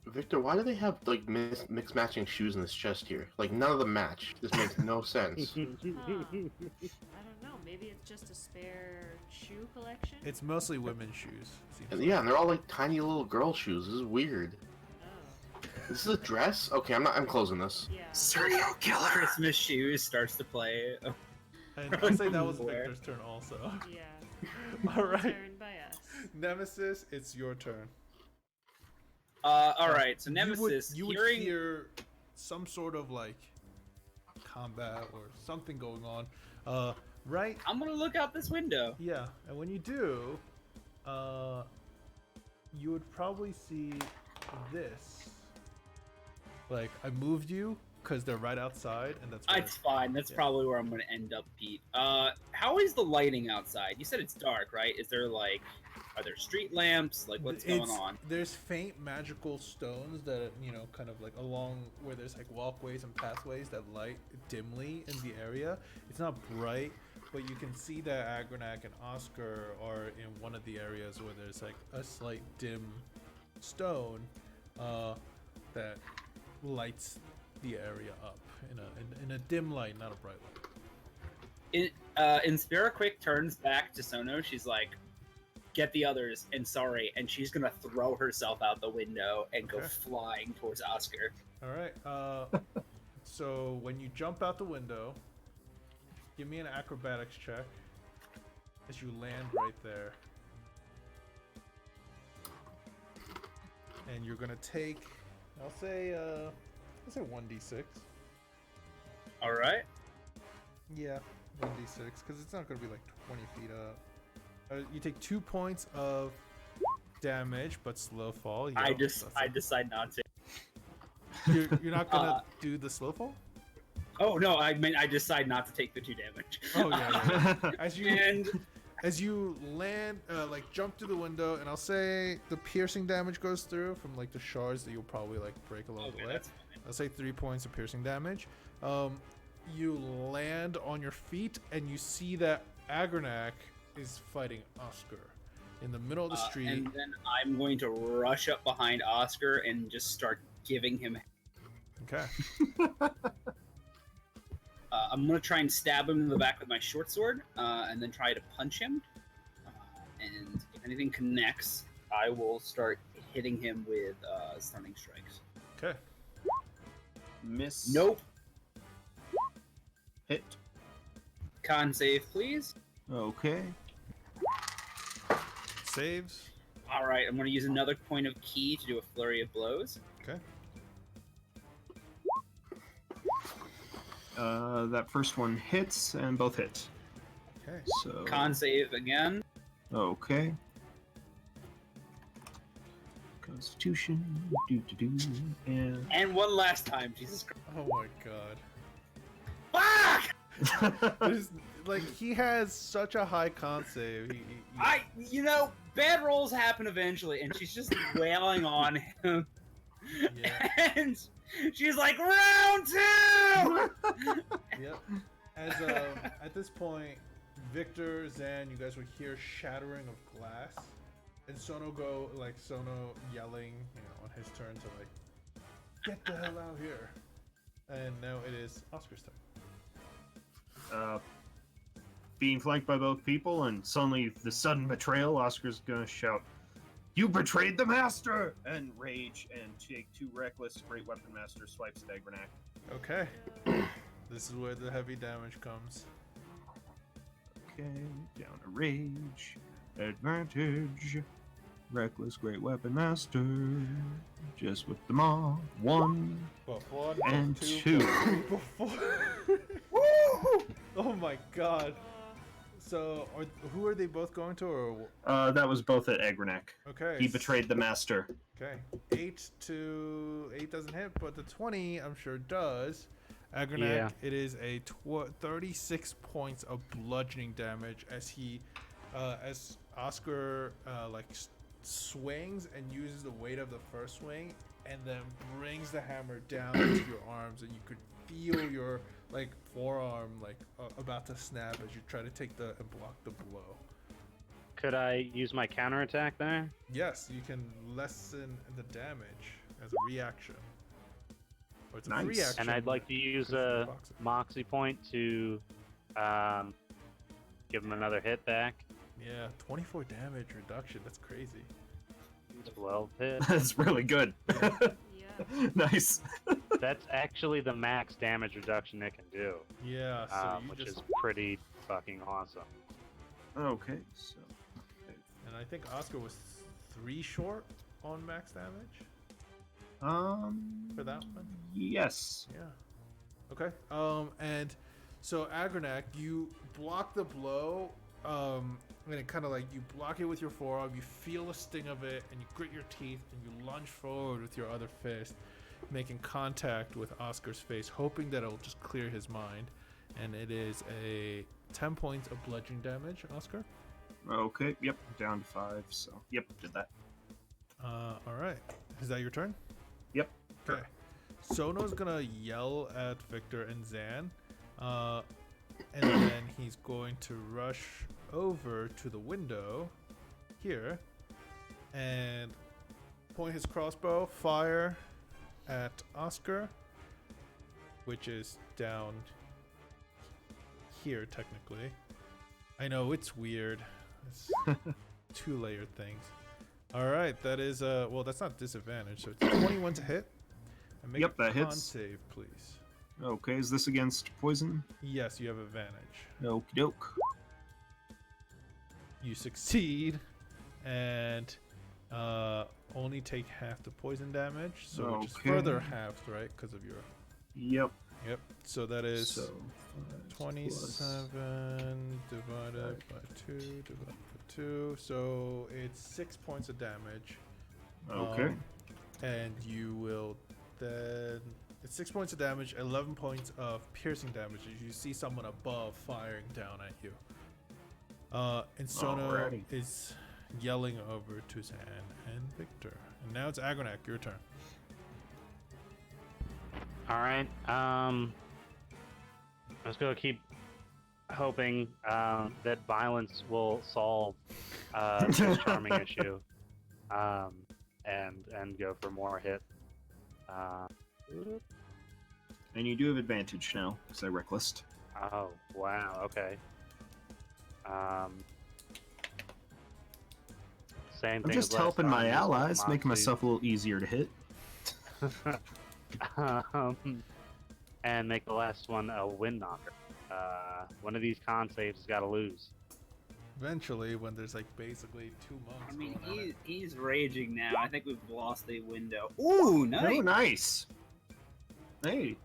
Victor, why do they have like mixed matching shoes in this chest here? Like none of them match. This makes no sense. Huh. I don't know. Maybe it's just a spare shoe collection. It's mostly women's shoes. Seems And like. yeah, and they're all like tiny little girl shoes. This is weird. Oh. This is a dress? Okay, I'm closing this. Yeah. Serial killer. Christmas shoes starts to play. And I'll say that was Where? Victor's turn also. Yeah. All right. Turn by us. Nemesis, it's your turn. All right. So Nemesis, you would hearing hear some sort of like combat or something going on, right? I'm gonna look out this window. Yeah, and when you do, you would probably see this. Like I moved you because they're right outside, and that's where It's fine. That's Yeah. probably where I'm gonna end up, Pete. How is the lighting outside? You said it's dark, right? Is there like, are there street lamps? Like, what's going on? There's faint magical stones that kind of like along where there's like walkways and pathways that light dimly in the area. It's not bright, but you can see that Agronak and Oscar are in one of the areas where there's like a slight dim stone that lights the area up in a dim light, not a bright light. Inspira quick turns back to Sono. She's like, "Get the others," and sorry, and she's gonna throw herself out the window and go Okay. flying towards Oscar. All right. So when you jump out the window, give me an acrobatics check as you land right there. And you're gonna take, I'll say 1d6. All right. Yeah, 1d6, because it's not gonna be like 20 feet up. You take 2 points of damage, but slow fall. I That's decide not to. You're not gonna do the slow fall? Oh no, I meant I decide not to take the 2 damage. Oh yeah. And As you land, like jump through the window, and I'll say the piercing damage goes through from like the shards that you'll probably like break along okay, the way. that's fine. I'll say 3 points of piercing damage. You land on your feet, and you see that Agronak is fighting Oscar. in the middle of the street. And then I'm going to rush up behind Oscar and just start giving him. Okay. I'm going to try and stab him in the back with my short sword, and then try to punch him. And if anything connects, I will start hitting him with stunning strikes. Okay. Miss. Nope. Hit. Con save, please. Okay. Saves. All right, I'm going to use another point of key to do a flurry of blows. Okay. That first one hits, and both hit. Okay. So. Con save again. Okay. Constitution. And one last time. Jesus Christ. Oh my god. Fuck! There's, like, he has such a high con save. Bad rolls happen eventually, and she's just wailing on him. Yeah. And she's like, round 2! Yep. As at this point, Victor, Zan, you guys would hear shattering of glass, and Sono yelling, on his turn to get the hell out here. And now it is Oscar's turn. Being flanked by both people, and suddenly the sudden betrayal, Oscar's gonna shout, "You betrayed the master!" and rage and take 2 reckless. Great Weapon Master swipes at Agranak. Okay. This is where the heavy damage comes. Okay, down to rage, advantage, reckless, Great Weapon Master, just with them all. 1 Well, 1 and 2 2. 3 4. Oh my god. So, who are they both going to, or? That was both at Agranak. Okay. He betrayed the master. Okay. 8 doesn't hit, but the 20 I'm sure does. Agranak, Yeah. it is a 36 points of bludgeoning damage as as Oscar swings and uses the weight of the first swing, and then brings the hammer down into your arms, and you could feel your forearm about to snap as you try to take and block the blow. Could I use my counterattack there? Yes, you can lessen the damage as a reaction. Or it's a Nice. free action. And I'd like to use because of a the boxer. Moxie point to give him another hit back. Yeah, 24 damage reduction. That's crazy. 12 hit. That's really good. Yeah. Nice. That's actually the max damage reduction it can do, Yeah, so you which just is pretty fucking awesome. Okay, so. and I think Oscar was 3 short on max damage for that one. Yes. Yeah. Okay. And so Agranak, you block the blow. And it kind of you block it with your forearm. You feel the sting of it, and you grit your teeth, and you lunge forward with your other fist, making contact with Oscar's face, hoping that it'll just clear his mind. And it is a 10 points of bludgeoning damage, Oscar. Okay, yep, down to 5, so, yep, did that. All right. Is that your turn? Yep. Okay. Sono's gonna yell at Victor and Zan, and then he's going to rush over to the window here and point his crossbow, fire at Oscar, which is down here technically. I know it's weird. It's 2-layered things. All right, that is well, that's not disadvantage, so it's 21 to hit. And make Yep, a that con hits. save, please. Okay, is this against poison? Yes, you have advantage. Okie doke. You succeed, and only take half the poison damage, so which is Okay. further halved, right? Because of your. Yep. Yep. So that is So, 27 divided by 2 divided by 2. So it's 6 points of damage. Okay. And you will then. It's 6 points of damage, 11 points of piercing damage as you see someone above firing down at you. And Sono Alrighty. is yelling over to Zan and Victor. And now it's Agranak, your turn. Alright, I'm just gonna keep hoping that violence will solve Prince Charming issue, and go for more hit. And you do have advantage now, because I recklessed. Oh wow, okay. Same I'm thing. just as last helping time, my use allies, Moxie. making myself a little easier to hit. And make the last one a wind knocker. One of these con saves has got to lose. Eventually, when there's like basically 2 months. I mean, going at it. he's raging now. I think we've lost the window. Ooh, nice. Oh, nice. Hey,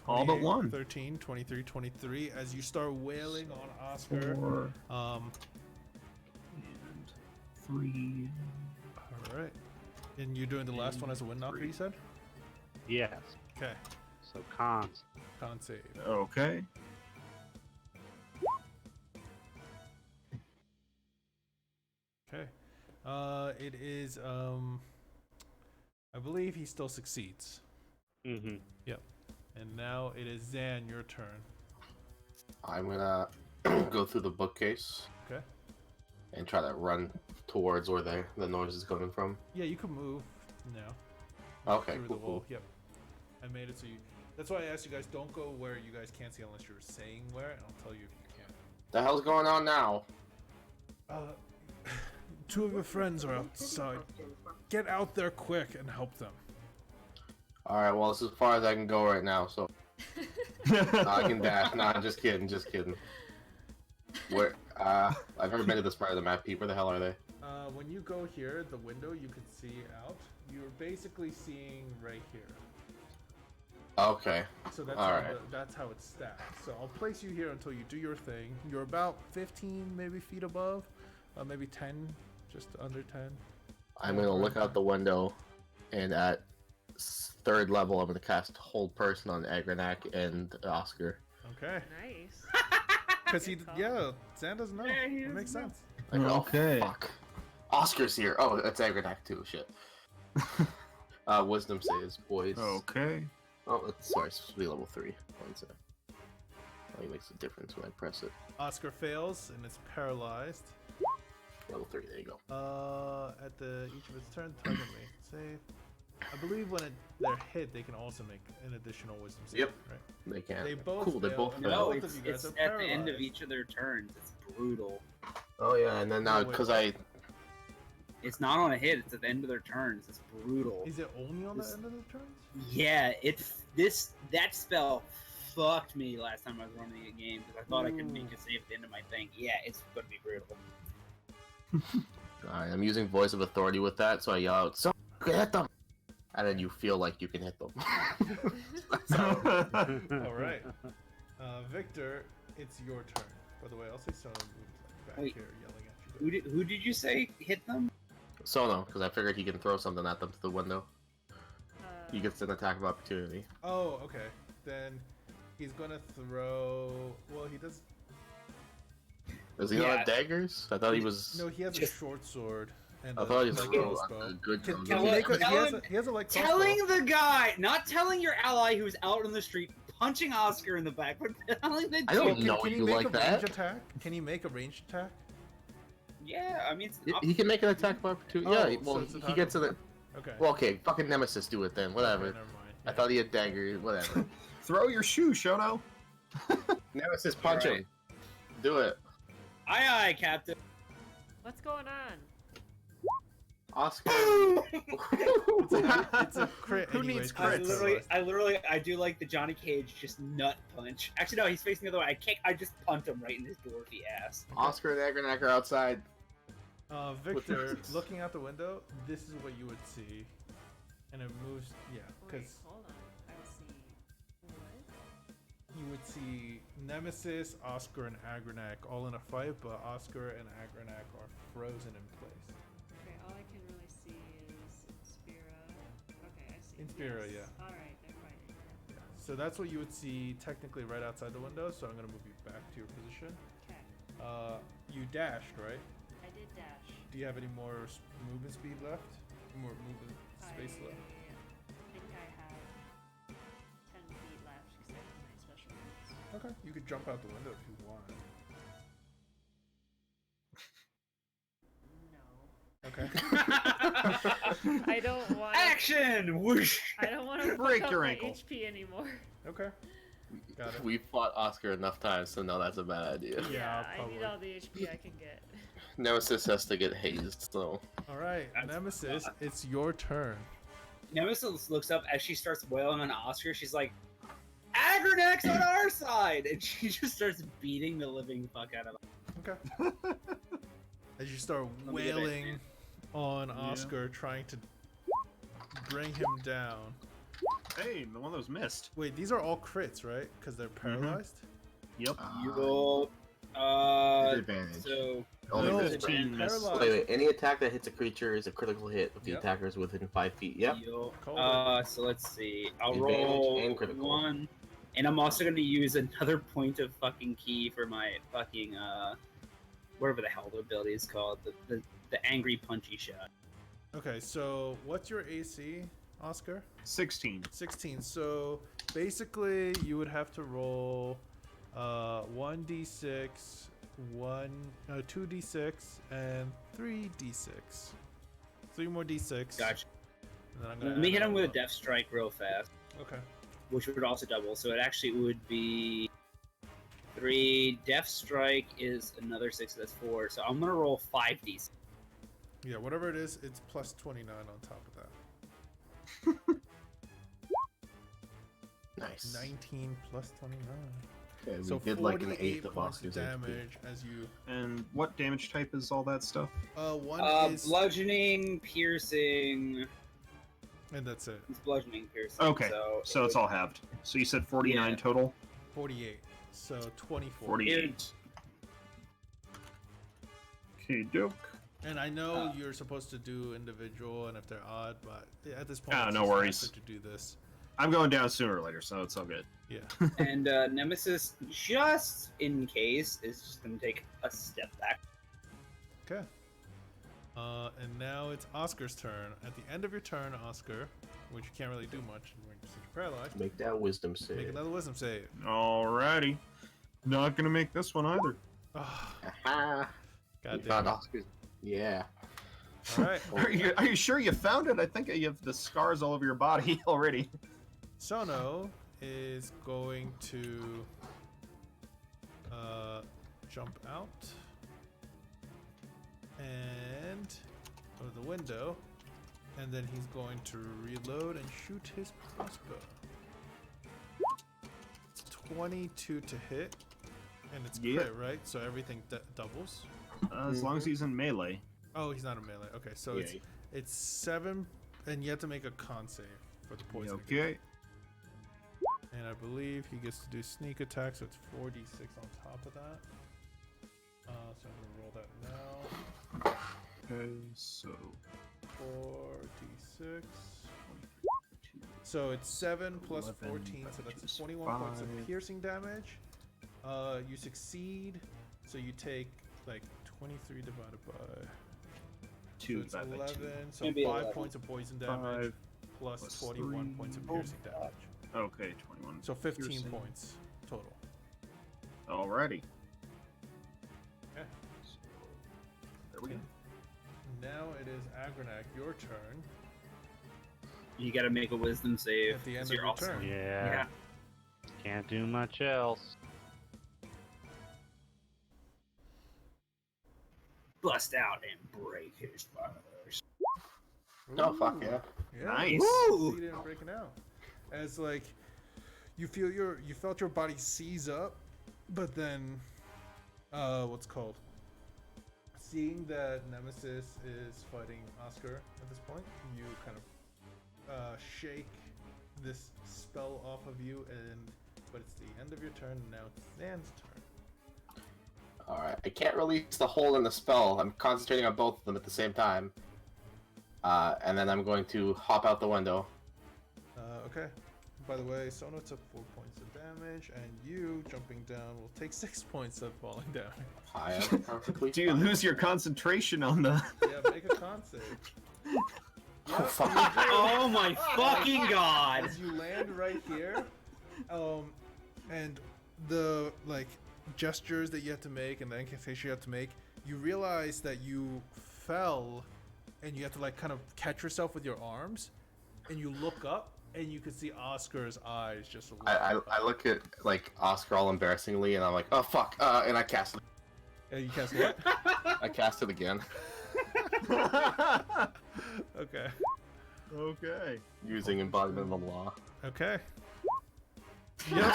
all but 28, one. 13, 23, 23. As you start wailing on Oscar. 4 Um, and 3. all right. And you're doing the last one as a wind knocker, you said? Yes. Okay. So cons. Con save. Okay. Okay. It is, I believe he still succeeds. Mm-hmm. Yep. And now it is Zan, your turn. I'm gonna go through the bookcase. Okay. And try to run towards where the noise is coming from. Yeah, you can move now. Okay, Through cool, the wall. cool. Yep. I made it so you. That's why I asked you guys, don't go where you guys can't see unless you're saying where, and I'll tell you if you can. The hell's going on now? Two of your friends are outside. Get out there quick and help them. Alright, well, this is as far as I can go right now, so. I can dash. Nah, just kidding, just kidding. Where, I've never been to this part of the map, Pete. Where the hell are they? When you go here, the window you can see out, you're basically seeing right here. Okay. So that's that's how it's stacked. So I'll place you here until you do your thing. You're about 15 maybe feet above, maybe 10, just under 10. I'm gonna look out the window, and at third level, I'm gonna cast Hold Person on Agranak and Oscar. Okay. Nice. Because he, Good call. yeah, Zan doesn't know. Yeah, he It makes doesn't sense. Like, Okay. Oh, fuck. Oscar's here. Oh, it's Agranak too. Shit. Wisdom saves, boys. Okay. Oh, sorry, it's supposed to be level 3. One sec. Oh, it makes a difference when I press it. Oscar fails and it's paralyzed. Level 3, there you go. At each of its turn, target me. Save. I believe when they're hit, they can also make an additional wisdom save. Yep. Right? They can. They both Cool, they fail, both and fail. No, both of you guys it's are at the end of paralyzed. each of their turns. It's brutal. Oh, yeah, and then now, Wait, because what? It's not on a hit. It's at the end of their turns. It's brutal. Is it only on the This- end of the turns? Yeah, that spell fucked me last time I was running the game because I thought I could make a save at the end of my thing. Yeah, it's gonna be brutal. Alright, I'm using Voice of Authority with that, so I yell out, "So you can hit them!" And then you feel like you can hit them. All right. Victor, it's your turn. By the way, I'll say someone moves back Wait. here yelling at you. Who did you say hit them? Sono, because I figured he can throw something at them through the window. He gets an attack of opportunity. Oh, okay. Then he's gonna throw. Well, he does. Does he not Yeah. have daggers? I thought he was. No, he has a Just- short sword and I thought he was light throwing crossbow. a good Can gun. he Tell make a, him- he, has a, he has a light crossbow. Telling the guy, not telling your ally who's out on the street punching Oscar in the back, but telling the I don't dude. know Can he you make like a that. range attack? Can he make a ranged attack? Yeah, I mean, it's He can make an attack of opportunity. Oh, Yeah, so well, it's he attack gets of- an. Okay. Well, okay, fucking Nemesis do it then. Whatever. Okay, never mind. I Yeah. thought he had daggers. Whatever. Throw your shoe, Shono. Nemesis, punch Alright. him. Do it. aye aye, Captain. What's going on? Oscar. It's a crit. Who anyways, needs because I it's crits? literally, I do like the Johnny Cage just nut punch. Actually, no, he's facing the other way. I just punt him right in his dwarfy ass. Oscar and Agranak are outside. Victor, looking out the window, this is what you would see, and it moves. Yeah, Wait, because hold on. I see. What? you would see Nemesis, Oscar, and Agranak all in a fight, but Oscar and Agranak are frozen in place. Okay, all I can really see is Inspira. Okay, I see. Inspira, yes. yeah. Alright, they're fighting. So that's what you would see technically right outside the window. So I'm gonna move you back to your position. Okay, You dashed, right? I did dash. Do you have any more movement speed left? More movement space left? I think I have 10 feet left because I have my special moves. Okay, you could jump out the window if you want. I don't want. Action! Whoosh! I don't want to Break fuck up your my ankle. HP anymore. Okay. Got it. We fought Oscar enough times, so no, that's a bad idea. Yeah, I probably. need all the HP I can get. Nemesis has to get hazed, so. All right, That's Nemesis, not- it's your turn. Nemesis looks up as she starts wailing on Oscar. She's like, Agronex's on our side! And she just starts beating the living fuck out of him. Okay. As you start Let me get it. wailing on Oscar, trying to bring him down. Hey, one of those missed. Wait, these are all crits, right? Because they're paralyzed? Yep. You roll. Disadvantage. So. Only No, 15 missed. paralyzed. Wait, any attack that hits a creature is a critical hit if the Yep. attacker is within 5 feet. Yep. So let's see. I'll Advantage roll and critical. 1. And I'm also going to use another point of fucking key for my fucking, whatever the hell the ability is called. The angry punchy shot. Okay, so what's your AC, Oscar? 16. 16. So basically, you would have to roll 1d6, 2d6, and 3d6. 3 more d6. Gotcha. And then I'm gonna Let me add hit him with a up. death strike real fast, Okay. which would also double. So it actually would be 3. Death strike is another 6, so that's 4. So I'm going to roll 5d6. Yeah, whatever it is, it's plus 29 on top of that. Nice. 19 plus 29. Okay, we So did like an 48 eighth of points Oscar's damage as you. And what damage type is all that stuff? One is. Bludgeoning, piercing. And that's it. It's bludgeoning, piercing. Okay, so it's it all halved. So you said 49 Yeah. total? 48. So 24. 48. Okay, doke. And I know you're supposed to do individual and if they're odd, but at this point, Ah, it's no just worries. faster to do this. I'm going down sooner or later, so it's all good. Yeah. And Nemesis, just in case, is just going to take a step back. Okay. And now it's Oscar's turn. At the end of your turn, Oscar, which you can't really do much when you're paralyzed, Make that wisdom make save. another wisdom save. Alrighty. Not gonna make this one either. Oh, Aha! God We found damn it. Oscar's. Yeah. All right. Are you sure you found it? I think you have the scars all over your body already. Sono is going to jump out and go to the window, and then he's going to reload and shoot his crossbow. It's 22 to hit, and it's Yeah. crit, right? So everything doubles. As long as he's in melee. Oh, he's not a melee. Okay, so Yeah. it's 7, and you have to make a con save for the poison. Okay. And I believe he gets to do sneak attack, so it's 4d6 on top of that. So I'm gonna roll that now. Okay, so 4d6. So it's 7 plus 11, 14, so that's which is 21 points of 5. piercing damage. You succeed, so you take like 23 divided by 2 so it's divided by 2. 11, so Maybe 5 11. points of poison damage 5 plus plus 21 3. points of Oh, piercing damage. Okay, 21. So 15 piercing. points total. Alrighty. Okay. So, there we go. Now it is Agronak, your turn. You got to make a wisdom save. At the end 'cause of you're your also- turn. Yeah. Can't do much else. Bust out and break his bars. Oh, fuck yeah. Yeah, Nice. you Woo! succeeded in breaking out. As like you felt your body seize up, but then what's called? Seeing that Nemesis is fighting Oscar at this point, you kind of shake this spell off of you, but it's the end of your turn. And now it's Zan's turn. Alright, I can't release the hole in the spell. I'm concentrating on both of them at the same time. And then I'm going to hop out the window. Okay. By the way, Sono took 4 points of damage, and you jumping down will take 6 points of falling down. I am perfectly Do you fine. lose your concentration on the... Yeah, make a con save. Oh, Yep, fuck. you do. Oh my fucking god! As you land right here, and the like gestures that you have to make and the incantation you have to make, you realize that you fell and you have to like kind of catch yourself with your arms, and you look up, and you can see Oscar's eyes just. I look at like Oscar all embarrassingly, and I'm like, oh fuck, and I cast it. And you cast what? I cast it again, Okay. Okay. using embodiment of the law. Okay. Yep.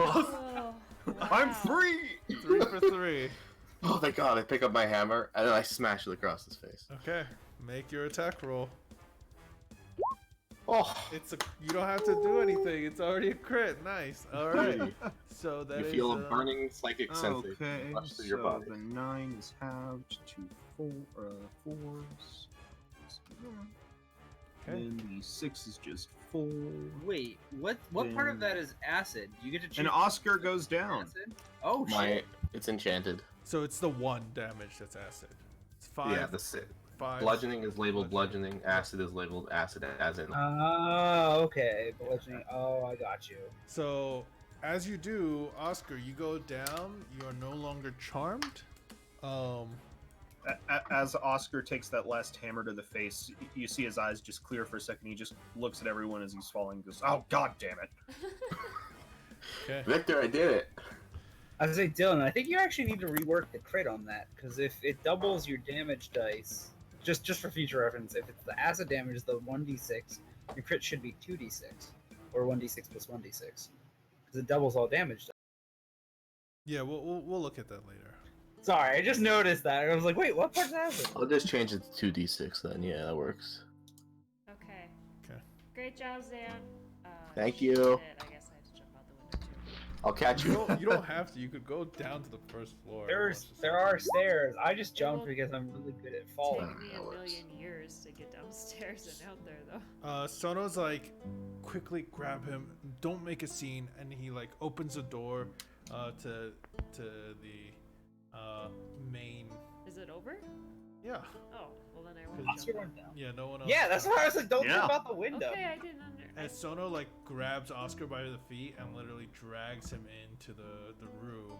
Oh, I'm wow. free. 3 for 3. Oh thank God! I pick up my hammer and then I smash it across his face. Okay. Make your attack roll. Oh, You don't have to do anything. It's already a crit. Nice. All right. So that you is. feel a burning psychic sensation Okay, rush through your so body. the 9 is halved to 4s. Okay. Then the 6 is just 4. Wait, what part of that is acid? You get to choose And Oscar goes down. acid? Oh My shit. it's enchanted. So it's the 1 damage that's acid. It's 5. Yeah, the 5. bludgeoning is labeled bludgeoning. Acid is labeled acid, as in. Oh, okay. Bludgeoning. Oh, I got you. So as you do, Oscar, you go down. You are no longer charmed. As Oscar takes that last hammer to the face, you see his eyes just clear for a second. He just looks at everyone as he's falling and goes, oh, god damn it. Okay. Victor, I did it. I was say, Dylan, I think you actually need to rework the crit on that, because if it doubles your damage dice, just for future reference, if it's the acid damage is the 1d6, your crit should be 2d6, or 1d6 plus 1d6, because it doubles all damage dice. Yeah, we'll look at that later. Sorry, I just noticed that. I was like, wait, what part's acid? I'll just change it to 2d6 then. Yeah, that works. Okay. Okay. Great job, Zan. Thank shit, you. I guess I have to jump out the window too. I'll catch You you. don't have to. You could go down to the first floor. There are stairs. I just jumped because I'm really good at Take falling. me that a works. million years to get downstairs and out there, though. Sono's like, quickly grab him. Don't make a scene, and he like opens the door, to the main. Is it over? Yeah. Oh, well then I won't Oscar jump went down. Yeah. No one else. Yeah, that's why I was like, don't Yeah. jump out the out. window. Okay, I didn't under. And Sono like grabs Oscar by the feet and literally drags him into the room,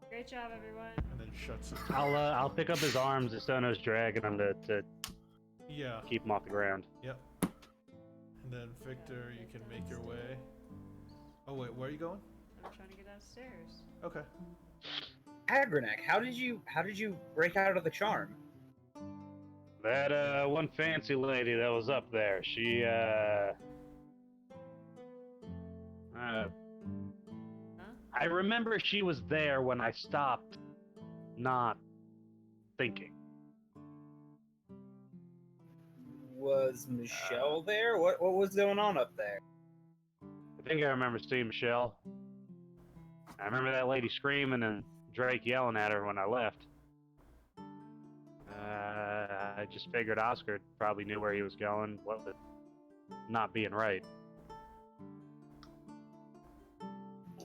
Great job, everyone. and then shuts it. I'll pick up his arms as Sono's dragging him to Yeah. keep him off the ground. Yep. And then Victor, you can make your way. Oh wait, where are you going? I'm trying to get downstairs. Okay. Agranek, how did you break out of the charm? That one fancy lady that was up there, she I remember she was there when I stopped not thinking. Was Michelle there? What was going on up there? I think I remember seeing Michelle. I remember that lady screaming and Drake yelling at her when I left. I just figured Oscar probably knew where he was going, what with not being right.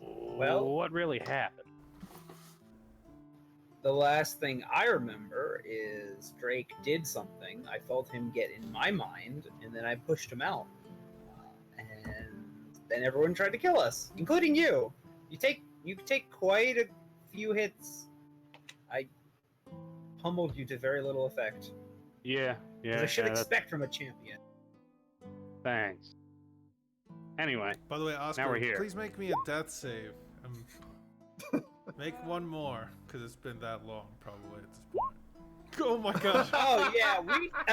Well- what really happened? The last thing I remember is Drake did something. I felt him get in my mind, and then I pushed him out. And then everyone tried to kill us, including you. You take quite a few hits. I pummeled you to very little effect. Yeah, As I should that's- expect from a champion. thanks. Anyway, By the way, Oscar, we're here. please make me a death save. Make one more, because it's been that long, probably at this point. Oh my gosh. Oh yeah,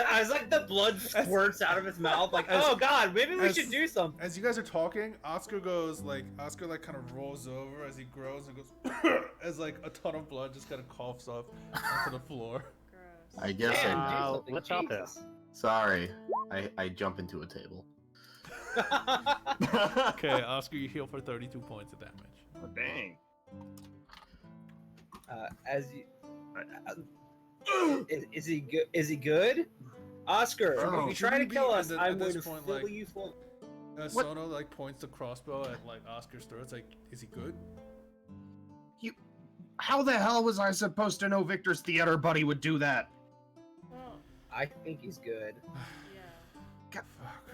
I was like the blood squirts out of his mouth, like, oh god, maybe we should do something. As you guys are talking, Oscar kind of rolls over as he grows and goes as like a ton of blood just kind of coughs up onto the floor. Gross. I guess Man, I do Uh, something, let's hop Jesus. Sorry. I jump into a table. Okay, Oscar, you heal for 32 points of damage. Oh, dang. As you, is he good? Is he good? Oscar, Oh. if you try to Should we kill be- us, at I'm this going to point, fill like- you full. What? Sono like points the crossbow at like Oscar's throat. It's like, is he good? How the hell was I supposed to know Victor's theater buddy would do that? Well, I think he's good. yeah.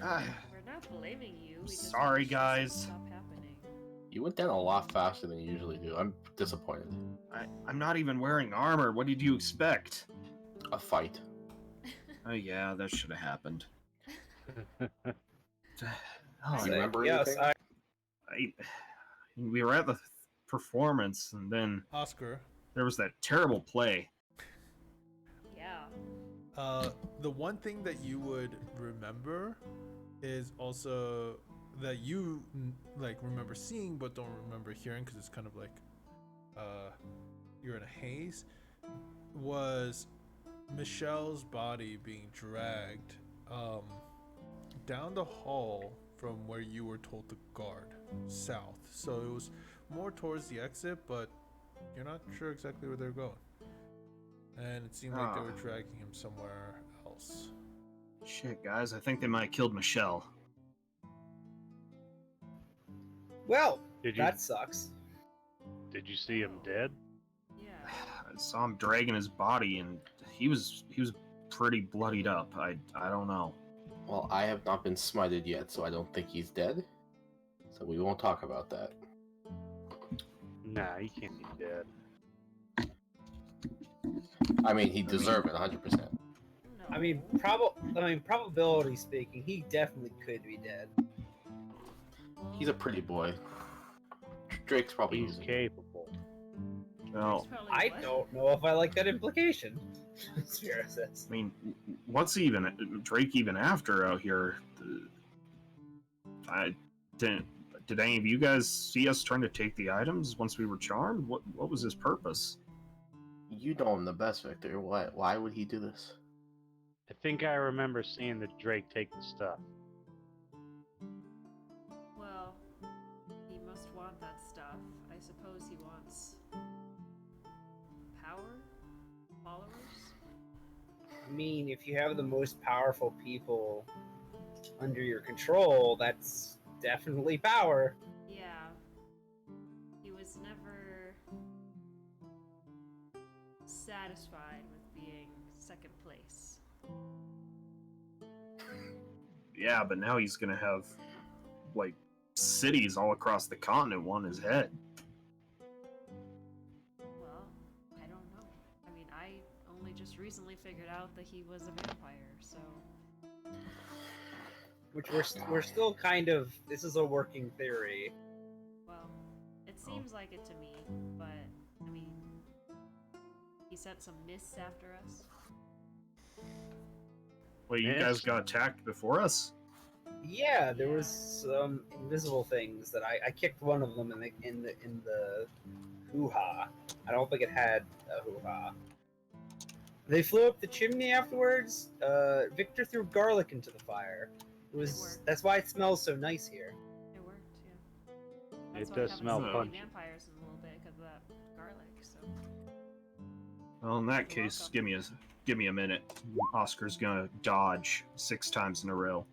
Ah, We're not blaming you. We just Sorry, wish this guys. would Stop happening. You went down a lot faster than you usually do. I'm disappointed. I'm not even wearing armor. What did you expect? a fight. Oh yeah, that should have happened. Do Oh, you remember Yes, anything? we were at the performance, and then Oscar, there was that terrible play. Yeah. the one thing that you would remember is also that you like remember seeing but don't remember hearing because it's kind of like you're in a haze, was Michelle's body being dragged down the hall from where you were told to guard south. So it was more towards the exit, but you're not sure exactly where they're going. And it seemed like they were dragging him somewhere else. Shit, guys, I think they might have killed Michelle. Well, Did you that sucks. did you see him dead? Yeah. I saw him dragging his body, and he was pretty bloodied up. I don't know. Well, I have not been smited yet, so I don't think he's dead. So we won't talk about that. Nah, he can't be dead. I mean, he deserved it 100%. No. I mean, probability speaking, he definitely could be dead. He's a pretty boy. Drake's probably He's using it. capable. Well, Probably I what? don't know if I like that implication. Spira says. I mean, what's even Drake even after out here? I didn't. Did any of you guys see us trying to take the items once we were charmed? What was his purpose? You know him the best, Victor. Why would he do this? I think I remember seeing the Drake take the stuff. Well, he must want that stuff. I suppose he wants power? Followers? I mean, if you have the most powerful people under your control, that's definitely power. Yeah. He was never satisfied with being second place. Yeah, but now he's gonna have like cities all across the continent on his head. Well, I don't know. I mean, I only just recently figured out that he was a vampire, so. Which we're still kind of. This is a working theory. Well, it seems like it to me, but I mean, he sent some mists after us. Wait, you Yes. guys got attacked before us? Yeah, there was some invisible things that I kicked one of them in the hoo-ha. I don't think it had a hoo-ha. They flew up the chimney afterwards. Victor threw garlic into the fire. worked. That's why it smells so nice here. It worked, yeah. It That's why does we smell haven't seen any punchy. vampires in a little bit because of that garlic. So. Well, in that You're case, welcome. give me a minute. Oscar's gonna dodge 6 times in a row.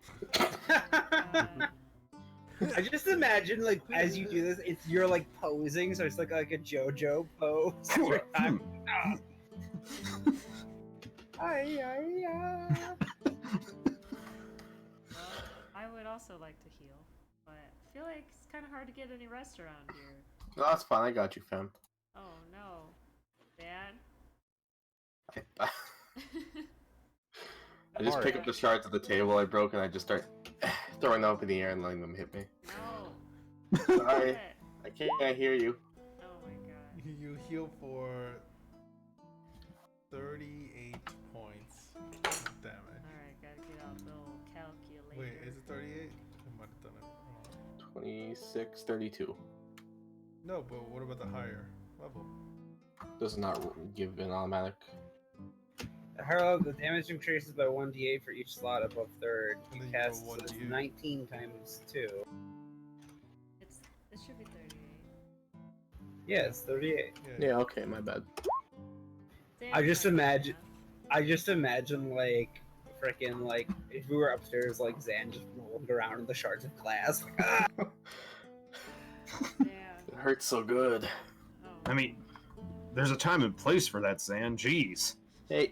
I just imagine like as you do this, you're like posing, so it's like a JoJo pose. every time. Ay, ay, ay. Well, I would also like to heal, but I feel like it's kind of hard to get any rest around here. No, that's fine. I got you, fam. Oh no, Dad. I just pick up the shards of the table I broke and I just start throwing them up in the air and letting them hit me. No. Sorry, Shit. I can't hear you. Oh my god. You heal for 38 points damage. Alright, gotta get out the old calculator. Wait, is it 38? I might have done it wrong. 26, 32. No, but what about the higher level? Does not give an automatic. Harlow, the damage increases by 1d8 for each slot above third. You Then you cast roll so it's 1d8. 19 times 2. It should be 38. Yeah, it's 38. Yeah, okay, my bad. Damn, I just sorry about imagine- I just imagine like freaking like if we were upstairs, like Zan just rolling around in the shards of glass. Like, ah! that. It hurts so good. Oh. I mean, there's a time and place for that, Zan. Jeez. Hey,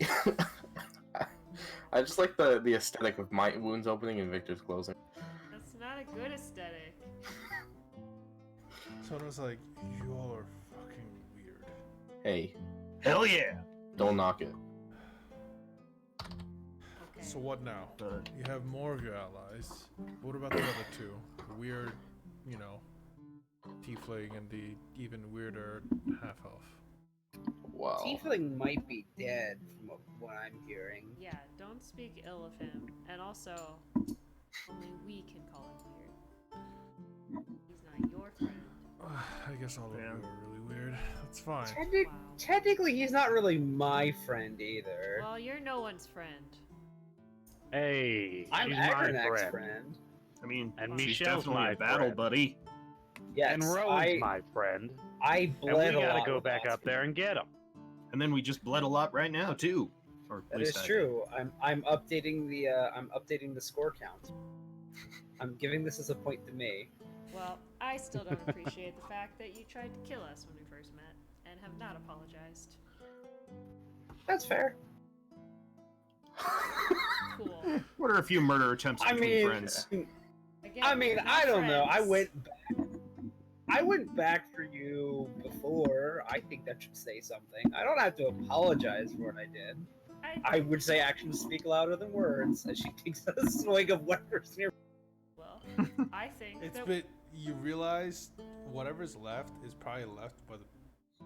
I just like the aesthetic of my wounds opening and Victor's closing. That's not a good aesthetic. Someone was like, you all are fucking weird. Hey, Hell yeah. don't knock it. So what now? But You have more of your allies. What about the other two? The weird, you know, tiefling and the even weirder half elf. Wow. Tiefling might be dead from what I'm hearing. Yeah, don't speak ill of him. And also, only we can call him weird. He's not your friend. I guess all of Yeah. you are really weird. That's fine. Wow. Technically, he's not really my friend either. Well, you're no one's friend. Hey, I'm she's my Agronac's friend. friend. I mean, And she's Michelle's definitely my a battle friend. buddy. Yes, And Rowan's I my friend. I And bled we a gotta lot go with back up Oscar. there and get him. And then we just bled a lot right now too. Or at That least is I true. I'm updating the score count. I'm giving this as a point to me. Well, I still don't appreciate the fact that you tried to kill us when we first met, and have not apologized. That's fair. Cool. did. What are a few murder attempts I between mean, friends? Again, I mean, we're not I don't know. I friends. went back. I went back for you before. I think that should say something. I don't have to apologize for what I did. I would say actions speak louder than words. As she takes a swig of whatever's near. Well, I think It's that been, you realize whatever's left is probably left by the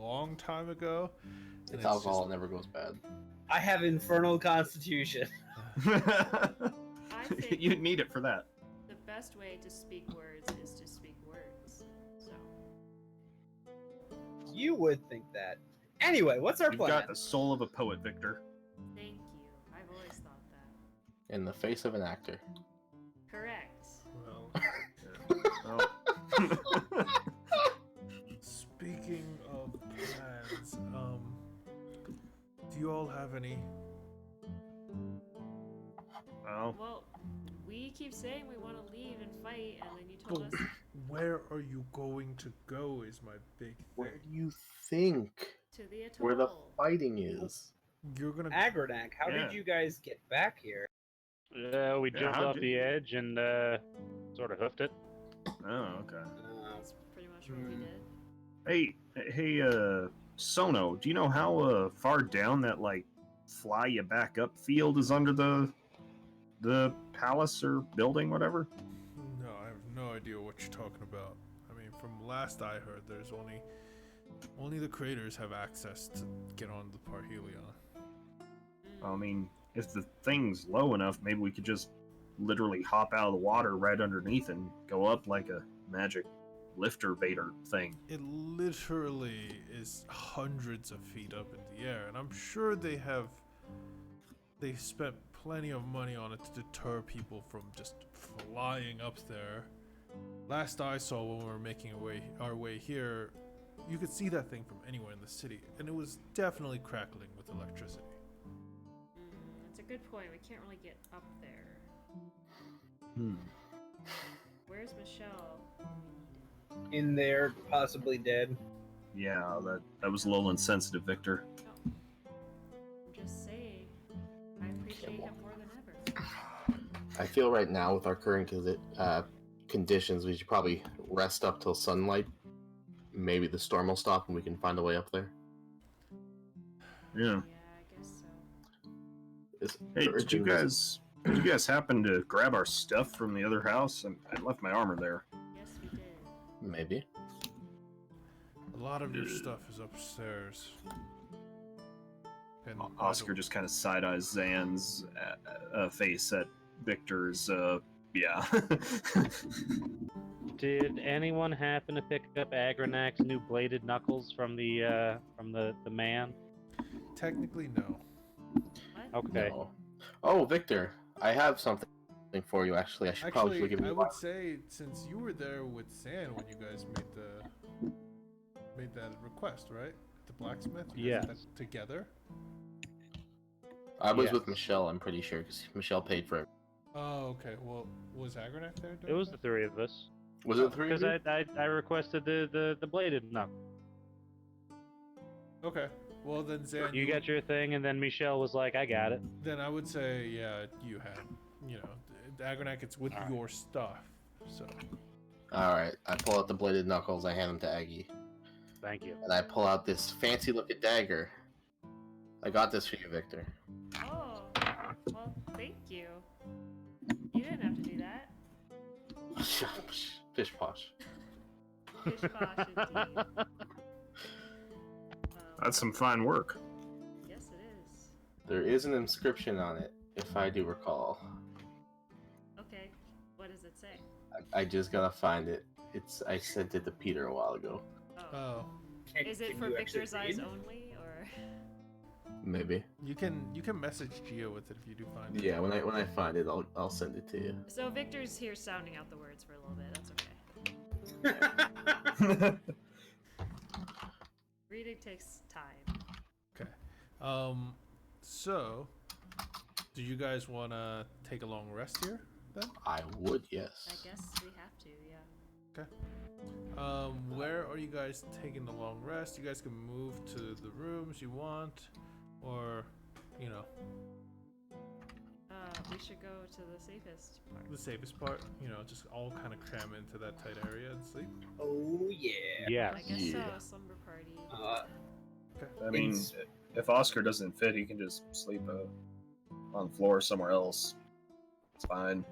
long time ago. and It's alcohol, it never goes bad. I have infernal constitution. I think You'd need it for that. the best way to speak words is to speak words. So, You would think that. Anyway, what's our You've plan? got the soul of a poet, Victor. thank you. I've always thought that. In the face of an actor. Correct. Well, Oh. speaking of plans, do you all have any? Well, Well, we keep saying we want to leave and fight, and then you But told us where are you going to go is my big Where thing. do you think to the atoll. where the fighting is? You're gonna Agronac, how Yeah. did you guys get back here? We Yeah, jumped how off did- the edge and sort of hoofed it. oh, okay. That's pretty much what we Hmm. did. Hey, Sono, do you know how far down that like fly you back up field is under the palace or building, whatever? No, I have no idea what you're talking about. I mean, from last I heard, there's only the creators have access to get on the Parhelion. Mm. I mean, if the thing's low enough, maybe we could just literally hop out of the water right underneath and go up like a magic lifter baiter thing. It literally is hundreds of feet up in the air, and I'm sure they spent plenty of money on it to deter people from just flying up there. Last I saw when we were making our way here, you could see that thing from anywhere in the city, and it was definitely crackling with electricity. That's a good point. We can't really get up there. Hmm. Where's Michelle? In there, possibly dead. Yeah, that was a little insensitive, Victor. I'm just saying. I appreciate him more than ever. I feel right now with our current conditions, we should probably rest up till sunlight. Maybe the storm will stop and we can find a way up there. Yeah. Yeah, I guess so. It's Hey, urgent. did you guys happen to grab our stuff from the other house? I left my armor there. Yes, we did. Maybe. A lot of your stuff is upstairs. And Oscar just kind of side eyes Zan's face at Victor's. Yeah. Did anyone happen to pick up Agronac's new bladed knuckles from the man? Technically, no. What? Okay. No. Oh, Victor, I have something for you. Actually, I should probably Actually, give you. I would say since you were there with San when you guys made that request, right? At the blacksmith. You guys did Yes. that together. I was Yes. with Michelle. I'm pretty sure because Michelle paid for it. Oh, okay. Well, was Agronac there? It doing was the that? three of us. Was it three? Because Of you? I requested the bladed knuckle. Okay. Well, then Zan, You got your thing, and then Michelle was like, I got it. Then I would say, yeah, you had. You know, Agronac, it's with Alright. your stuff. So. All right. I pull out the bladed knuckles. I hand them to Aggie, Thank you. and I pull out this fancy looking dagger. I got this for you, Victor. Oh, well, you. You didn't have to do that. Fish posh. Fish posh indeed. That's some fine work. Yes, it is. There is an inscription on it, if I do recall. Okay, what does it say? I just gotta find it. I sent it to Peter a while ago. Oh. Oh, Is it Can for you actually Victor's eyes read? only, or? Maybe. you can message Gio with it if you do find it. Yeah, when I find it, I'll send it to you. So Victor's here sounding out the words for a little bit. That's okay. Reading takes time. Okay. So, do you guys want to take a long rest here then? I would, yes. I guess we have to, yeah. Where are you guys taking the long rest? You guys can move to the rooms you want, or, you know, We should go to the safest part. the safest part. You know, just all kind of cram into that tight area and sleep. Oh yeah. Yes. I guess Yeah. so. Slumber party. I mean, Ins- if Oscar doesn't fit, he can just sleep on the floor somewhere else. It's fine.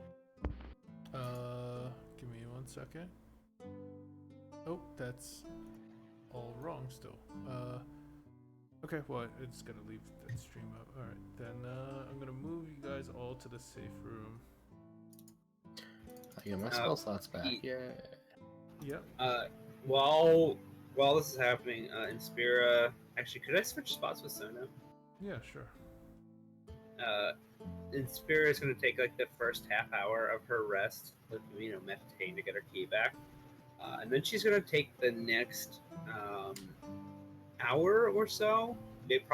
Give me 1 second. Oh, that's all wrong still. Okay, well, it's gonna leave that stream up. Alright, then I'm gonna move you guys all to the safe room. I get my spell slots back. he- Yeah. Yep. While this is happening, Inspira. Actually, could I switch spots with Sona? Yeah, sure. Inspira is going to take like the first half hour of her rest, with, meditating to get her key back, and then she's going to take the next hour or so, maybe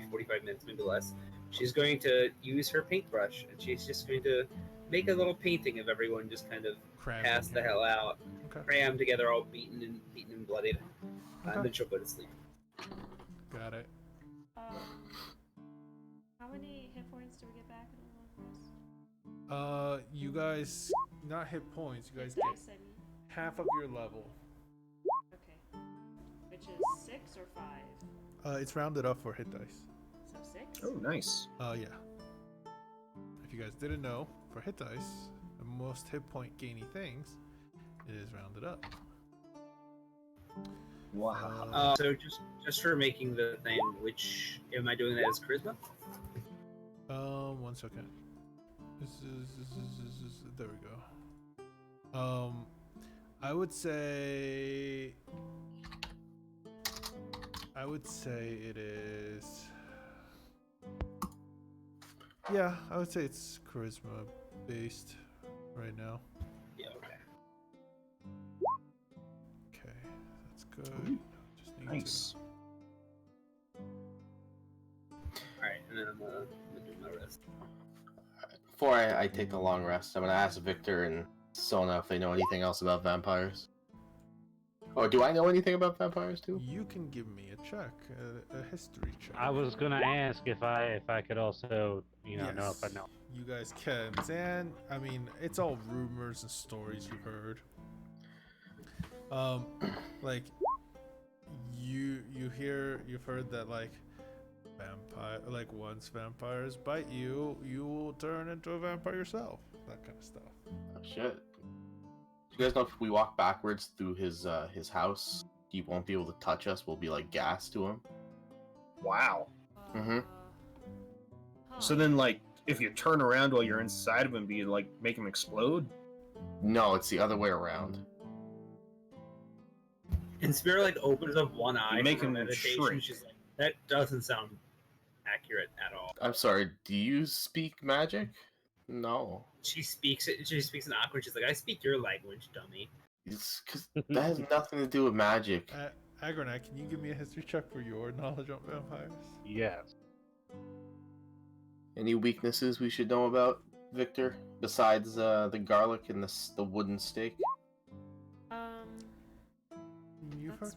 45 minutes, maybe less. She's going to use her paintbrush, and she's just going to make a little painting of everyone just kind of Cram passed in the here. hell out, Okay. crammed together, all beaten and bloodied, Okay. and then she'll go to sleep. Got it. How many hit points do we get back in a long rest? You guys, not hit points. You guys Hit get dice, I mean. half of your level. Okay. Which is 6 or 5? It's rounded up for hit dice. So 6? Oh, nice. Yeah. If you guys didn't know, for hit dice, the most hit point gainy things, it is rounded up. Wow. So just for making the thing, which am I doing that as charisma? 1 second. This is there we go. I would say it is. Yeah, I would say it's charisma based right now. Yeah. Okay. Okay, that's good. Ooh, Just need Nice. All right, and then I'm gonna do my rest. Before I take the long rest, I'm gonna ask Victor and Sona if they know anything else about vampires. Or do I know anything about vampires to. too? You can give me a check, a history check. I was gonna ask if I could also know if I know. You guys can. And I mean, it's all rumors and stories you've heard. Like you've heard that once vampires bite you, you will turn into a vampire yourself. That kind of stuff. Oh, shit. Do you guys know if we walk backwards through his house, he won't be able to touch us? We'll be like gas to him. Wow. Mhm. So then, like, if you turn around while you're inside of him, do you, like, make him explode? No, it's the other way around. And Spirit like opens up one eye. You make from her him meditation. shrink. She's like, that doesn't sound accurate at all. I'm sorry, do you speak magic? No. She speaks it. She speaks in awkward. She's like, I speak your language, dummy. It's because that has nothing to do with magic. Agronak, can you give me a history check for your knowledge on vampires? Yes. Any weaknesses we should know about, Victor? Besides the garlic and the wooden stake? You've heard? That's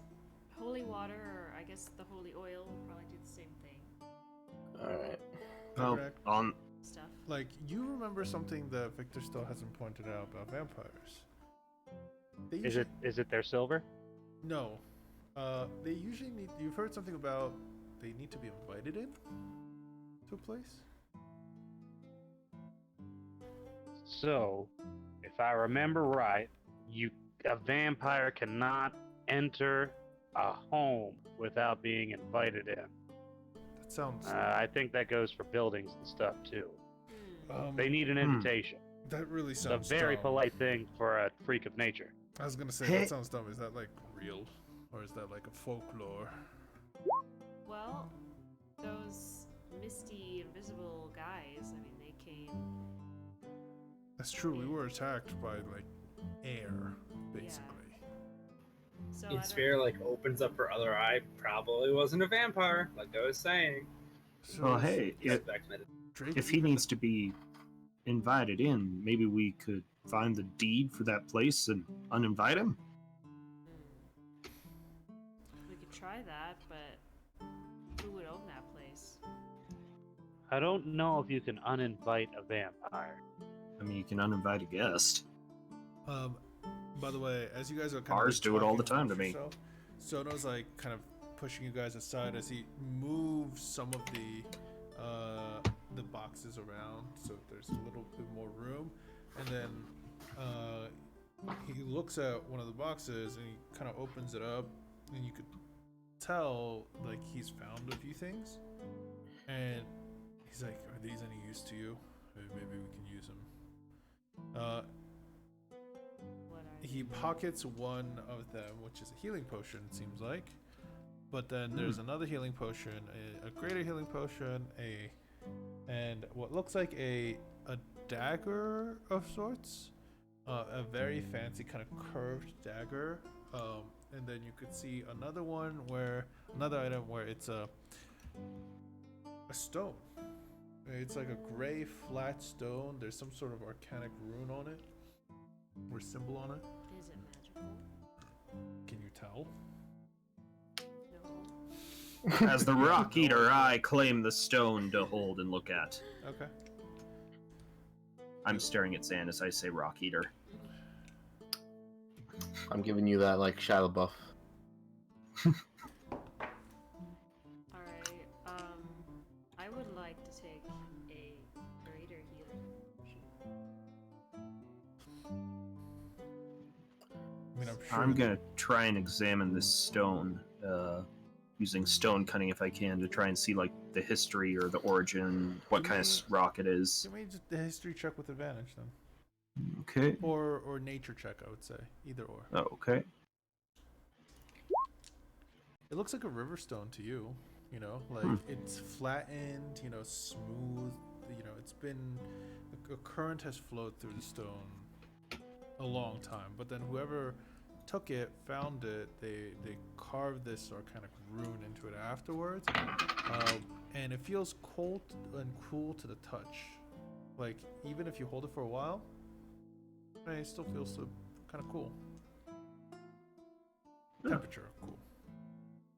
holy water, or I guess the holy oil will probably do the same thing. Alright. Well, Correct. on Stuff. Like, you remember something that Victor still hasn't pointed out about vampires. They Is it their silver? No. They usually need. You've heard something about they need to be invited in to a place. So, if I remember right, a vampire cannot enter a home without being invited in. That sounds. I think that goes for buildings and stuff too. Hmm. They need an invitation. That really It's a sounds very dumb. polite thing for a freak of nature. I was gonna say Hey. that sounds dumb. Is that like real, or is that like a folklore? Well, those misty, invisible guys, I mean, they came. That's true. We were attacked by like air, basically. So Its sphere like opens up her other eye. Probably wasn't a vampire, like I was saying. So Well, hey, Drake if he even- needs to be invited in, maybe we could find the deed for that place and uninvite him. We could try that, but who would own that place? I don't know if you can uninvite a vampire. I mean, you can uninvite a guest. By the way, as you guys are kind Bars of do it all the talking time to amongst me. yourself, Sono's like kind of pushing you guys aside as he moves some of the boxes around, so there's a little bit more room, and then he looks at one of the boxes and he kind of opens it up, and you could tell like he's found a few things, and he's like, "Are these any use to you? Maybe we can use them." What are He pockets one of them, which is a healing potion, it seems like. But then there's another healing potion, a greater healing potion, and what looks like a dagger of sorts, a very fancy kind of curved dagger. And then you could see another item where it's a stone. It's like a gray flat stone. There's some sort of arcanic rune on it, or symbol on it. Is it magical? Can you tell? No. As the Rock Eater, I claim the stone to hold and look at. Okay. I'm staring at Zan as I say Rock Eater. I'm giving you that like shadow buff. Alright, I would like to take a greater healing potion. I mean, I'm sure. I'm gonna try and examine this stone, using stone cutting if I can to try and see like the history or the origin, what kind of rock it is. Give me just the history check with advantage then, Okay. or nature check. I would say either or. Oh, okay. It looks like a river stone to you. You know, like it's flattened. You know, smooth. You know, it's been a current has flowed through the stone a long time. But then whoever took it, found it, they carved this arcanic rune into it afterwards, and it feels cold and cool to the touch. Like even if you hold it for a while, it still feels kind of cool. Temperature cool.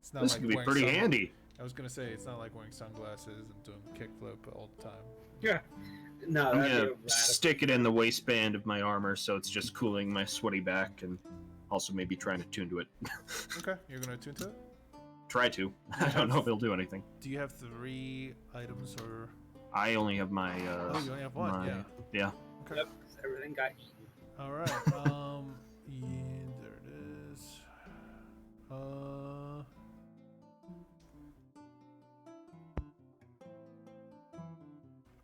It's not This like could be wearing pretty handy. I was gonna say it's not like wearing sunglasses and doing kickflip all the time. Yeah. No, I'm that'd be gonna a radical. stick it in the waistband of my armor so it's just cooling my sweaty back and also maybe trying to tune to it. Okay, you're gonna attune to it. Try to. I don't know if it'll do anything. Do you have 3 items or? I only have my Oh, you only have 1. my- Yeah. yeah. Okay. Yep, 'cause everything got eaten. All right. Yeah, there it is.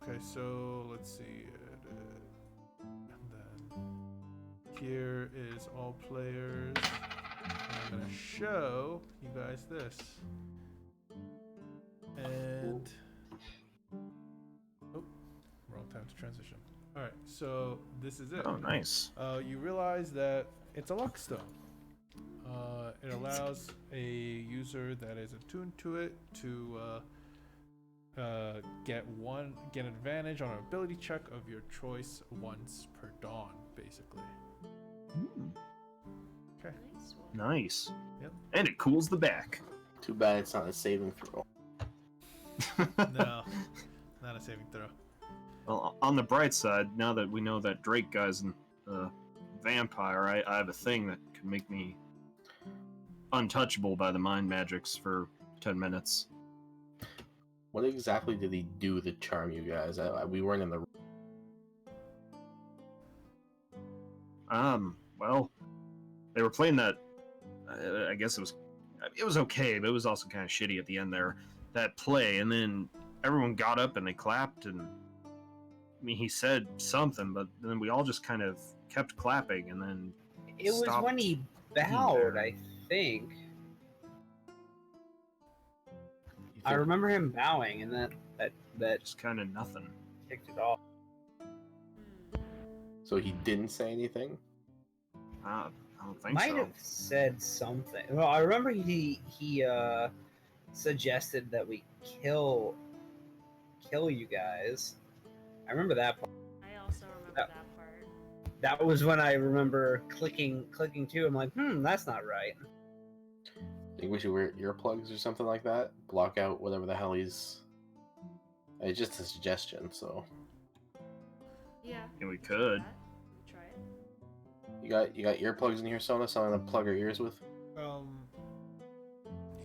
Okay, so let's see. And then here is all players. And I'm gonna show you guys this. And oh, wrong time to transition. All right, so this is it. Oh, nice. You realize that it's a luck stone. It allows a user that is attuned to it to get an advantage on an ability check of your choice once per dawn, basically. Okay. Nice one. Nice. Yep. And it cools the back. Too bad it's not a saving throw. No, not a saving throw. Well, on the bright side, now that we know that Drake guy's a vampire, I have a thing that can make me untouchable by the mind magics for 10 minutes. What exactly did he do to charm you guys? We weren't in the. Well, they were playing that. I guess it was okay, but it was also kind of shitty at the end there. That play, and then everyone got up and they clapped, and I mean, he said something, but then we all just kind of kept clapping, and then It was stopped when he being bowed, there. I think. You I think- remember him bowing, and that Just kind of nothing. kicked it off. Hmm. So he didn't say anything? I don't think Might so. have said something. Well, I remember he suggested that we kill you guys. I remember that part. I also remember That- that part. That was when I remember clicking too. I'm like, that's not right. Think we should wear earplugs or something like that? Block out whatever the hell he's. It's just a suggestion, so. Yeah. Yeah, we can try could. that. We can try it. You got earplugs in here, Sona? Something to plug our ears with?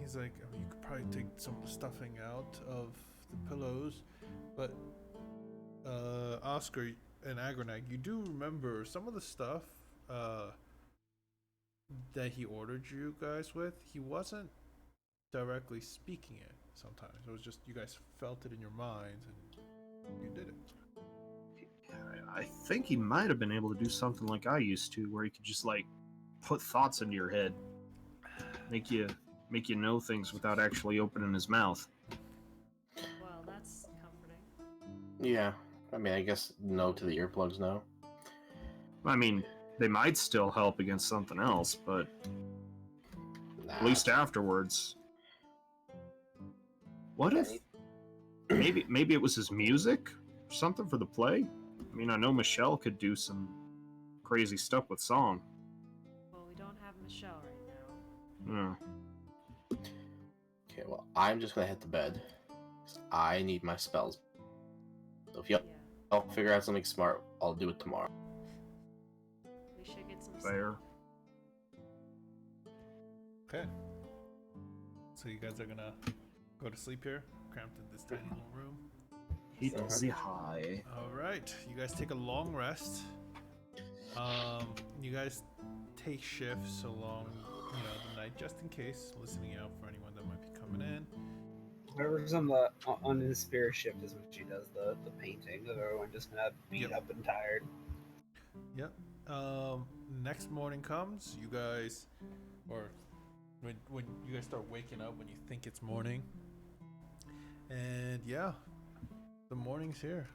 He's like, I mean, you could probably take some of the stuffing out of the pillows, but Oscar and Agronag, you do remember some of the stuff that he ordered you guys with. He wasn't directly speaking it. Sometimes it was just you guys felt it in your minds and you did it. I think he might have been able to do something like I used to, where he could just like put thoughts into your head, make you know things without actually opening his mouth. Well, that's comforting. Yeah. I mean, I guess no to the earplugs now. I mean, they might still help against something else, but Nah, at least afterwards. What if maybe it was his music or something for the play? I mean, I know Michelle could do some crazy stuff with song. Well, we don't have Michelle right now. Yeah. Okay, well, I'm just gonna head to bed. 'Cause I need my spells. So if Yeah. y'all figure out something smart, I'll do it tomorrow. We should get some Fair. Okay. So you guys are gonna go to sleep here, cramped in this tiny little room. Hit the high. All right, you guys take a long rest. You guys take shifts along, the night just in case, listening out for anyone that might be coming in. Whoever's on his spirit shift is when she does the painting of everyone just kind of beat Yep. up and tired. Yep. Next morning comes, you guys, or when you guys start waking up, when you think it's morning, and yeah, the morning's here.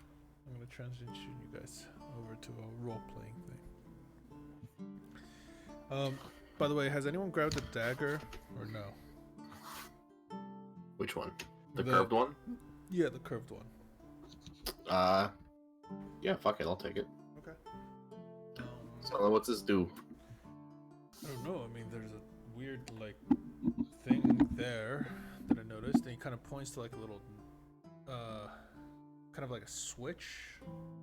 I'm gonna transition you guys over to a role-playing thing. By the way, has anyone grabbed a dagger or no? Which one? The The- curved one? Yeah, the curved one. Yeah, fuck it, I'll take it. Okay. So what's this do? I don't know. I mean, there's a weird thing there that I noticed, and he kind of points to a little, kind of like a switch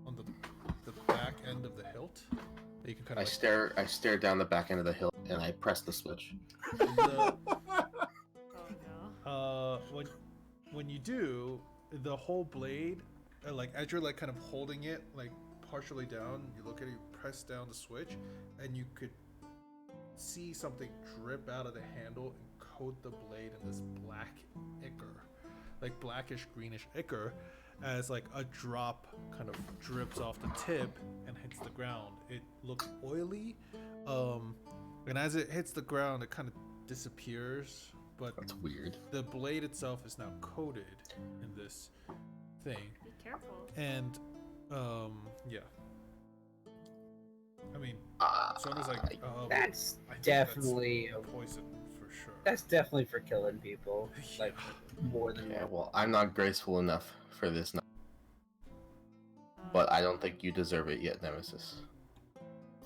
on the back end of the hilt that you can kind I of. stare down the back end of the hill and I press the switch. The, Oh no. when you do, the whole blade, as you're kind of holding it partially down, you look at it, you press down the switch, and you could see something drip out of the handle and coat the blade in this black ichor, blackish greenish ichor, as a drop kind of drips off the tip and hits the ground. It looks oily, and as it hits the ground, it kind of disappears. But That's weird. the blade itself is now coated in this thing, Be careful. and yeah. I mean, Sona's That's I think definitely that's poison for sure. that's definitely for killing people. Like more than Yeah, well, I'm not graceful enough for this, but I don't think you deserve it yet, Nemesis.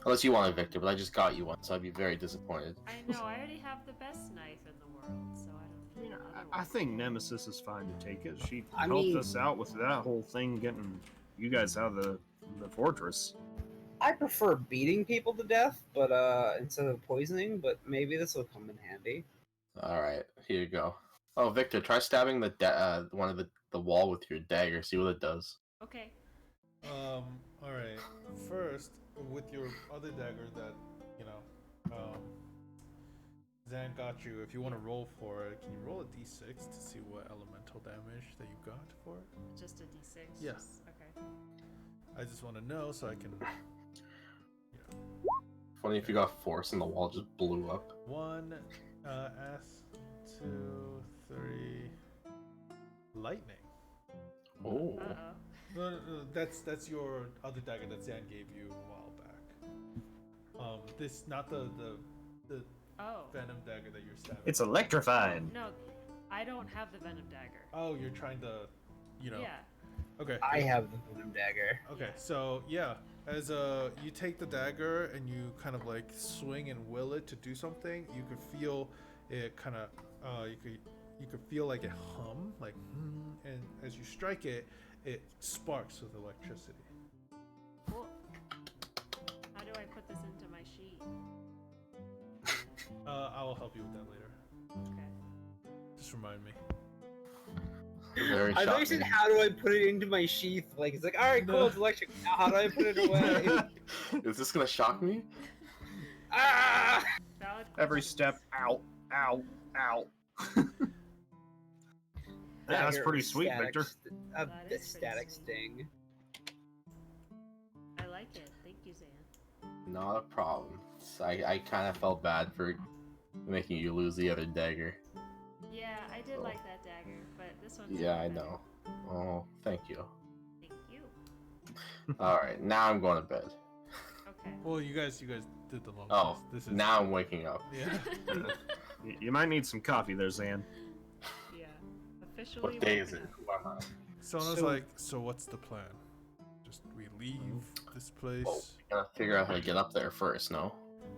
Unless you want it, Victor, but I just got you one, so I'd be very disappointed. I know. I already have the best knife in the world, so I don't need another I one. think Nemesis is fine to take it. She I helped mean- us out with that whole thing, getting you guys out of the fortress. I prefer beating people to death, but instead of poisoning. But maybe this will come in handy. All right, here you go. Oh, Victor, try stabbing one of the wall with your dagger. See what it does. Okay. All right. First, with your other dagger that you know, Zan got you. If you want to roll for it, can you roll a d6 to see what elemental damage that you got for it? Just a d6? Yeah. Okay. I just want to know so I can. Funny if you got force and the wall just blew up. 1, S, 2, 3, lightning. Oh. Uh-oh. No, that's your other dagger that Zan gave you a while back. This not the Oh. venom dagger that you're stabbing. It's electrifying. No, I don't have the venom dagger. Oh, you're trying to, Yeah. Okay. I have the venom dagger. Okay, so yeah, as you take the dagger and you kind of like swing and will it to do something, you could feel it kind of you could feel like it hum like and as you strike it, it sparks with electricity. Cool. How do I put this into my sheet? I will help you with that later. Okay. Just remind me. Very I thought you shocking. said, how do I put it into my sheath? Like, it's like, alright, cool, No. it's electric. Now how do I put it away? Is this gonna shock me? Ah! Valid Every questions. step, ow, ow, ow. That's Dagger pretty with sweet, static Victor. That is pretty static sweet. sting. I like it. Thank you, Zan. Not a problem. I kind of felt bad for making you lose the other dagger. Yeah, I did Oh. like that dagger, but this one's Yeah, I better. know. Oh, thank you. Thank you. Alright, now I'm going to bed. Okay. Well, you guys did the long Oh, rest. This is now I'm waking up. Yeah. You might need some coffee there, Zan. Yeah. Officially. What day is woken it? up. Who am I? Sona's So- like, so what's the plan? Just we leave this place? Well, we gotta figure out how to get up there first, no?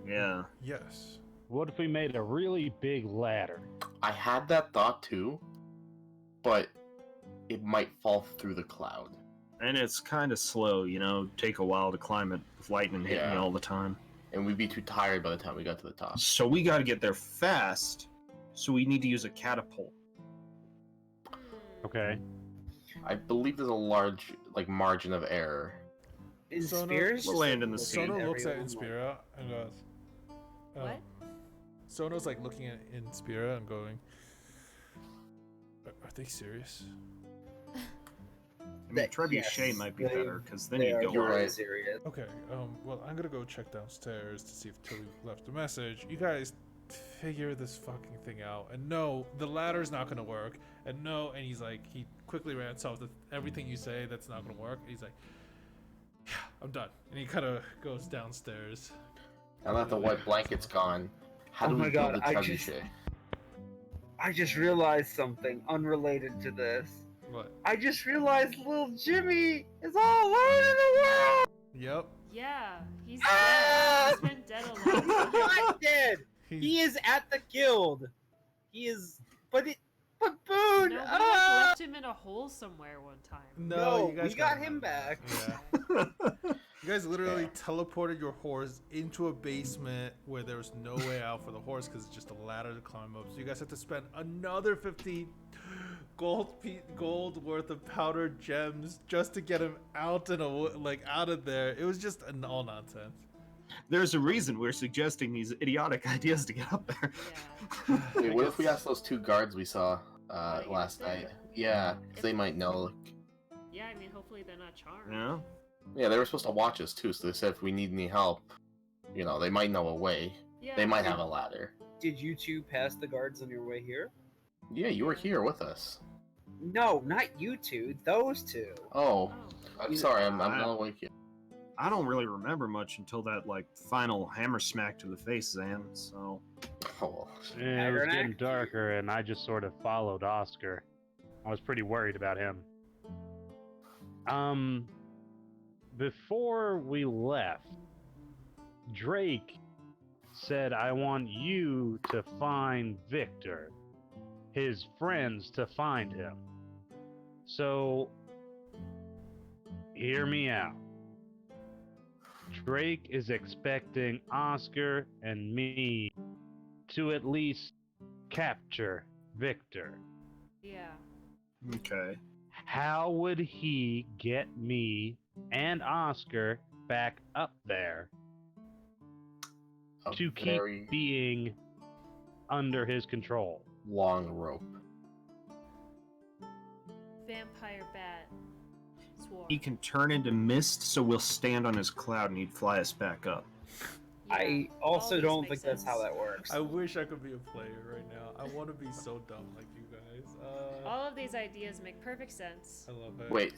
Yeah. Yes. What if we made a really big ladder? I had that thought too, but it might fall through the cloud. And it's kind of slow, you know, take a while to climb it with lightning hitting Yeah. you all the time. And we'd be too tired by the time we got to the top. So we got to get there fast, so we need to use a catapult. Okay. I believe there's a large margin of error. Is Sona- Spears We'll just, land in the like, sea. Sona looks at everyone, like- Inspira and goes. What? Sono's like looking at Inspira and going, are they serious? I mean, trebuchet Yes, might be they- better, because then They you are go You're very right. serious. Okay, well, I'm gonna go check downstairs to see if Tilly left a message. You guys figure this fucking thing out. And no, the ladder's not gonna work. And no, and he's like, he quickly rants off everything you say that's not gonna work. And he's like, yeah, I'm done. And he kind of goes downstairs. Now that the white blanket's gone, how Oh do my we build God, the I just- trebuchet? I just realized something unrelated to this. What? I just realized little Jimmy is all alone in the world! Yep. Yeah, he's Ah! dead. He's been dead a long time. Not dead! He is at the guild! He is... But Boone! No, we left him in a hole somewhere one time. No, you guys we got him back. Yeah. You guys literally teleported your horse into a basement where there was no way out for the horse because it's just a ladder to climb up. So you guys have to spend another 50 gold worth of powdered gems just to get him out out of there. It was just all nonsense. There's a reason we're suggesting these idiotic ideas to get up there. Yeah. Wait, what if we ask those two guards we saw How to get last up there? night? Yeah, 'cause they might know. Yeah, I mean, hopefully they're not charmed. Yeah. Yeah, they were supposed to watch us too, so they said if we need any help, they might know a way. Yeah. They might have a ladder. Did you two pass the guards on your way here? Yeah, you were here with us. No, not you two. Those two. Oh, Oh. I'm sorry, I'm not awake yet. I don't really remember much until that final hammer smack to the face, Zan. So Oh, It was getting Tabernacle. darker, and I just sort of followed Oscar. I was pretty worried about him. Before we left, Drake said, I want you to find Victor, his friends to find him. So, hear me out. Drake is expecting Oscar and me to at least capture Victor. Yeah. okay. How would he get me and Oscar back up there A to keep very being under his control. long rope. Vampire bat. Swarm. He can turn into mist, so we'll stand on his cloud and he'd fly us back up. Yeah, I all also these don't make think that's how sense. that works. I wish I could be a player right now. I want to be so dumb like you guys. All of these ideas make perfect sense. I love it. Wait,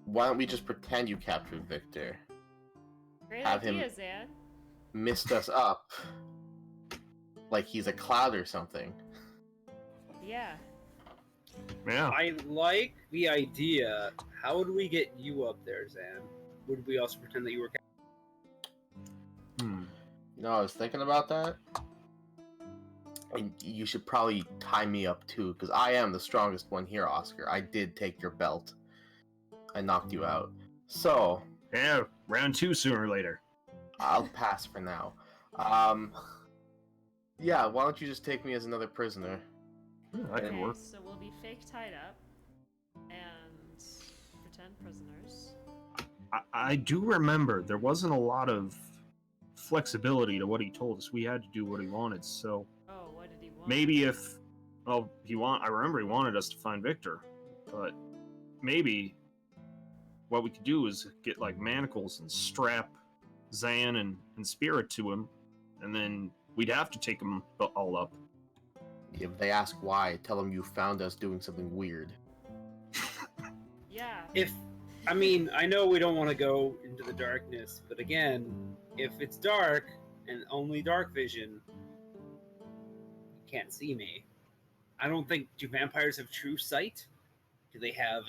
why don't we just pretend you captured Victor? Great Have him- idea, Zan. Mist us up like he's a cloud or something. Yeah. Yeah. I like the idea. How would we get you up there, Zan? Would we also pretend that you were? Hmm. No, I was thinking about that. And you should probably tie me up too, because I am the strongest one here, Oscar. I did take your belt. I knocked you out. So, Yeah, round 2 sooner or later. I'll pass for now. Yeah, why don't you just take me as another prisoner? Yeah, that Okay, can work. so we'll be fake tied up and pretend prisoners. I do remember there wasn't a lot of flexibility to what he told us. We had to do what he wanted, so Oh, what did he want? maybe if I remember he wanted us to find Victor, but maybe what we could do is get like manacles and strap Zan and Spirit to him, and then we'd have to take them all up. If they ask why, tell them you found us doing something weird. Yeah. I know we don't want to go into the darkness, but again, if it's dark and only dark vision, you can't see me. I don't think. Do vampires have true sight? Do they have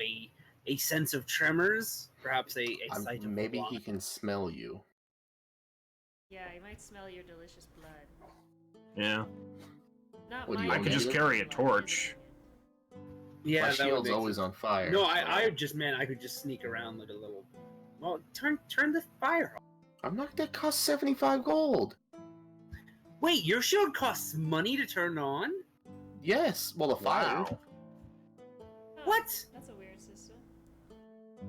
a sense of tremors? Perhaps a sight of Maybe he blood? can smell you. Yeah, he might smell your delicious blood. Yeah. Not What do you my want, I could just delicious carry a blood, torch. Yeah, My that would shield's make always sense. on fire. No, I just meant I could just sneak around like a little. Well, turn the fire off. I'm not gonna cost 75 gold. Wait, your shield costs money to turn on? Yes, well the fire. Wow. Huh, What? That's a weird system.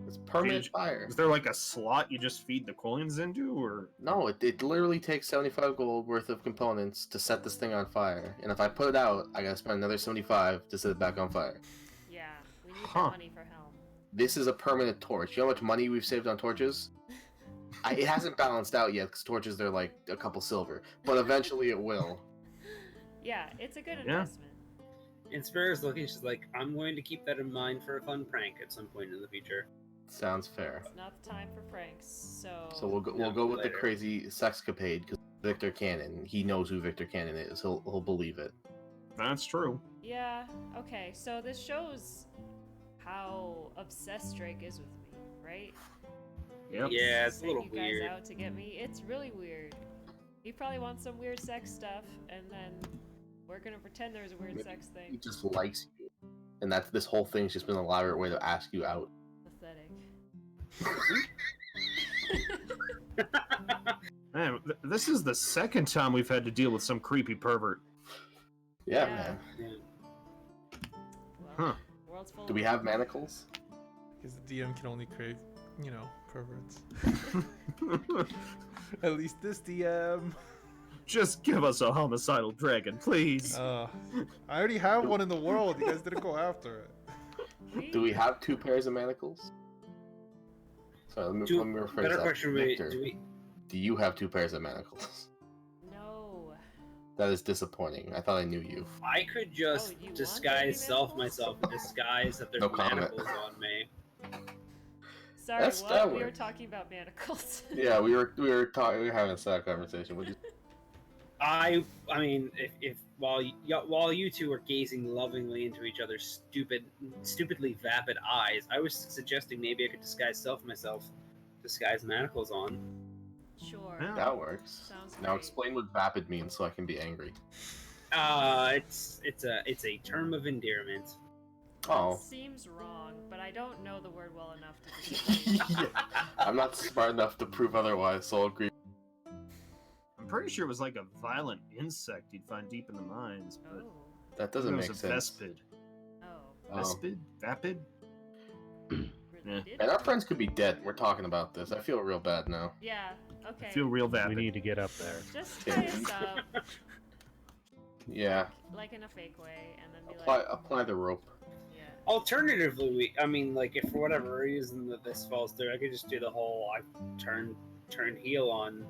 It's permanent Did- fire. Is there like a slot you just feed the coins into, or No, it literally takes 75 gold worth of components to set this thing on fire. And if I put it out, I gotta spend another 75 to set it back on fire. Yeah, we need Huh. that money for Helm. This is a permanent torch. You know how much money we've saved on torches? It hasn't balanced out yet because torches they're like a couple silver, but eventually it will. Yeah, it's a good Yeah. investment. And Sparrow's looking, she's like, I'm going to keep that in mind for a fun prank at some point in the future. Sounds fair. It's not the time for pranks, so. So we'll No, go with the later. crazy sexcapade because Victor Cannon. He knows who Victor Cannon is. He'll believe it. that's true. Yeah, okay, so this shows how obsessed Drake is with me, right? Yep. Yeah, it's a Send little you weird. guys out to get me. It's really weird. He probably wants some weird sex stuff, and then we're gonna pretend there's a weird Maybe sex He thing. just likes you, and that's this whole thing's just been an elaborate way to ask you out. Pathetic. Man, this is the second time we've had to deal with some creepy pervert. Yeah, Yeah. man. Yeah. Well, Huh. the world's full Do of we them. have manacles? Because the DM can only crave, perverts. At least this DM. Just give us a homicidal dragon, please. I already have one in the world. You guys didn't go after it. Do we have 2 pairs of manacles? Sorry, let me rephrase Better that. question, Victor, do do you have 2 pairs of manacles? No. That is disappointing. I thought I knew you. I could just Oh, you want disguise baby self manacles? myself and disguise that there's No comment. manacles on me. Sorry, That's- what? that We were works. talking about manacles. Yeah, we were having a sad conversation. Would you? I mean, if while you two are gazing lovingly into each other's stupidly vapid eyes, I was suggesting maybe I could disguise manacles on. Sure. Yeah. That works. Sounds Now great. explain what vapid means so I can be angry. It's a term of endearment. Oh. Seems wrong, but I don't know the word well enough to disagree. I'm not smart enough to prove otherwise, so I'll agree. I'm pretty sure it was like a violent insect you'd find deep in the mines, but Oh. That it doesn't was make a sense. vespid. Oh. Oh. Vespid? Vapid? Yeah. Did And our friends could be dead. We're talking about this. I feel real bad now. Yeah. Okay. I feel real We vapid. need to get up there. Just tie us up, Yeah. like in a fake way, and then be Apply the rope. yeah. Alternatively, I mean, like if for whatever reason that this falls through, I could just do the whole I turned heel on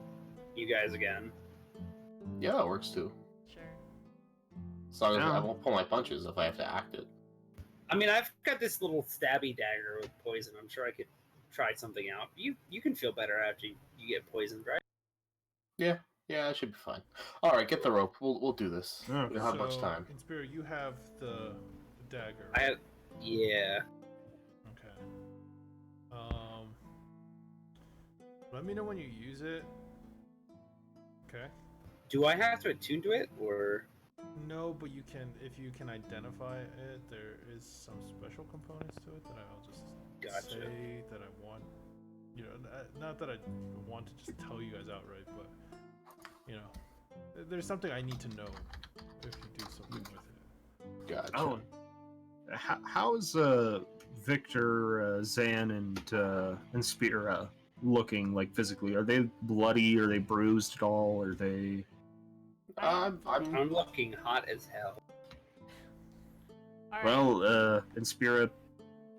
you guys again. Yeah, that works too. Sure. As long as I Yeah. won't pull my punches if I have to act it. I mean, I've got this little stabby dagger with poison. I'm sure I could try something out. You can feel better after you get poisoned, right? Yeah, that should be fine. All right, get the rope. We'll do this. Yeah. We don't have much time. In Spirit, you have the dagger. I have, yeah. Okay. Let me know when you use it. Okay. Do I have to attune to it, or No, but you can, if you can identify it, there is some special components to it that I'll just Gotcha. say that I want. You know, not that I want to just tell you guys outright, but you know, there's something I need to know if you do something with it. Gotcha. Oh, how's Victor, Zan, and Spira looking like physically? Are they bloody? Are they bruised at all? Are they? I'm I'm looking hot as hell. All right. Well, in Spira,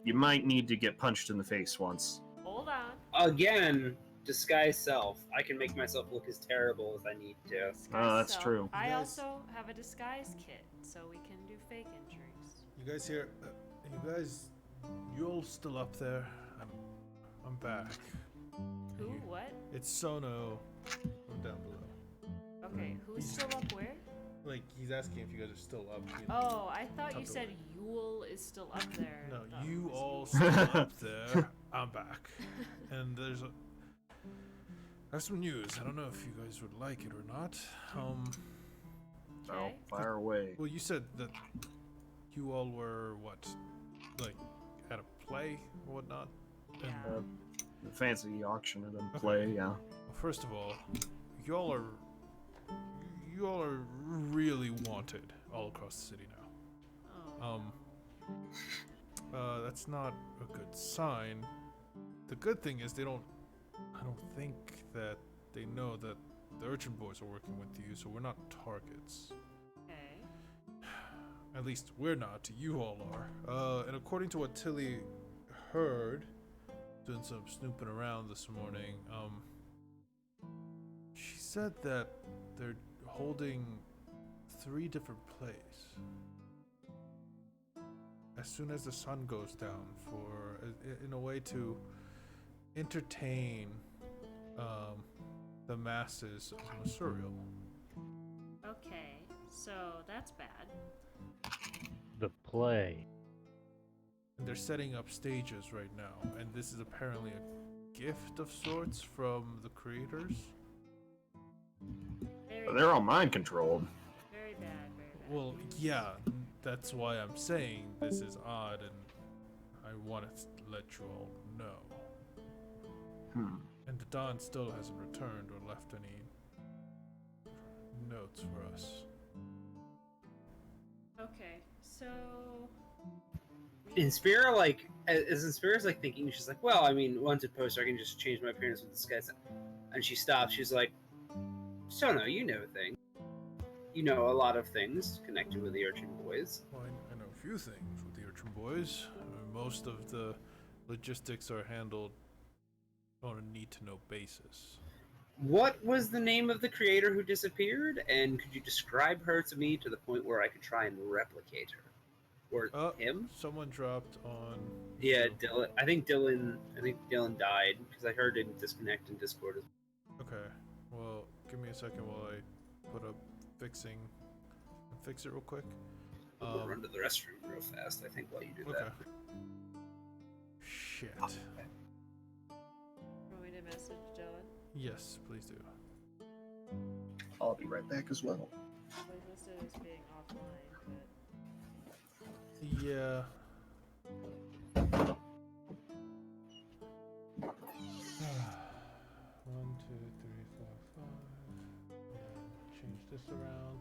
you might need to get punched in the face once. Hold on. Again, disguise self. I can make myself look as terrible as I need to. Disguise that's self. true. I Yes. also have a disguise kit, so we can do fake injuries. You guys here? You all still up there? I'm back. Who? You- What? It's Sono from down below. Okay, who's still up where? Like he's asking if you guys are still up. You know, Oh, I thought you tucked said away. Yule is still up there. No, I thought it you was all Yule. still up there. I'm back, and I have some news. I don't know if you guys would like it or not. Oh, Okay. fire away. Well, you said that you all were what, like, at a play or whatnot. And, Yeah. The fancy auction at a play, yeah. well, first of all, y'all are really wanted all across the city now. Oh. That's not a good sign. The good thing is I don't think that they know that the Urchin Boys are working with you, so we're not targets. Okay. At least we're not, you all are. And according to what Tilly heard, doing some snooping around this morning, she said that they're holding 3 different plays. As soon as the sun goes down, in a way to entertain the masses of Masluril. Okay. So that's bad. The play. And they're setting up stages right now, and this is apparently a gift of sorts from the creators. Very They're all mind controlled. Very bad. Very bad. Well, yeah, that's why I'm saying this is odd, and I wanted to let you all know. And the Don still hasn't returned or left any notes for us. Okay. So. Inspira, like, as Inspira's like thinking, she's like, well, I mean, wanted poster, I can just change my appearance with disguise. And she stops. She's like, Sono, you know things. You know a lot of things connected with the Urchin Boys. Well, I know a few things with the Urchin Boys. Most of the logistics are handled on a need-to-know basis. What was the name of the creator who disappeared? And could you describe her to me to the point where I could try and replicate her? Or him? Someone dropped on... Yeah, Dylan. I think Dylan died because I heard him disconnect in Discord. Okay, well, give me a second while I put up fix it real quick. I'm gonna run to the restroom real fast, I think, while you do Okay. that. Shit. Want me to message Dylan? Yes, please do. I'll be right back as well. I was listed as being offline, but. Yeah. One, two, three, four, five. Change this around.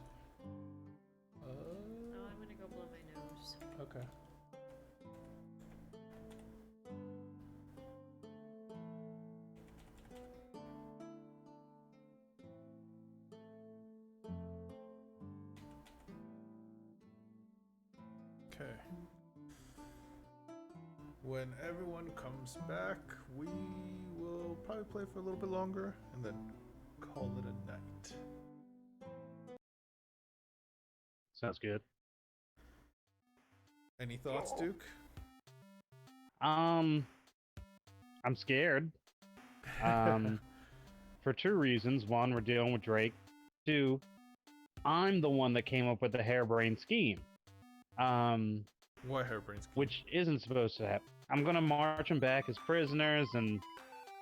Oh, I'm gonna go blow my nose. Okay. Okay. When everyone comes back, we will probably play for a little bit longer and then call it a night. Sounds good. Any thoughts, Duke? I'm scared. For two reasons. One, we're dealing with Drake. Two, I'm the one that came up with the harebrained scheme. What harebrained scheme? Which isn't supposed to happen. I'm gonna march them back as prisoners and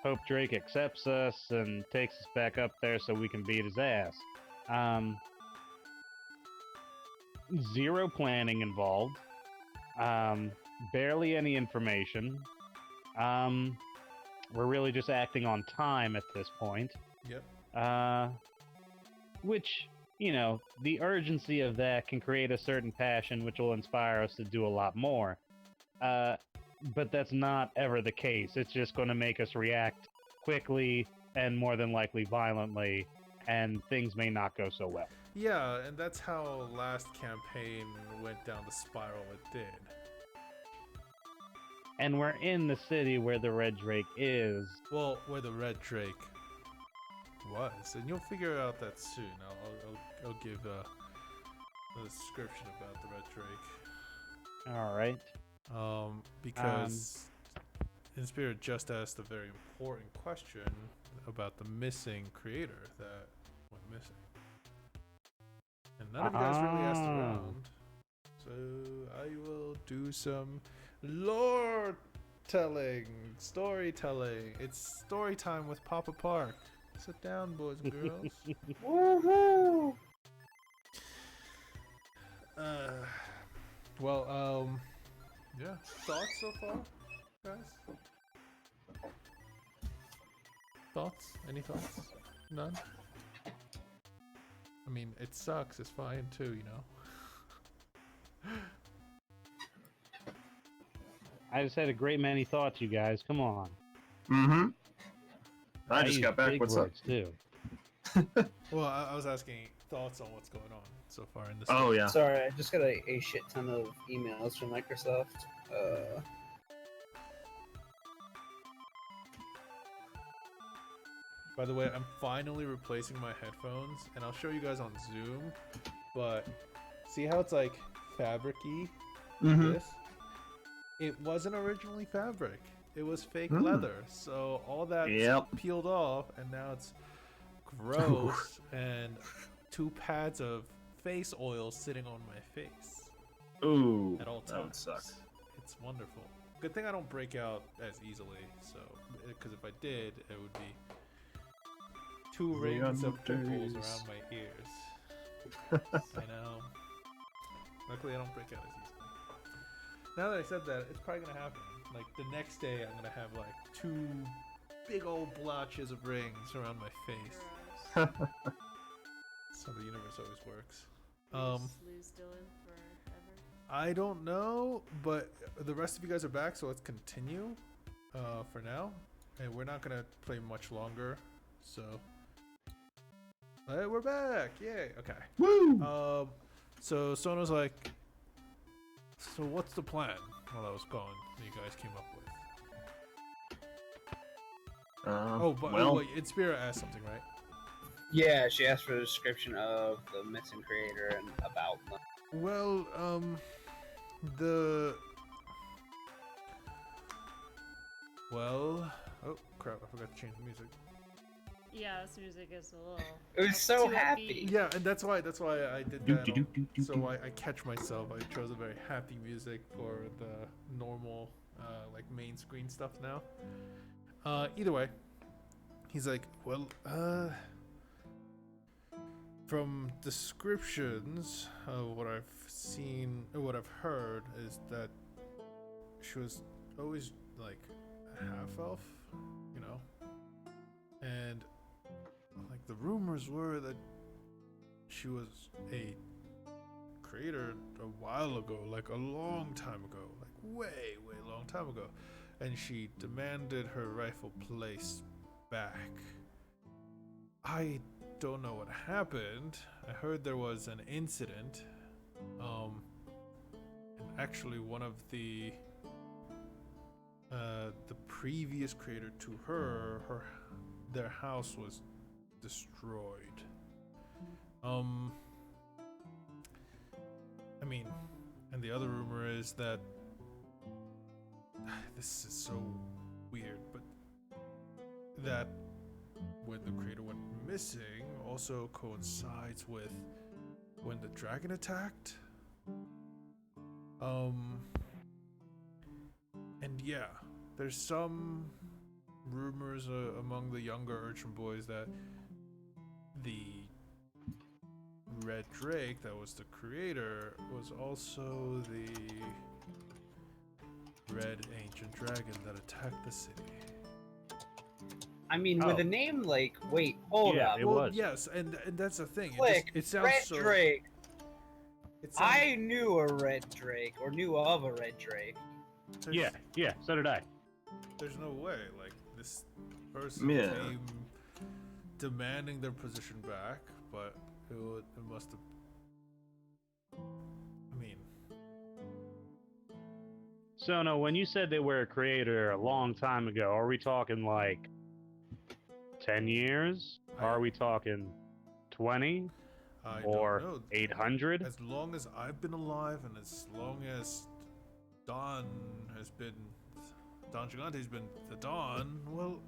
hope Drake accepts us and takes us back up there so we can beat his ass. Zero planning involved. Barely any information. We're really just acting on time at this point. Yep. Which, you know, the urgency of that can create a certain passion which will inspire us to do a lot more. But that's not ever the case. It's just going to make us react quickly and more than likely violently, and things may not go so well. Yeah, and that's how last campaign went down the spiral it did. And we're in the city where the Red Drake is. Well, where the Red Drake was, and you'll figure out that soon. I'll give a description about the Red Drake. All right. Because Inspirit just asked a very important question about the missing creator that went missing. And none of you guys really asked around. So I will do some lore telling, storytelling. It's story time with Papa Park. Sit down, boys and girls. Woohoo! Yeah. Thoughts so far, guys? Thoughts? Any thoughts? None? I mean, it sucks. It's fine too, you know? I just had a great many thoughts, you guys. Come on. Mm-hmm. I just use got back. big What's up? words, too. Well, I was asking thoughts on what's going on so far in this. Oh, yeah. Sorry, I just got a shit ton of emails from Microsoft. By the way, I'm finally replacing my headphones, and I'll show you guys on Zoom. But see how it's like fabric-y? Mhm. This? It wasn't originally fabric. It was fake Mm. leather. So all that's Yep. peeled off, and now it's gross and 2 pads of face oil sitting on my face Ooh, at all that would times. suck. It's wonderful. Good thing I don't break out as easily. So, because if I did, it would be 2 rings of pimples days. around my ears. I know. Luckily, I don't break out as easily. Now that I said that, it's probably gonna happen. Like the next day, I'm gonna have like 2 big old blotches of rings around my face. Gross. That's how the universe always works. Is Lou still in forever? I don't know, but the rest of you guys are back, so let's continue for now. And we're not gonna play much longer, so. Hey, we're back! Yay! Okay. Woo! So Sono's like, so what's the plan? While I was gone, that you guys came up with. But well, wait, Inspira asked something, right? Yeah, she asked for a description of the missing creator and about them. Well, oh crap! I forgot to change the music. Yeah, this music is a little. It was so too happy. upbeat. Yeah, and that's why I did Do, that. do, do, do, do, So do. I catch myself. I chose a very happy music for the normal, like main screen stuff now. Either way, he's like, well, from descriptions of what I've seen, or what I've heard, is that she was always like a half elf, you know, and like the rumors were that she was a creator a while ago, like a long time ago, like way long time ago, and she demanded her rightful place back. I don't know what happened. I heard there was an incident, and actually one of the previous creator to their house was destroyed. I mean, and the other rumor is that this is so weird, but that when the creator went missing also coincides with when the dragon attacked. And yeah, there's some rumors among the younger urchin boys that the Red Drake that was the creator was also the Red Ancient Dragon that attacked the city. I mean, Oh. with a name like, wait, hold Yeah, up. it Well, was. yes, and that's the thing. Click, It sounds Red so. Drake. It sounds, I knew a Red Drake, or knew of a Red Drake. Yeah, so did I. There's no way. Like, this person Yeah. came demanding their position back, but it must have. I mean, So, no, when you said they were a creator a long time ago, are we talking like 10 years? Are we talking 20? I Or don't know. 800? As long as I've been alive, and as long as Don Gigante's been the Don, well,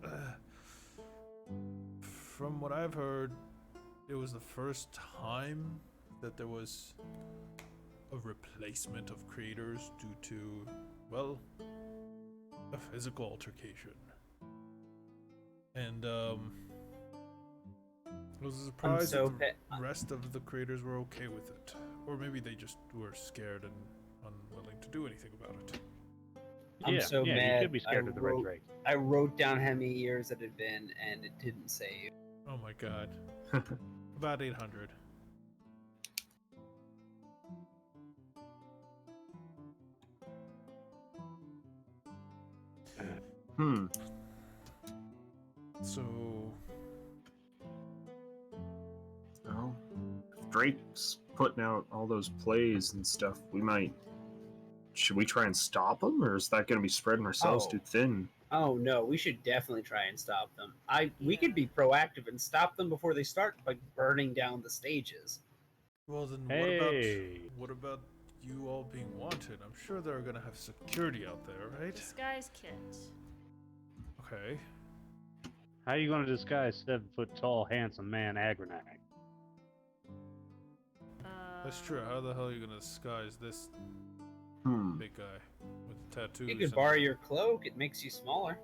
from what I've heard, it was the first time that there was a replacement of creators due to, well, a physical altercation. And, it was a surprise so that the rest of the creators were okay with it. Or maybe they just were scared and unwilling to do anything about it. I'm so You mad. should be scared of the Red Drake. I wrote down how many years it had been, and it didn't save. Oh my god. About 800. So, Oh, if Drake's putting out all those plays and stuff, we might. Should we try and stop him, or is that going to be spreading ourselves Oh. too thin? Oh no, we should definitely try and stop them. We Yeah. could be proactive and stop them before they start by burning down the stages. well then Hey. what about you all being wanted? I'm sure they're gonna have security out there, right? Disguise kit. Okay. How are you going to disguise 7-foot-tall, handsome man Agronag? That's true. How the hell are you gonna disguise this big guy with tattoos? You could and- borrow your cloak; it makes you smaller.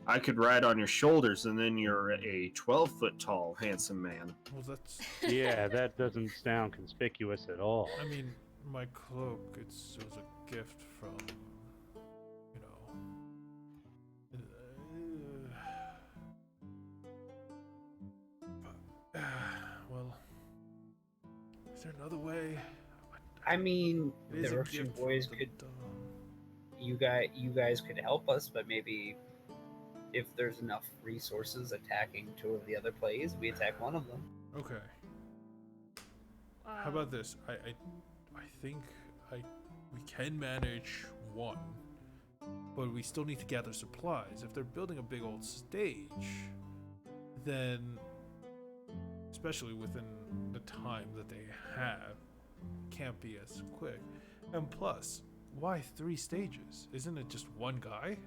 I could ride on your shoulders, and then you're a 12-foot tall, handsome man. Well, that's. Yeah, that doesn't sound conspicuous at all. I mean, my cloak. It was a gift from. You know. Well, is there another way? I mean, It is the a Russian gift boys from could. the You guys could help us, but maybe if there's enough resources attacking two of the other plays, we attack one of them. Okay. How about this? I think we can manage one, but we still need to gather supplies. If they're building a big old stage, then especially within the time that they have, can't be as quick. And plus, why 3 stages? Isn't it just one guy?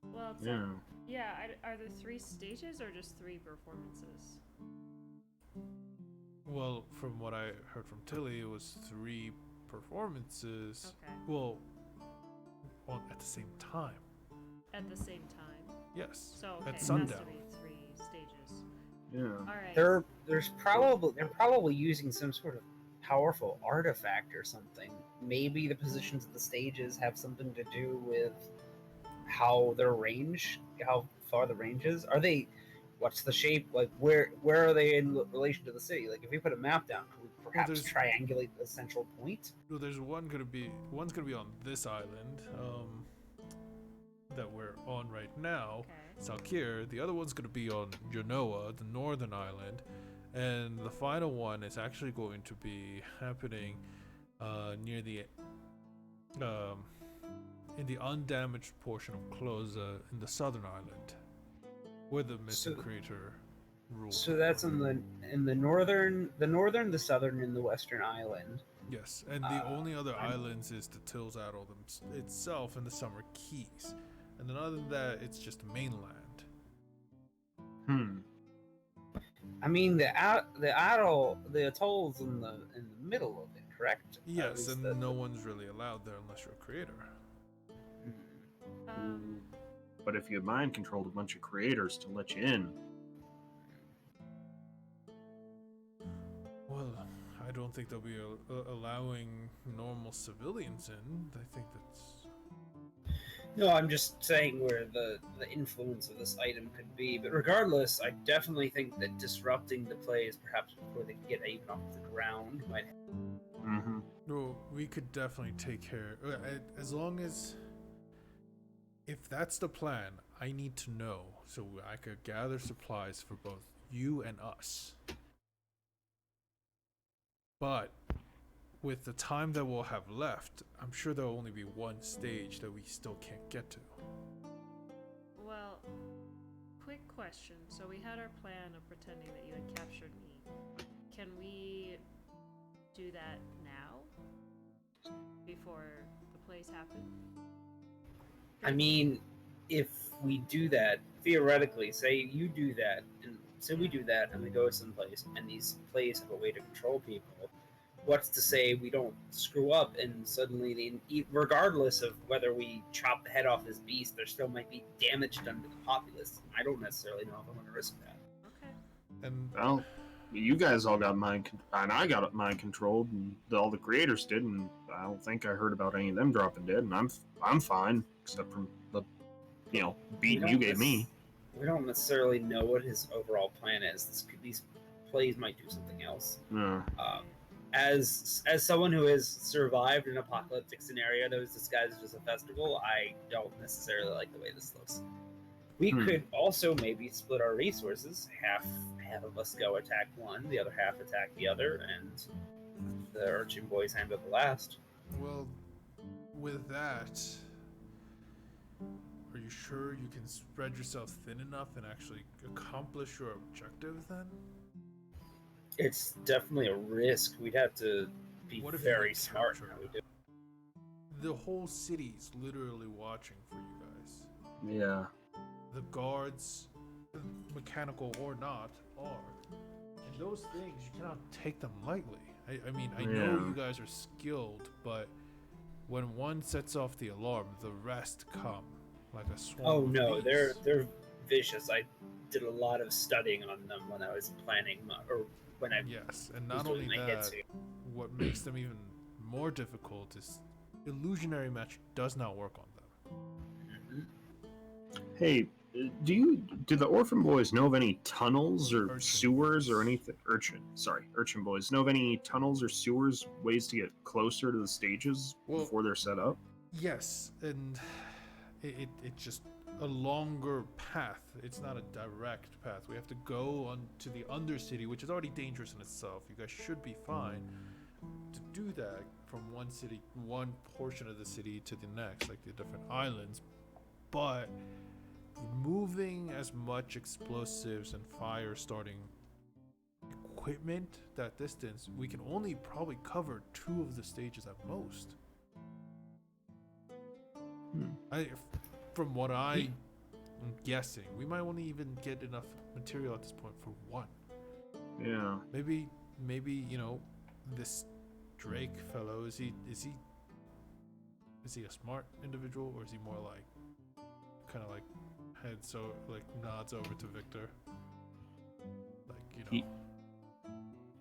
Well, it's Yeah. like, yeah. Are there 3 stages or just 3 performances? Well, from what I heard from Tilly, it was 3 performances. Okay. Well, at the same time. At the same time. Yes. So okay, at it has sundown. to be 3 stages. Yeah. All right. They're probably using some sort of powerful artifact or something. Maybe the positions of the stages have something to do with how far the range is. Are they? What's the shape? Like where are they in relation to the city? Like if we put a map down, could we perhaps there's- triangulate the central point? Well, there's one's gonna be on this island, that we're on right now, Okay. Salkir. The other one's gonna be on Genoa, the northern island, and the final one is actually going to be happening near the in the undamaged portion of Closa in the southern island, where the missing creator rules. So that's in the northern, the southern, and the western island. Yes, and the only other islands is the Tills Atoll itself and the Summer Keys, and then other than that, it's just mainland. I mean, the atoll's in the middle of it, correct? Yes, and no one's really allowed there unless you're a creator. But if you mind controlled a bunch of creators to let you in. Well, I don't think they'll be allowing normal civilians in. I think that's... No, I'm just saying where the influence of this item could be. But regardless, I definitely think that disrupting the plays, perhaps before they get even off the ground, might. No, we could definitely take care. As long as, if that's the plan, I need to know so I could gather supplies for both you and us. But with the time that we'll have left, I'm sure there'll only be one stage that we still can't get to. Well, quick question. So we had our plan of pretending that you had captured me. Can we do that now? Before the plays happen? I mean, if we do that, theoretically, say you do that, and say we do that, and we go someplace, and these plays have a way to control people, what's to say we don't screw up and suddenly, regardless of whether we chop the head off this beast, there still might be damage done to the populace. I don't necessarily know if I'm going to risk that. Okay. And Well, you guys all got and I got mine controlled, and all the creators did, and I don't think I heard about any of them dropping dead, and I'm fine, except from the, beating you gave me. We don't necessarily know what his overall plan is. These plays might do something else. As someone who has survived an apocalyptic scenario that was disguised as a festival, I don't necessarily like the way this looks. We could also maybe split our resources. Half of us go attack one, the other half attack the other, and the Urchin Boys handle the last. well, with that, are you sure you can spread yourself thin enough and actually accomplish your objectives then? It's definitely a risk. We'd have to be very smart in how we do. The whole city's literally watching for you guys. Yeah. The guards, mechanical or not, are. And those things, you cannot take them lightly. I mean, I know you guys are skilled, but when one sets off the alarm, the rest come like a swarm. Oh of no, bees. they're vicious. I did a lot of studying on them when I was planning, or when I Yes, and not was doing only my that, hitsu. what makes them even more difficult is illusionary magic does not work on them. Hey, do the orphan boys know of any tunnels or Urchin sewers boys. or anything? Urchin boys know of any tunnels or sewers, ways to get closer to the stages Well- before they're set up? Yes, and it's just a longer path. It's not a direct path. We have to go on to the Undercity, which is already dangerous in itself. You guys should be fine to do that from one portion of the city to the next, like the different islands. But moving as much explosives and fire starting equipment that distance, we can only probably cover 2 of the stages at most. From what I'm guessing, we might only even get enough material at this point for 1. Yeah. Maybe this Drake fellow, is he a smart individual, or is he more like kind of like nods over to Victor,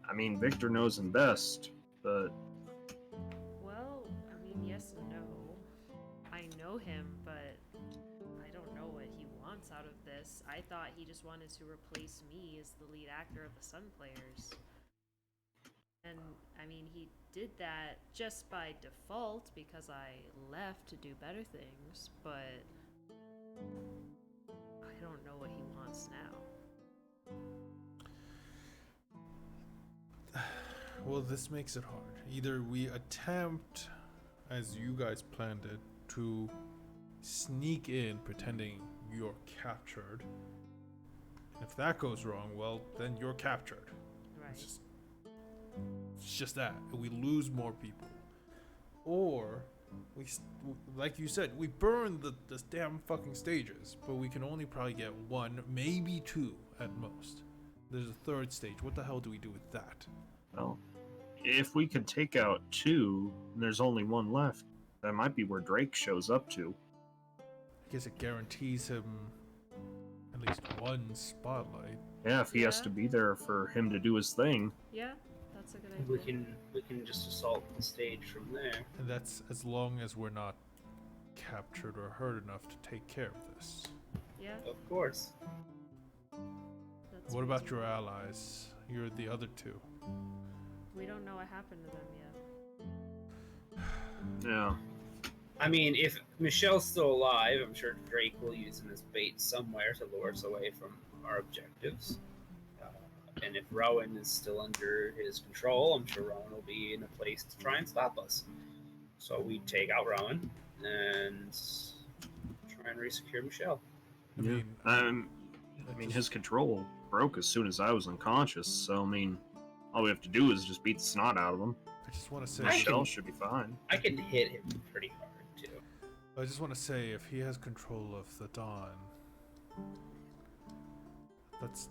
I mean, Victor knows him best, but Well, I mean, yes and no. I know him, but I don't know what he wants out of this. I thought he just wanted to replace me as the lead actor of the Sun Players. And, I mean, he did that just by default because I left to do better things, but I don't know what he wants now. Well, this makes it hard. Either we attempt, as you guys planned it, to sneak in pretending you're captured. And if that goes wrong, well, then you're captured. Right. It's just that. We lose more people. Or, like you said, we burn the damn fucking stages, but we can only probably get one, maybe two at most. There's a third stage. What the hell do we do with that? Well, if we could take out two, and there's only one left, that might be where Drake shows up to. I guess it guarantees him at least one spotlight. Yeah, if he has Yeah. to be there for him to do his thing. Yeah, that's a good idea. We can just assault the stage from there. And that's as long as we're not captured or hurt enough to take care of this. Yeah, Of course. that's What about reasonable. your allies? You're the other two. We don't know what happened to them yet. Yeah. I mean, if Michelle's still alive, I'm sure Drake will use him as bait somewhere to lure us away from our objectives. And if Rowan is still under his control, I'm sure Rowan will be in a place to try and stop us. So we take out Rowan and try and resecure Michelle. I mean, I mean, his control broke as soon as I was unconscious, so, I mean, all we have to do is just beat the snot out of him. I just want to say, Michelle should be fine. I can hit him pretty hard, too. I just want to say, if he has control of the Dawn, that's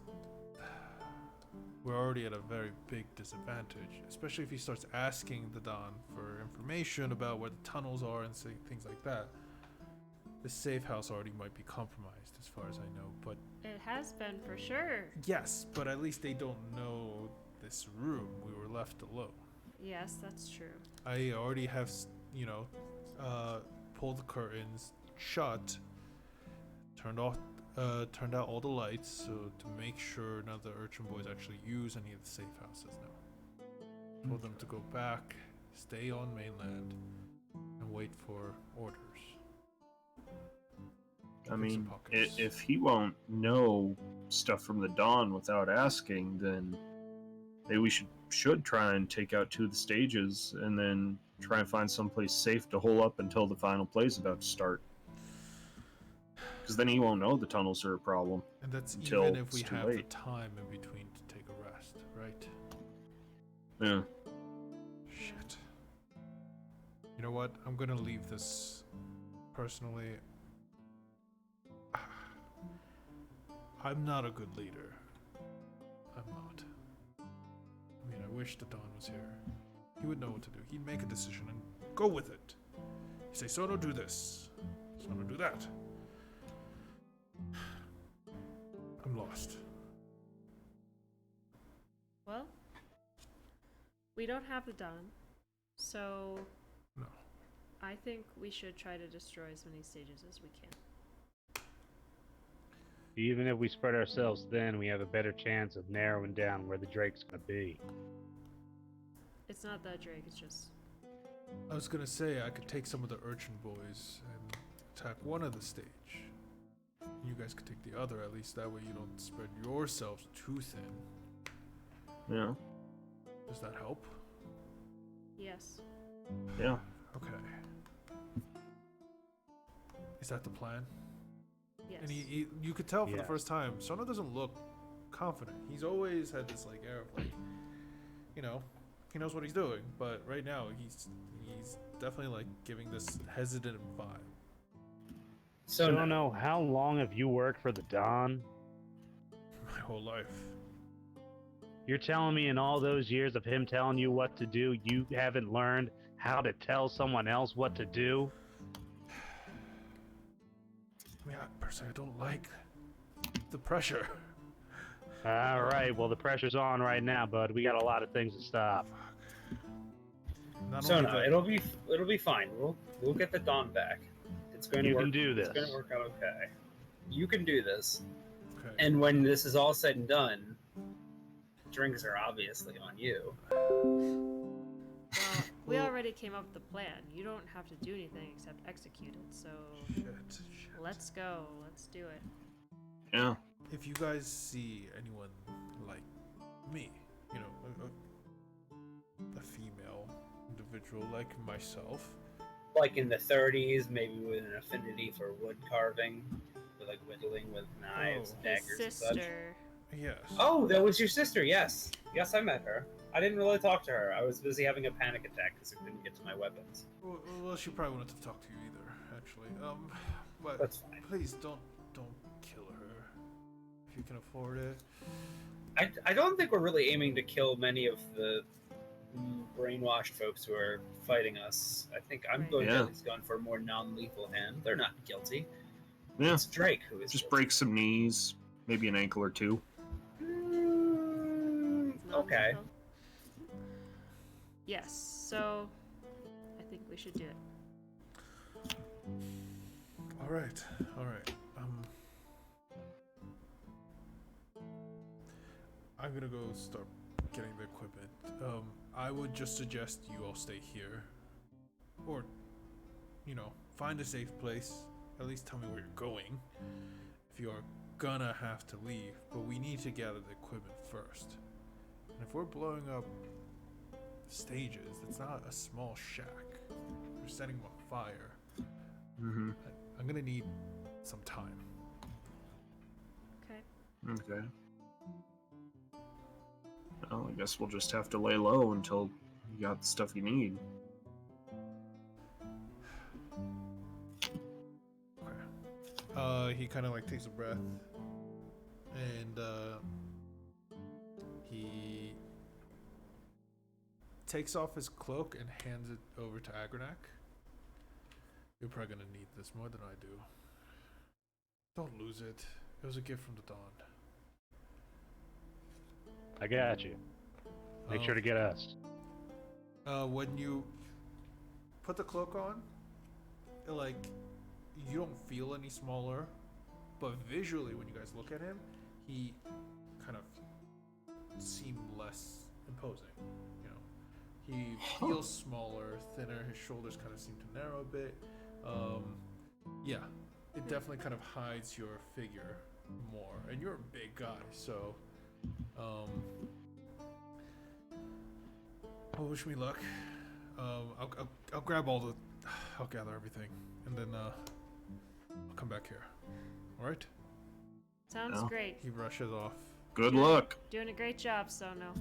we're already at a very big disadvantage. Especially if he starts asking the Dawn for information about where the tunnels are and things like that. The safe house already might be compromised, as far as I know. But It has been for sure. yes, but at least they don't know this room. We were left alone. Yes, that's true. I already have, pulled the curtains shut, turned out all the lights, so to make sure none of the urchin boys actually use any of the safe houses now. Told them to go back, stay on mainland, and wait for orders. I Fix the mean, pockets. if he won't know stuff from the Dawn without asking, then maybe we should try and take out two of the stages and then try and find someplace safe to hole up until the final play's about to start. Because then he won't know the tunnels are a problem. And that's until even if we it's too have the late. time in between to take a rest, right? Yeah. Shit. You know what? I'm gonna leave this personally. I'm not a good leader. I'm not. I mean, I wish the Dawn was here. He would know what to do. He'd make a decision and go with it. He'd say, Sono, do this. Sono, do that. I'm lost. Well, we don't have the Dawn, so No. I think we should try to destroy as many stages as we can. Even if we spread ourselves thin, we have a better chance of narrowing down where the Drake's gonna be. It's not that Drake, it's just I was gonna say I could take some of the urchin boys and attack one of the stage. You guys could take the other, at least that way you don't spread yourselves too thin. Yeah. Does that help? yes. Yeah. Okay. Is that the plan? Yes. And you could tell for the Yes. first time, Sono doesn't look confident. He's always had this like air of like, he knows what he's doing. But right now, he's definitely like giving this hesitant vibe. So I don't know, how long have you worked for the Dawn? My whole life. You're telling me in all those years of him telling you what to do, you haven't learned how to tell someone else what to do? I mean, personally, I don't like the pressure. All right, well, the pressure's on right now, bud. We got a lot of things to stop. Not So only no, that, it'll be fine. We'll get the Dawn back. It's going to You work. can do It's this. going to work out okay. You can do this. okay. And when this is all said and done, drinks are obviously on you. Well, we already came up with the plan. You don't have to do anything except execute it. So Shit. let's go. Let's do it. Yeah. If you guys see anyone like me, individual like myself. Like in the 30s, maybe with an affinity for wood carving, with like whittling with knives, Oh. His daggers, and such. sister. Yes. Oh, that was your sister. Yes, yes, I met her. I didn't really talk to her. I was busy having a panic attack because I couldn't get to my weapons. Well, she probably wanted to talk to you either, actually. But That's fine. please don't kill her if you can afford it. I don't think we're really aiming to kill many of the brainwashed folks who are fighting us. I think I'm Right. going to Yeah. at least going for a more non-lethal hand. They're not guilty. Yeah. It's Drake who is Just guilty. break some knees, maybe an ankle or two. Not Okay. lethal. Yes, so I think we should do it. All right. I'm gonna go start getting the equipment. I would just suggest you all stay here, or, find a safe place. At least tell me where you're going. If you are gonna have to leave, but we need to gather the equipment first. And if we're blowing up stages, it's not a small shack. We're setting them on fire. Mm-hmm. I'm gonna need some time. Okay. Okay. Well, I guess we'll just have to lay low until you got the stuff you need. Okay. He kind of like takes a breath, and he takes off his cloak and hands it over to Agranak. You're probably gonna need this more than I do. Don't lose it. It was a gift from the dawn. I got you. Make sure to get us. When you put the cloak on, you don't feel any smaller, but visually when you guys look at him, he kind of seemed less imposing. He feels smaller, thinner. His shoulders kind of seem to narrow a bit. Yeah, it definitely kind of hides your figure more, and you're a big guy, so. Well, wish me luck. I'll grab I'll gather everything, and then I'll come back here. All right? Sounds No. great. He rushes off. Good luck. Doing a great job, Sono.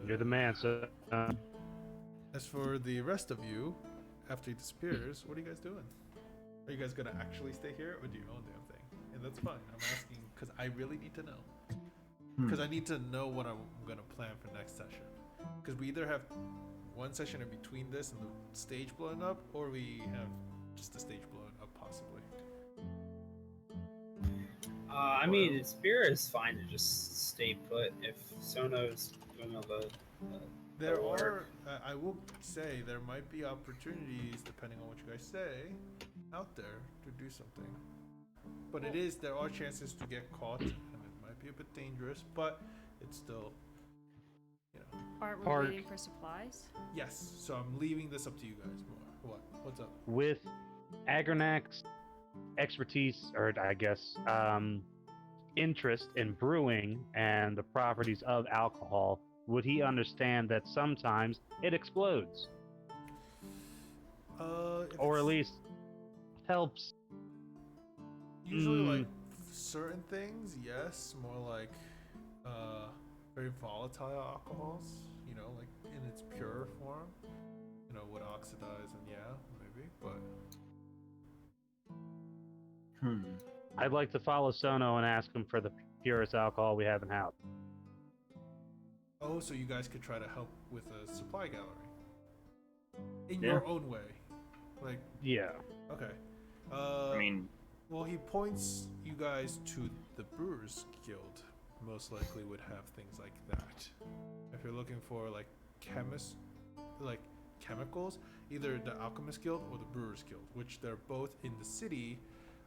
You're the man, so As for the rest of you, after he disappears, what are you guys doing? Are you guys gonna actually stay here, or do your own damn thing? And that's fine. I'm asking because I really need to know. Because I need to know what I'm gonna plan for next session. Because we either have one session in between this and the stage blowing up, or we have just the stage blowing up, possibly. I mean, Spear is fine to just stay put if Sono's doing all the There work. are, I will say, there might be opportunities, depending on what you guys say, out there to do something. But there are chances to get caught, and it might be a bit dangerous, but it's still, Aren't we Park. waiting for supplies? Yes, so I'm leaving this up to you guys more. What's up? with Agronac's expertise, or I guess interest in brewing and the properties of alcohol, would he understand that sometimes it explodes, or at least helps? Usually, like, certain things, yes. More like, very volatile alcohols, like in its pure form, would oxidize, and yeah, maybe, but... I'd like to follow Sono and ask him for the purest alcohol we have in house. Oh, so you guys could try to help with a supply gallery. In Yeah. your own way. Like, Yeah. okay. I mean, Well, he points you guys to the Brewers Guild. Most likely would have things like that. If you're looking for, like, chemicals, either the Alchemist Guild or the Brewers Guild, which they're both in the city,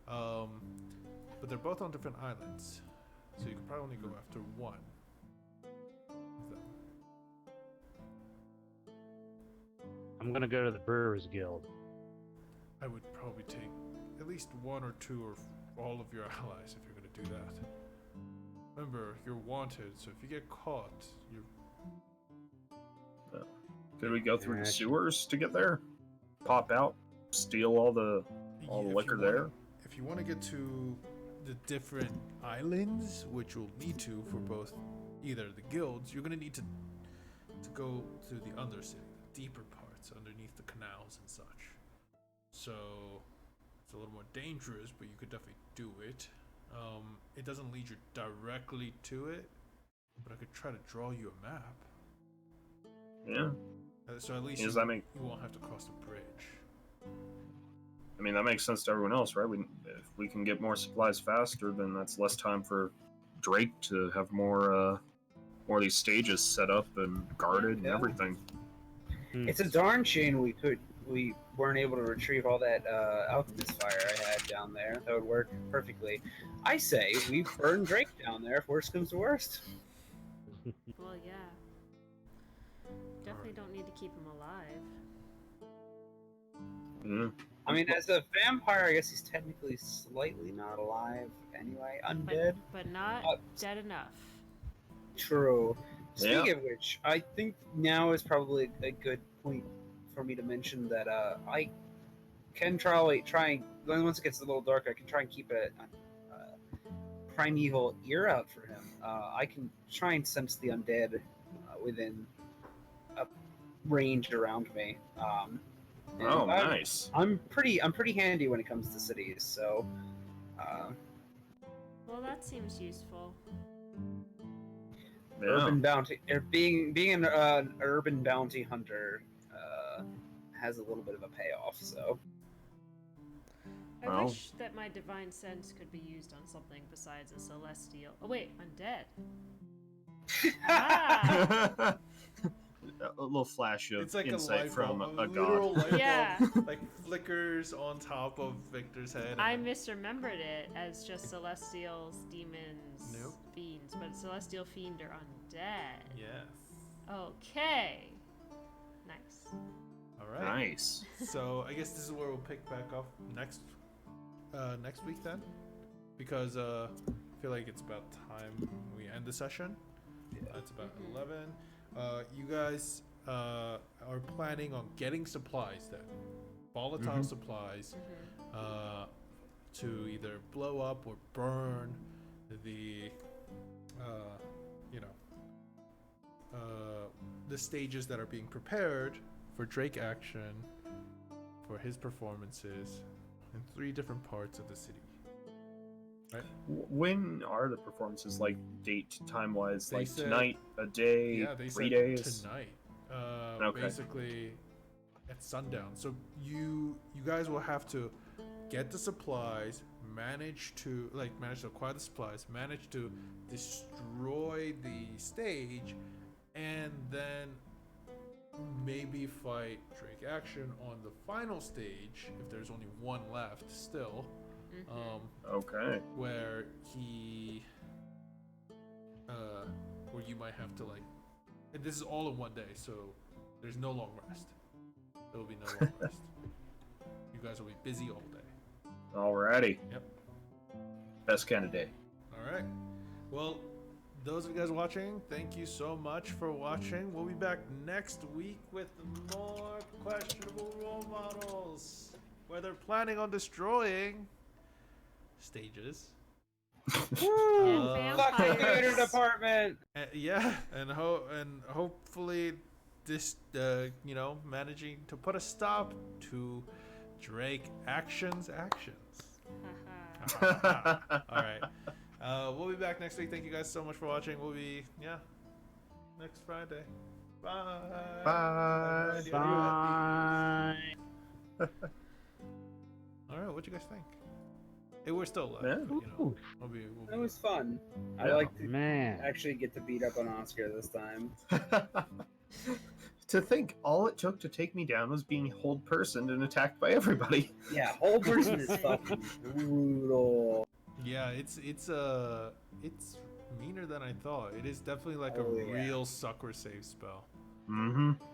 but they're both on different islands. So you could probably only go after one of them. I'm gonna go to the Brewers Guild. I would probably take at least one or two or all of your allies if you're going to do that. Remember, you're wanted, so if you get caught, you're... Did we go through the Yeah. sewers to get there? Pop out, steal all the If liquor you wanna- there? If you want to get to the different islands, which you'll need to for both either the guilds, you're gonna need to go through the undercity, the deeper parts underneath the canals and such. So it's a little more dangerous, but you could definitely do it. It doesn't lead you directly to it, but I could try to draw you a map. Yeah. So at least Does you, that make? you won't have to cross the bridge. I mean, that makes sense to everyone else, right? If we can get more supplies faster, then that's less time for Drake to have more of these stages set up and guarded and Yeah. everything. It's a darn shame we weren't able to retrieve all that alchemist fire I had down there. That would work perfectly. I say we burn Drake down there if worst comes to worst. Well, yeah. Definitely don't need to keep him alive. Yeah. I mean, as a vampire, I guess he's technically slightly not alive anyway. Undead. But not Uh, dead enough. True. Speaking Yeah. of which, I think now is probably a good point for me to mention that I can try and once it gets a little darker, I can try and keep a primeval ear out for him. I can try and sense the undead within a range around me. And Oh, nice. I'm pretty handy when it comes to cities, so. Well, that seems useful. Yeah. Urban bounty, being an urban bounty hunter has a little bit of a payoff. So I Well. wish that my divine sense could be used on something besides a celestial. Oh wait, undead. Ah! A little flash of It's like insight a light from bulb, a literal god. light Yeah. bulb, like flickers on top of Victor's head. and I then- misremembered it as just celestials, demons, Nope. fiends, but celestial fiend are undead. Yes. Okay. Nice. All right. Nice. So I guess this is where we'll pick back up next week then, because I feel like it's about time we end the session. It's about 11. You guys are planning on getting supplies then, volatile supplies, to either blow up or burn the, the stages that are being prepared for Drake action, for his performances, in 3 different parts of the city. Right? When are the performances, like date time wise? They Like said- tonight, a day, Yeah, they 3 said days? tonight. Okay. Basically at sundown. So you guys will have to get the supplies, manage to acquire the supplies, manage to destroy the stage, and then maybe fight Drake action on the final stage if there's only one left still. Okay. Where where you might have to and this is all in one day, so there's no long rest. There will be no long rest. You guys will be busy all day. Alrighty. Yep. Best kind of day. All right. Well, those of you guys watching, thank you so much for watching. We'll be back next week with more questionable role models, where they're planning on destroying stages. And fuck the theater vampires. department. Yeah, and hopefully this, managing to put a stop to Drake actions. Haha. All right. We'll be back next week. Thank you guys so much for watching. We'll be next Friday. Bye. Bye. Bye. All right. What you guys think? Hey, we're still live. Yeah. But, Ooh. we'll be That was fun. I Yeah. like to Man. actually get to beat up on Oscar this time. To think all it took to take me down was being hold personed and attacked by everybody. Yeah, whole person is fucking brutal. Yeah, it's meaner than I thought. It is definitely like Oh, a yeah. real sucker save spell. Mm-hmm.